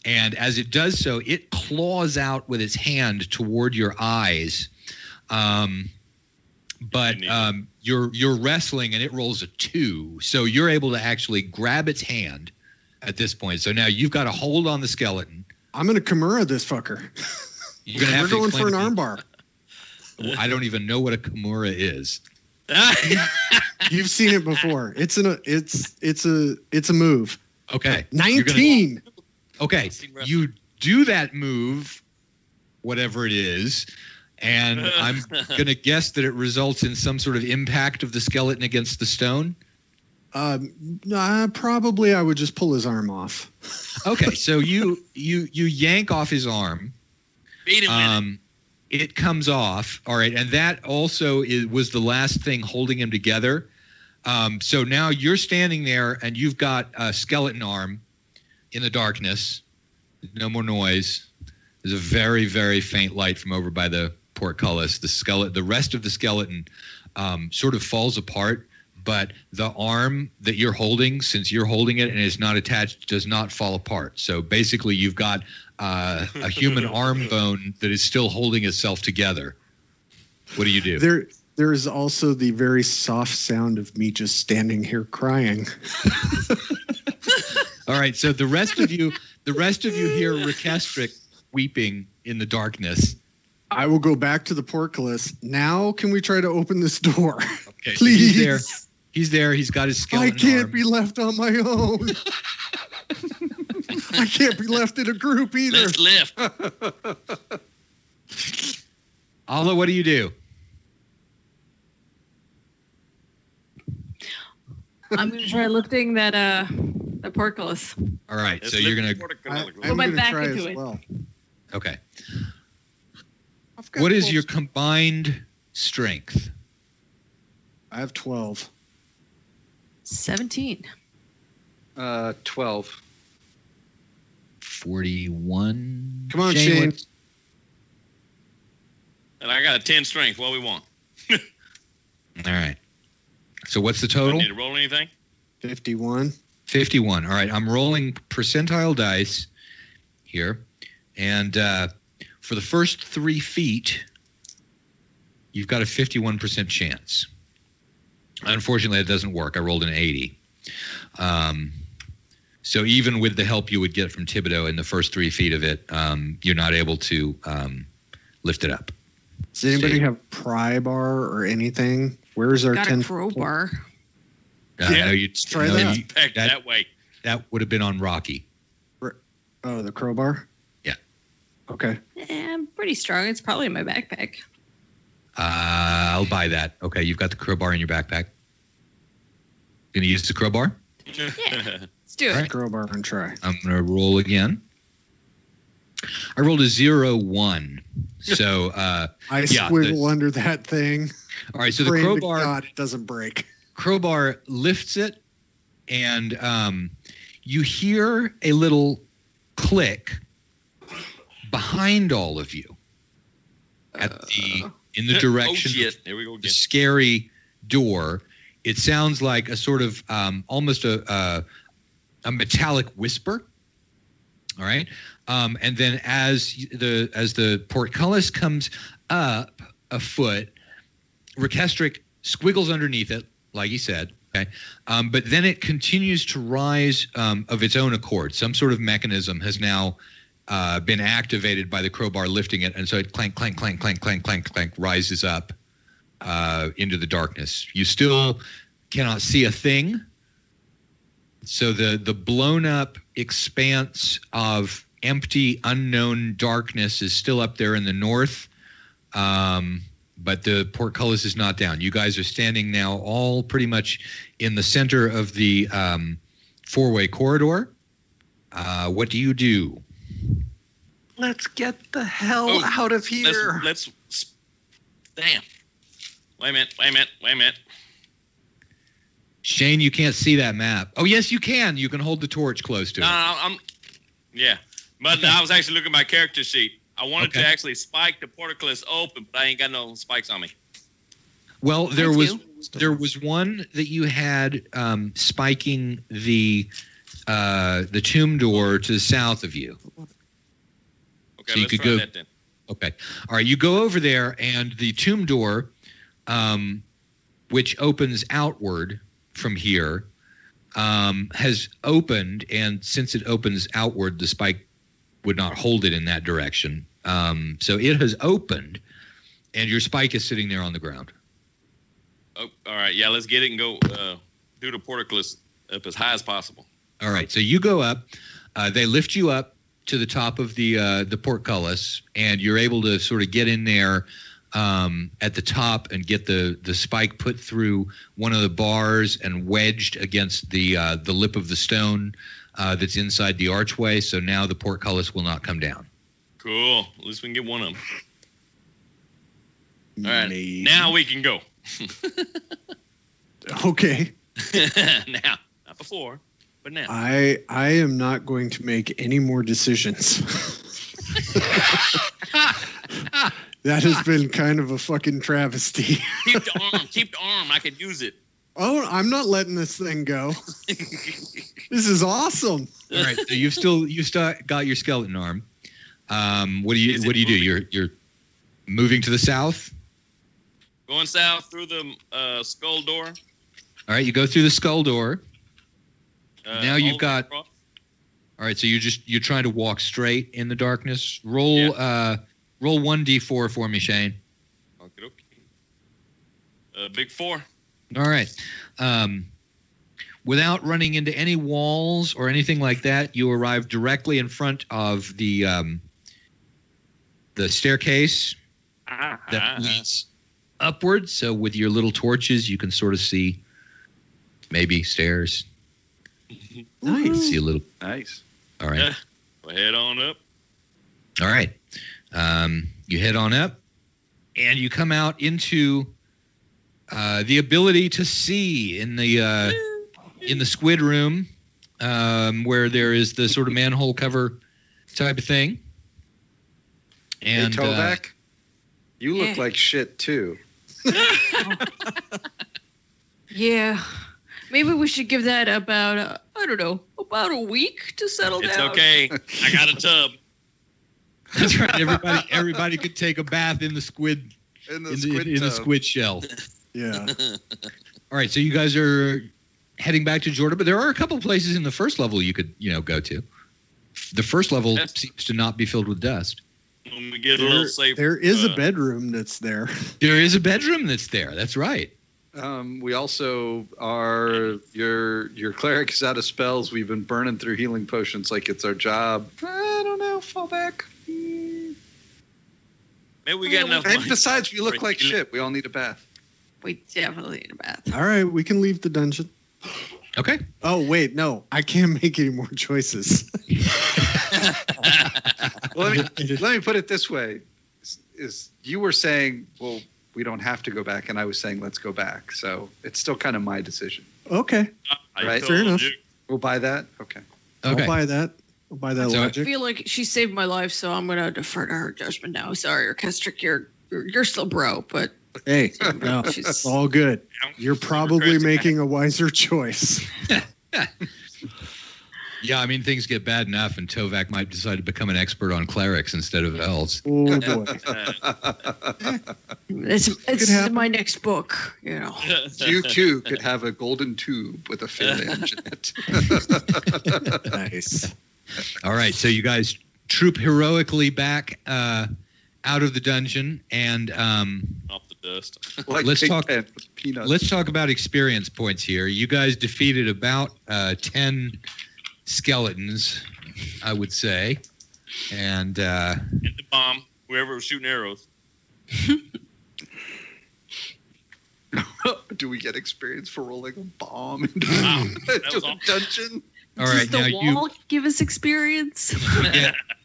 And as it does so, it claws out with its hand toward your eyes. But you're wrestling, and it rolls a 2. So you're able to actually grab its hand at this point. So now you've got a hold on the skeleton. I'm going to Kimura this fucker. We're going for an armbar. I don't even know what a Kimura is. You've seen it before. It's a move. Okay. 19. Okay, you do that move, whatever it is, and I'm going to guess that it results in some sort of impact of the skeleton against the stone. Probably I would just pull his arm off. Okay, so you yank off his arm. Beat him. It comes off. All right, and that also was the last thing holding him together. So now you're standing there, and you've got a skeleton arm in the darkness. No more noise. There's a very, very faint light from over by the portcullis. The rest of the skeleton sort of falls apart, but the arm that you're holding, since you're holding it and it's not attached, does not fall apart. So basically, you've got a human arm bone that is still holding itself together. What do you do? There is also the very soft sound of me just standing here crying. All right, so the rest of you hear Rekestric weeping in the darkness. I will go back to the portcullis. Now, can we try to open this door? Okay, please. So he's there. He's got his skeleton I can't arm. be left on my own. I can't be left in a group either. Let's lift. Alla, what do you do? I'm going to try lifting that the portcullis. All right, Let's so you're lift going the to... portcullis. Put my gonna back try into as it. well. Okay. I've got What is 12 your combined strength? I have 12. 17. 12. 41. Come on, Shane. what- And I got a 10 strength. What do we want? All right. So what's the Do I total? need to roll anything? 51. 51. All right. I'm rolling percentile dice here. And for the first 3 feet, you've got a 51% chance. Unfortunately, it doesn't work. I rolled an 80. So even with the help you would get from Thibodeau in the first 3 feet of it, you're not able to lift it up. Does anybody Stay. have pry bar or anything? Where's our Got 10? a crowbar. Yeah, No, you'd try no, that. you- Back that way. that would have been on Rocky. Oh, the crowbar? Yeah. Okay. I'm pretty strong. It's probably in my backpack. I'll buy that. Okay, you've got the crowbar in your backpack. Gonna use the crowbar? Yeah. Let's do it. All right. Crowbar and try. I'm gonna roll again. I rolled a 0-1. So I yeah, squiggle under that thing. all right, so the Praying to crowbar God, it doesn't break. crowbar lifts it, and you hear a little click behind all of you in the direction Oh, shit. Here we go the again. scary door. It sounds like a sort of almost a metallic whisper. All right, and then as the portcullis comes up a foot, Rekestric squiggles underneath it, like he said. Okay, but then it continues to rise of its own accord. Some sort of mechanism has now been activated by the crowbar lifting it, and so it clank, clank, clank, clank, clank, clank, clank, rises up into the darkness. You still cannot see a thing. So the blown up expanse of empty, unknown darkness is still up there in the north, but the portcullis is not down. You guys are standing now all pretty much in the center of the four-way corridor. What do you do? Let's get the hell Oh, out of here. Let's. Damn. Wait a minute. Shane, you can't see that map. Oh, yes, you can. You can hold the torch close to No, it. yeah. But I was actually looking at my character sheet. I wanted to Okay. actually spike the portcullis open, but I ain't got no spikes on me. Well, there Thank was one that you had spiking the tomb door to the south of you. Okay, So you let's could try go- that then. Okay. All right. You go over there, and the tomb door, which opens outward from here, has opened. And since it opens outward, the spike would not hold it in that direction. So it has opened, and your spike is sitting there on the ground. Oh, all right. Yeah, let's get it and go do the portcullis up as high as possible. All right. So you go up. They lift you up to the top of the portcullis, and you're able to sort of get in there at the top and get the spike put through one of the bars and wedged against the lip of the stone that's inside the archway. So now the portcullis will not come down. Cool. At least we can get one of them. All right. Maybe. Now we can go. Okay. Now, not before. banana. I am not going to make any more decisions. That has been kind of a fucking travesty. Keep the arm. Keep the arm. I could use it. Oh, I'm not letting this thing go. This is awesome. All right, so you've still got your skeleton arm. What do you do? You're moving to the south. Going south through the skull door. All right, you go through the skull door. Now you've got. across. All right, so you're trying to walk straight in the darkness. Roll 1d4 for me, Shane. Okay. Big 4. All right. Without running into any walls or anything like that, you arrive directly in front of the staircase that leads upward. So with your little torches, you can sort of see maybe stairs. Nice. See a little. Nice. All right. Yeah. We'll head on up. All right. You head on up, and you come out into the ability to see in the squid room, where there is the sort of manhole cover type of thing. And hey, Tovek, you look like shit too. Yeah. Maybe we should give that about, about a week to settle down. It's okay. I got a tub. That's right. Everybody could take a bath in the squid In the squid shell. Yeah. All right, so you guys are heading back to Jordoba, but there are a couple places in the first level you could, go to. The first level seems to not be filled with dust. When we get a little safer. There is a bedroom that's there. There is a bedroom that's there. That's right. We also are your cleric is out of spells. We've been burning through healing potions like it's our job. I don't know. Fall back. Maybe we got enough And money. besides, we look like shit. We all need a bath. We definitely need a bath. All right, we can leave the dungeon. Okay. Oh, wait, no. I can't make any more choices. Well, let me put it this way: is you were saying, well, we don't have to go back, and I was saying, let's go back. So it's still kind of my decision. Okay. Right. Fair enough. We'll buy that. Okay. Okay. I'll buy that. I'll buy that So- I logic. feel like she saved my life, so I'm going to defer to her judgment now. Sorry, Orchestric, you're still bro, but Hey, no, she's it's all good. You're probably making a wiser choice. Yeah, I mean, things get bad enough, and Tovek might decide to become an expert on clerics instead of elves. Oh, boy. it's happen. my next book, You too could have a golden tube with a phalange in it. Nice. All right, so you guys troop heroically back out of the dungeon, and Off the dust. Like Let's Big talk- Pen with peanuts. let's talk about experience points here. You guys defeated about 10 skeletons, I would say, and And the bomb. Whoever was shooting arrows. Do we get experience for rolling a bomb into Wow, that into was a awesome. dungeon? all Does right, the now wall give us experience?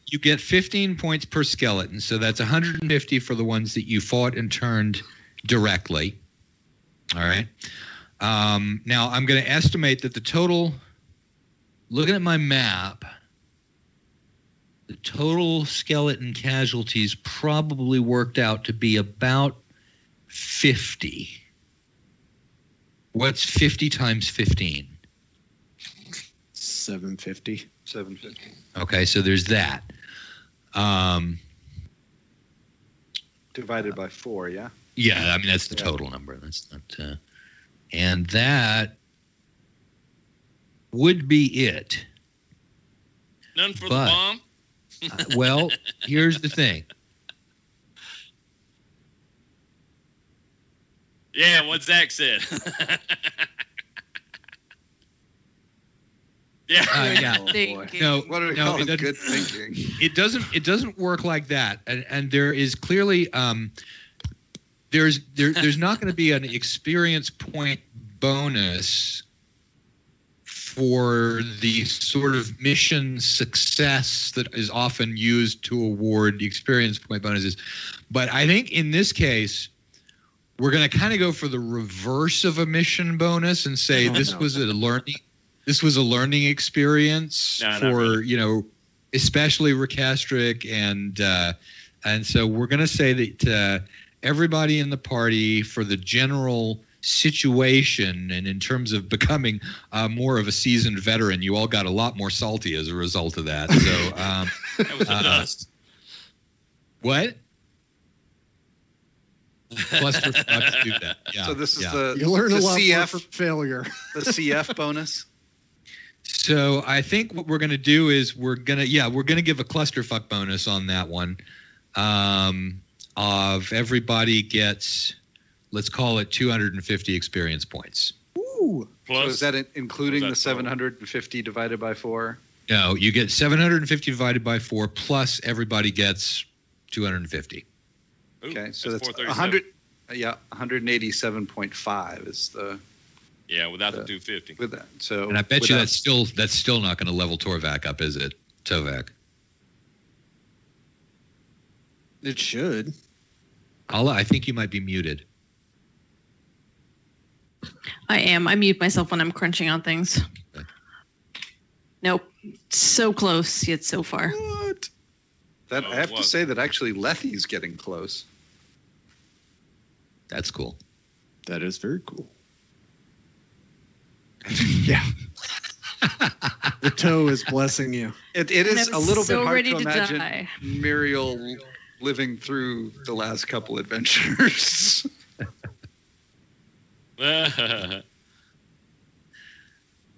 you get 15 points per skeleton, so that's 150 for the ones that you fought and turned directly. All right. Now I'm going to estimate that the total. Looking at my map, the total skeleton casualties probably worked out to be about 50. What's 50 times 15? 750. 750. Okay, so there's that. Divided by 4, yeah? Yeah, I mean, that's the total number. That's not. And that would be it. None for But- the bomb. Well, here's the thing. Yeah, what Zach said. Yeah. Yeah. Oh, boy. Thinking. No, What do we no, call it it? doesn't- Good thinking. It doesn't work like that, and there is clearly there's not going to be an experience point bonus for the sort of mission success that is often used to award the experience point bonuses, but I think in this case we're going to kind of go for the reverse of a mission bonus and say this was a this was a learning experience for really. Especially Recastric, and so we're going to say that everybody in the party, for the general situation and in terms of becoming more of a seasoned veteran, you all got a lot more salty as a result of that. So That was the dust. what? Clusterfucks do that. Yeah. So this is You learn a the lot more CF from failure. the CF bonus. So I think what we're going to do is we're going to give a clusterfuck bonus on that one. Of everybody gets, let's call it 250 experience points. Ooh. Plus, So is that including was the that 750 divided by 4? No, you get 750 divided by 4 plus everybody gets 250. ooh, Okay, so that's 437. 187.5 is the Yeah, without the 250. with that. So And I bet you without- that's still not going to level Torvak up, is it, Tovek? It should. I think you might be muted. I am. I mute myself when I'm crunching on things. Okay. Nope. So close, yet so far. What? That Oh, I have what? to say that actually Lethy's getting close. That's cool. That is very cool. Yeah. The toe is blessing you. It is And a I'm little so bit hard ready to to imagine die. Muriel living through the last couple adventures.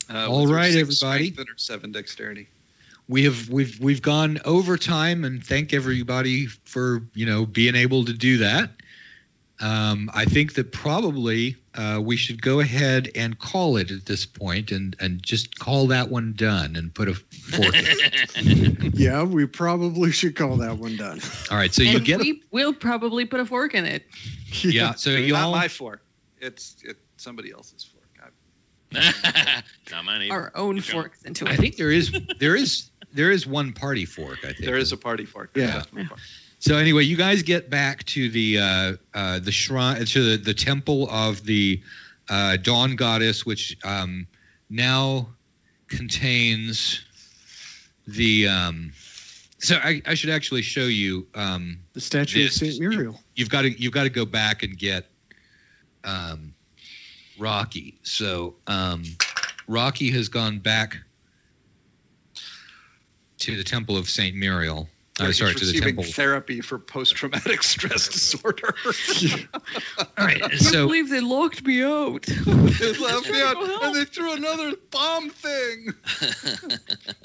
All with her right, 6 everybody. strength and her 7 dexterity. We've gone over time, and thank everybody for being able to do that. I think that probably we should go ahead and call it at this point, and just call that one done and put a fork in it. Yeah, we probably should call that one done. All right, so you And get we will probably put a fork in it. yeah. So you Not all my fork. It's somebody else's fork. Not mine either. Our own Keep going. forks into I it. think there is one party fork. I think There is a party fork. Yeah. That's my fork. So anyway, you guys get back to the shrine, to the temple of the Dawn Goddess, which now contains the. So I should actually show you. The statue of This- Saint Muriel. You've got to go back and get Rocky. So Rocky has gone back to the temple of Saint Muriel. He's Sorry, to the receiving temple. therapy for post-traumatic stress disorder. All right, I can't so believe they locked me out. They left me out, Go help. and they threw another bomb thing.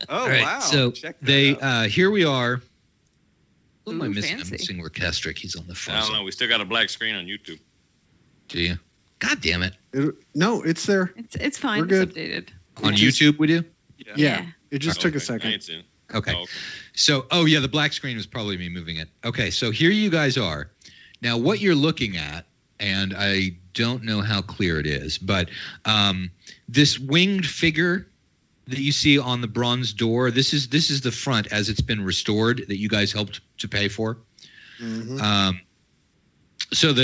Oh all right, wow! so Check that they out. here we are. Who am I Ooh, missing? I'm fancy. missing Recastric. He's on the I phone. don't know. We still got a black screen on YouTube. Do you? God damn it! No, it's there. It's fine. We're It's good. updated. On just- YouTube, we do. Yeah. Yeah. It just took a Okay, I second. ain't seen it. Okay. Oh, okay. So, yeah, the black screen was probably me moving it. Okay, so here you guys are. Now, what you're looking at, and I don't know how clear it is, but this winged figure that you see on the bronze door, this is the front as it's been restored that you guys helped to pay for. Mhm. So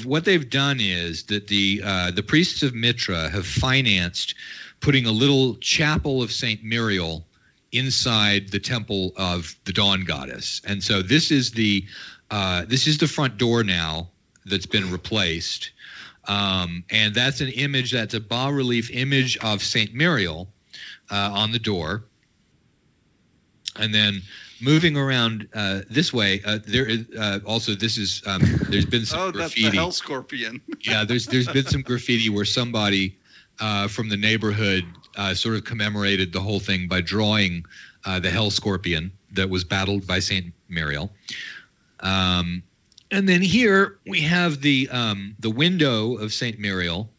what they've done is that the priests of Mitra have financed putting a little chapel of Saint Muriel inside the temple of the Dawn Goddess, and so this is the front door now that's been replaced, and that's an image, that's a bas-relief image of Saint Muriel on the door, and then moving around this way, there is also this is there's been some That's graffiti. the Hell Scorpion. Yeah, there's been some graffiti where somebody from the neighborhood sort of commemorated the whole thing by drawing the Hell Scorpion that was battled by Saint Muriel. And then here we have the window of Saint Muriel.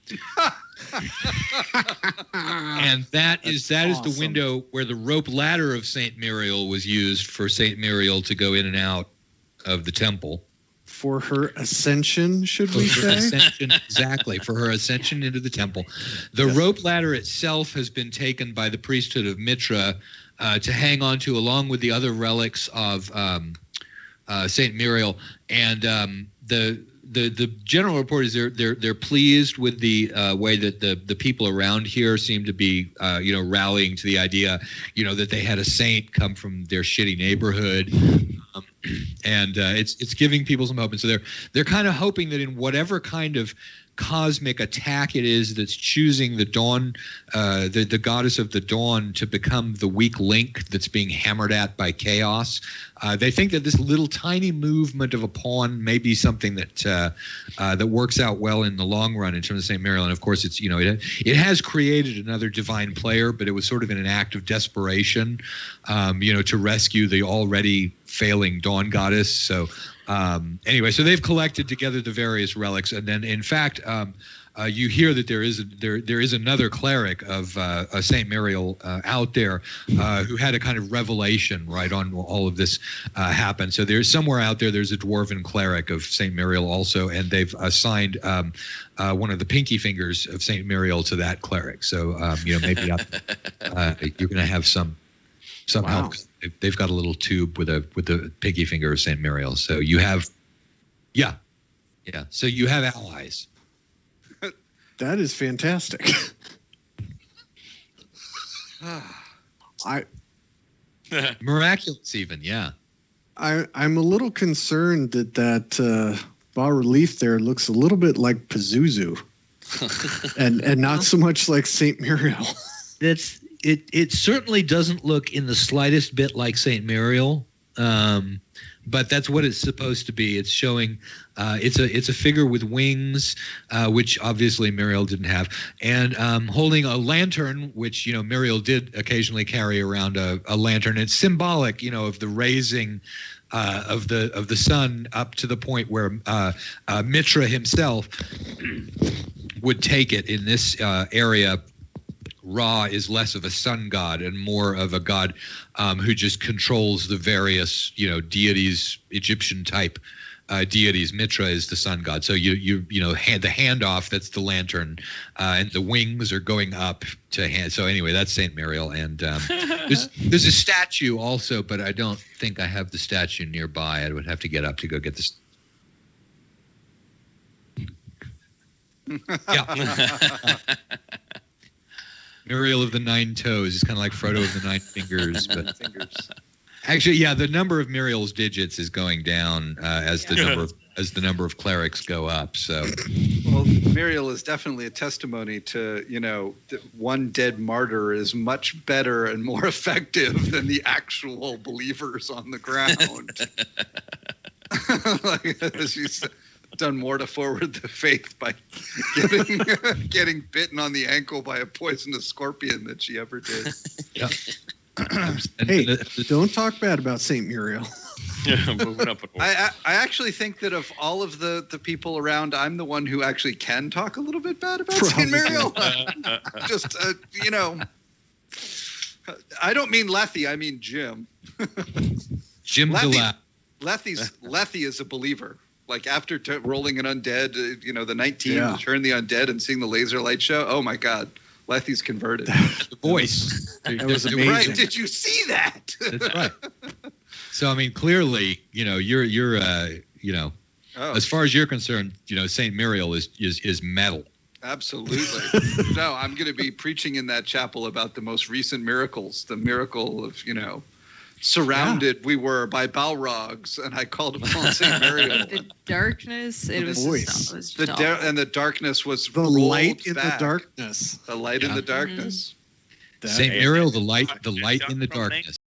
And that is the awesome. window where the rope ladder of Saint Muriel was used for Saint Muriel to go in and out of the temple. For her ascension, should we For her say? ascension, exactly, for her ascension into the temple. The rope ladder itself has been taken by the priesthood of Mitra to hang on to, along with the other relics of Saint Muriel, and the the general report is they're pleased with the way that the people around here seem to be rallying to the idea that they had a saint come from their shitty neighborhood, and it's giving people some hope. And so they're kind of hoping that in whatever kind of cosmic attack it is that's choosing the dawn, the goddess of the dawn, to become the weak link that's being hammered at by chaos. They think that this little tiny movement of a pawn may be something that works out well in the long run in terms of St. Mariel. And of course, it's it has created another divine player, but it was sort of in an act of desperation, to rescue the already failing dawn goddess. So. Anyway, so they've collected together the various relics, and then, in fact, you hear that there is another cleric of Saint Mariel out there who had a kind of revelation right on all of this happened. So there's somewhere out there's a dwarven cleric of Saint Mariel also, and they've assigned one of the pinky fingers of Saint Mariel to that cleric. So maybe you're going to have some help. They've got a little tube with the pinky finger of Saint Mariel. So you have, yeah. So you have allies. That is fantastic. Miraculous, even, yeah. I'm a little concerned that bas relief there looks a little bit like Pazuzu, and not so much like Saint Mariel. It certainly doesn't look in the slightest bit like Saint Mariel, but that's what it's supposed to be. It's showing it's a figure with wings, which obviously Mariel didn't have, and holding a lantern, which Mariel did occasionally carry around a lantern. It's symbolic, of the raising of the sun up to the point where Mitra himself would take it in this area. Ra is less of a sun god and more of a god who just controls the various, deities, Egyptian type deities. Mitra is the sun god. So hand the handoff, that's the lantern, and the wings are going up to hand. So anyway, that's Saint Mariel, and there's a statue also, but I don't think I have the statue nearby. I would have to get up to go get this. Yeah. Mariel of the Nine Toes is kind of like Frodo of the Nine Fingers, but actually, yeah, the number of Mariel's digits is going down as the number of clerics go up. So, well, Mariel is definitely a testimony to that one dead martyr is much better and more effective than the actual believers on the ground. She's done more to forward the faith by getting bitten on the ankle by a poisonous scorpion than she ever did. Yeah. Hey, don't talk bad about Saint Mariel. Moving up. I actually think that of all of the people around, I'm the one who actually can talk a little bit bad about Saint Mariel. Just I don't mean Lethy, I mean Jim. Jim Lethy is a believer. Like after rolling an undead, the 19 to turn the undead and seeing the laser light show. Oh my God, Lethy's converted. The voice. That was amazing. Right? Did you see that? That's right. So I mean, clearly, you're as far as you're concerned, Saint Mariel is metal. Absolutely. No, I'm going to be preaching in that chapel about the most recent miracles. The miracle of surrounded we were by Balrogs, and I called upon Saint Mariel. The darkness, it was and the darkness was the light in back. the darkness. The light in the darkness. Saint Mariel, the light in the darkness.